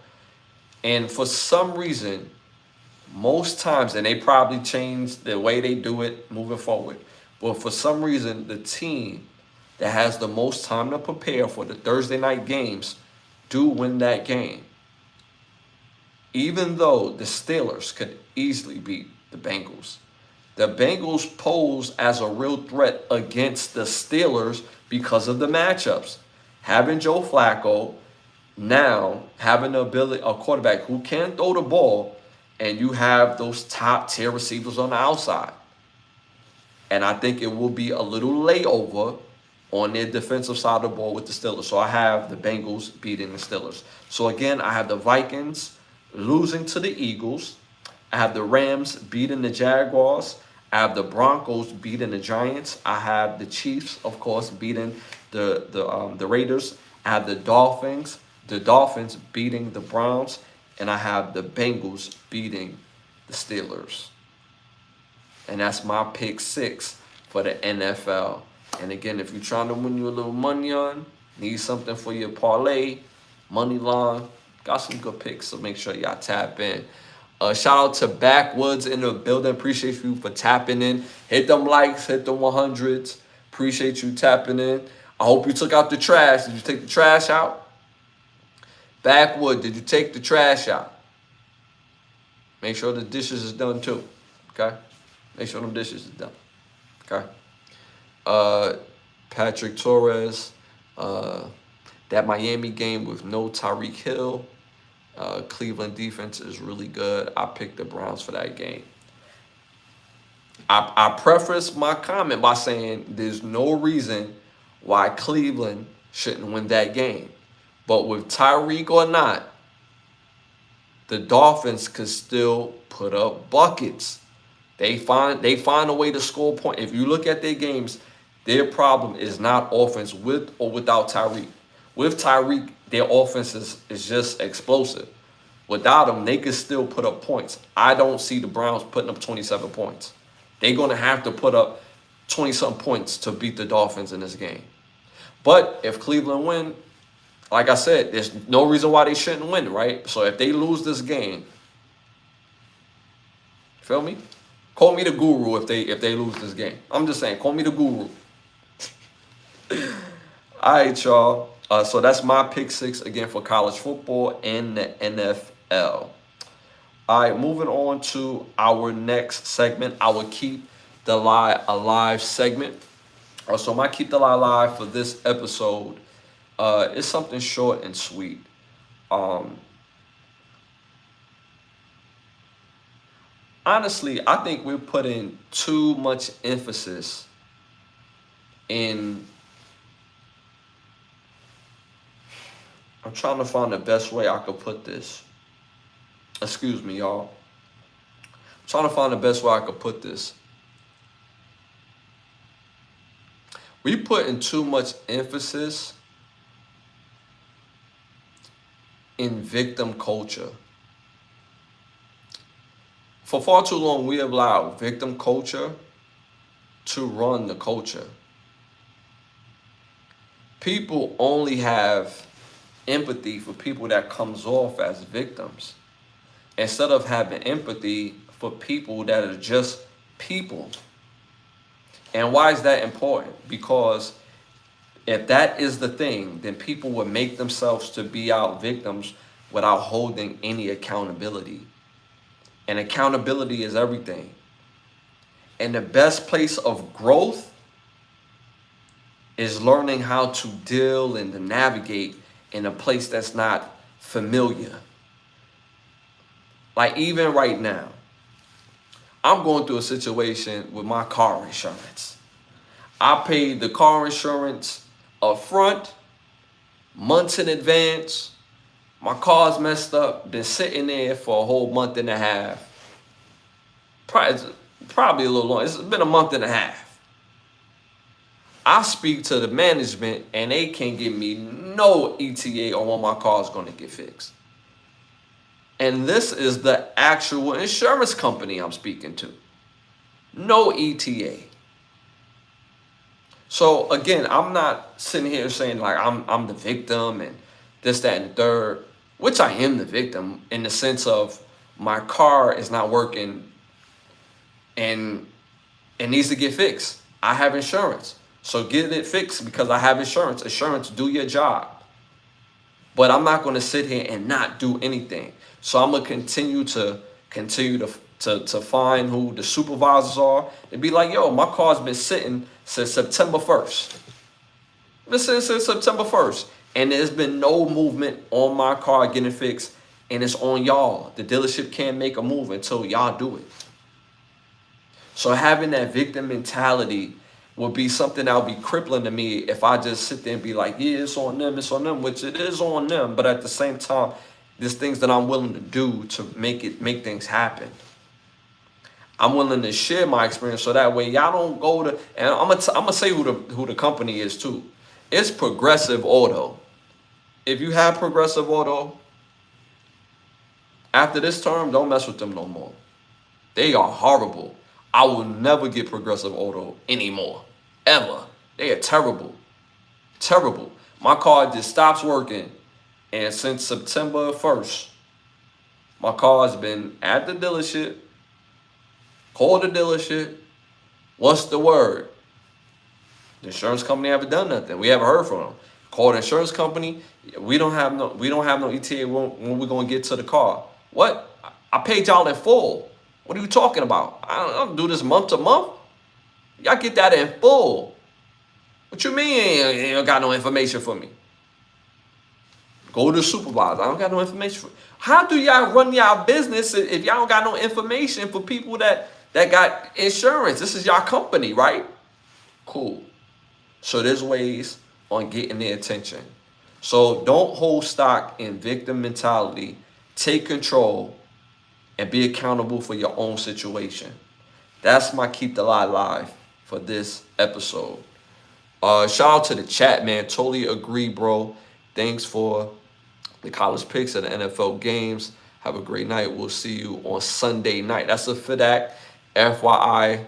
And for some reason, most times, and they probably change the way they do it moving forward, but for some reason, the team that has the most time to prepare for the Thursday night games do win that game. Even though the Steelers could easily beat the Bengals. The Bengals pose as a real threat against the Steelers because of the matchups. Having Joe Flacco, now having the ability, a quarterback who can throw the ball, and you have those top tier receivers on the outside. And I think it will be a little layover on their defensive side of the ball with the Steelers. So I have the Bengals beating the Steelers. So again, I have the Vikings losing to the Eagles. I have the Rams beating the Jaguars. I have the Broncos beating the Giants. I have the Chiefs, of course, beating the Raiders. I have the Dolphins beating the Browns, and I have the Bengals beating the Steelers. And that's my pick 6 for the NFL. And again, if you're trying to win you a little money on, need something for your parlay, money line, got some good picks, so make sure y'all tap in. Shout out to Backwoods in the building. Appreciate you for tapping in. Hit them likes, hit the 100s. Appreciate you tapping in. I hope you took out the trash. Did you take the trash out? Backwood, did you take the trash out? Make sure the dishes is done too. Okay? Make sure them dishes is done. Okay? Patrick Torres. That Miami game with no Tyreek Hill. Cleveland defense is really good. I picked the Browns for that game. I preface my comment by saying there's no reason why Cleveland shouldn't win that game. But with Tyreek or not, the Dolphins could still put up buckets. They find a way to score points. If you look at their games, their problem is not offense with or without Tyreek. With Tyreek, their offense is just explosive. Without him, they could still put up points. I don't see the Browns putting up 27 points. They're going to have to put up 20-something points to beat the Dolphins in this game. But if Cleveland win, like I said, there's no reason why they shouldn't win, right? So if they lose this game, feel me? Call me the guru if they lose this game. I'm just saying, call me the guru. All right, y'all. So that's my pick 6 again for college football and the NFL. All right, moving on to our next segment, our Keep the Lie Alive segment. So my Keep the Lie Alive for this episode is something short and sweet. Honestly, I think we're putting too much emphasis in... I'm trying to find the best way I could put this. Excuse me, y'all. I'm trying to find the best way I could put this. We putting too much emphasis in victim culture. For far too long, we have allowed victim culture to run the culture. People only have empathy for people that comes off as victims, instead of having empathy for people that are just people. And why is that important? Because if that is the thing, then people would make themselves to be out victims without holding any accountability. And accountability is everything. And the best place of growth is learning how to deal and to navigate in a place that's not familiar. Like even right now, I'm going through a situation with my car insurance. I paid the car insurance up front, months in advance. My car's messed up, been sitting there for a whole month and a half. Probably a little long. It's been a month and a half. I speak to the management and they can't give me no ETA on when my car's going to get fixed. And this is the actual insurance company I'm speaking to. No ETA. So again, I'm not sitting here saying like I'm the victim and this, that, and the third, which I am the victim in the sense of my car is not working and it needs to get fixed. I have insurance. So get it fixed because I have insurance. Insurance, do your job. But I'm not going to sit here and not do anything. So I'm going to continue to find who the supervisors are and be like, yo, my car's been sitting since September 1st. Been sitting since September 1st. And there's been no movement on my car getting fixed. And it's on y'all. The dealership can't make a move until y'all do it. So having that victim mentality would be something that would be crippling to me if I just sit there and be like, yeah, it's on them, which it is on them. But at the same time, there's things that I'm willing to do to make things happen. I'm willing to share my experience so that way y'all don't go to, and I'm gonna say who the company is too. It's Progressive Auto. If you have Progressive Auto, after this term, don't mess with them no more. They are horrible. I will never get Progressive Auto anymore. Ever. They are terrible. Terrible. My car just stops working. And since September 1st, my car has been at the dealership. Call the dealership. What's the word? The insurance company haven't done nothing. We haven't heard from them. Call the insurance company. We don't have no ETA when we're gonna get to the car. What? I paid y'all in full. What are you talking about? I don't do this month to month. Y'all get that in full. What you mean you don't got no information for me? Go to the supervisor. I don't got no information for you. How do y'all run y'all business if y'all don't got no information for people that got insurance? This is y'all company, right? Cool. So there's ways on getting their attention. So don't hold stock in victim mentality. Take control and be accountable for your own situation. That's my Keep the Lie Live for this episode. Shout out to the chat, man. Totally agree, bro. Thanks for the college picks at the NFL games. Have a great night. We'll see you on Sunday night. That's a fit act. FYI,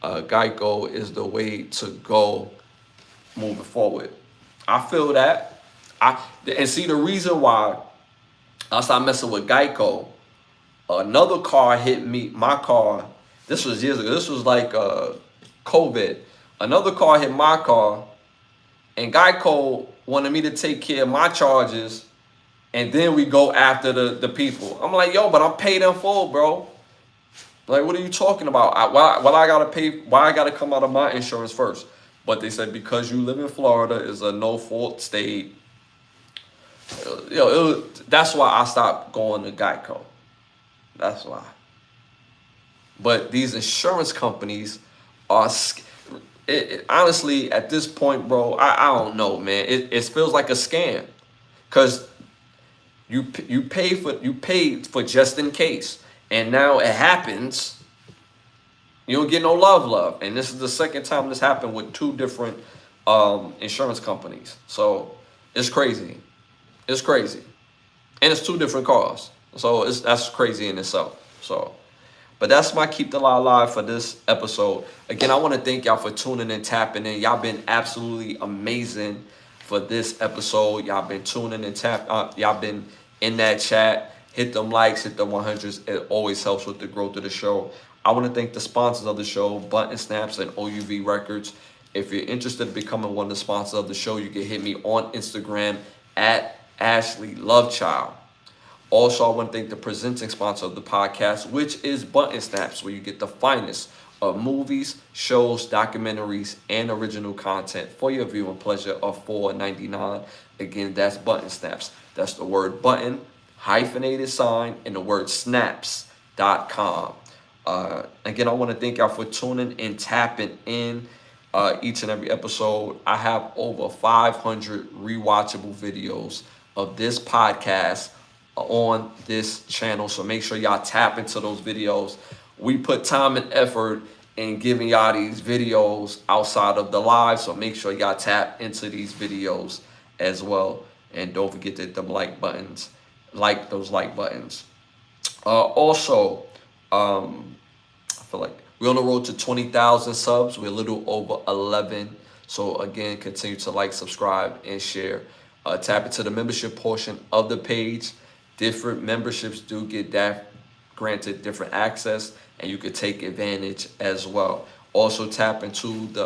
Geico is the way to go moving forward. I feel that. And see the reason why I started messing with Geico. Another car hit me. My car. This was years ago. This was like COVID. Another car hit my car, and Geico wanted me to take care of my charges, and then we go after the people. I'm like, yo, but I'm paid in full, bro. Like, what are you talking about? Why I gotta pay? Why I gotta come out of my insurance first? But they said because you live in Florida, is a no-fault state. That's why I stopped going to Geico. That's why. But these insurance companies are, honestly, at this point, bro, I don't know, man. It feels like a scam, cause you paid for just in case, and now it happens. You don't get no love, and this is the second time this happened with two different insurance companies. So it's crazy. It's crazy, and it's two different cars. So that's crazy in itself. So. But that's my Keep the Lie Live for this episode. Again, I want to thank y'all for tuning and tapping in. Y'all been absolutely amazing for this episode. Y'all been tuning and y'all been in that chat. Hit them likes, hit the 100s. It always helps with the growth of the show. I want to thank the sponsors of the show, Button Snaps and OUV Records. If you're interested in becoming one of the sponsors of the show, you can hit me on Instagram at Ashley Lovechild. Also, I want to thank the presenting sponsor of the podcast, which is Button Snaps, where you get the finest of movies, shows, documentaries, and original content for your viewing pleasure of $4.99. Again, that's Button Snaps. That's the word button, hyphenated sign, and the word snaps.com. Again, I want to thank y'all for tuning and tapping in each and every episode. I have over 500 rewatchable videos of this podcast on this channel, so make sure y'all tap into those videos. We put time and effort in giving y'all these videos outside of the live, so make sure y'all tap into these videos as well, and don't forget to hit them like buttons, like those like buttons. Also, I feel like we're on the road to 20,000 subs. We're a little over 11, so again, continue to like, subscribe, and share. Tap into the membership portion of the page. Different memberships do get that granted different access, and you could take advantage as well. Also tap into the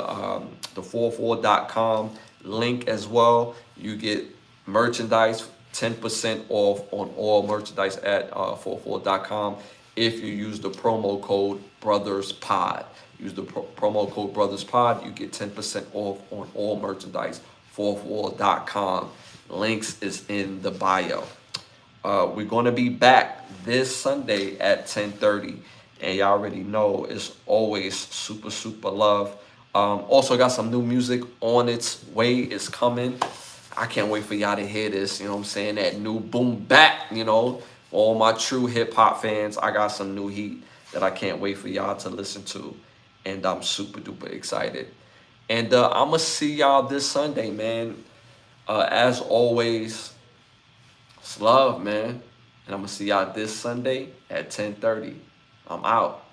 44.com link as well. You get merchandise, 10% off on all merchandise at 44.com if you use the promo code BrothersPod. Use the promo code BrothersPod. You get 10% off on all merchandise. 44.com. Links is in the bio. We're going to be back this Sunday at 10:30. And y'all already know it's always super, super love. Also got some new music on its way. It's coming. I can't wait for y'all to hear this. You know what I'm saying? That new boom bap, you know. All my true hip hop fans, I got some new heat that I can't wait for y'all to listen to. And I'm super duper excited. And I'm going to see y'all this Sunday, man. As always, it's love, man. And I'm going to see y'all this Sunday at 10:30. I'm out.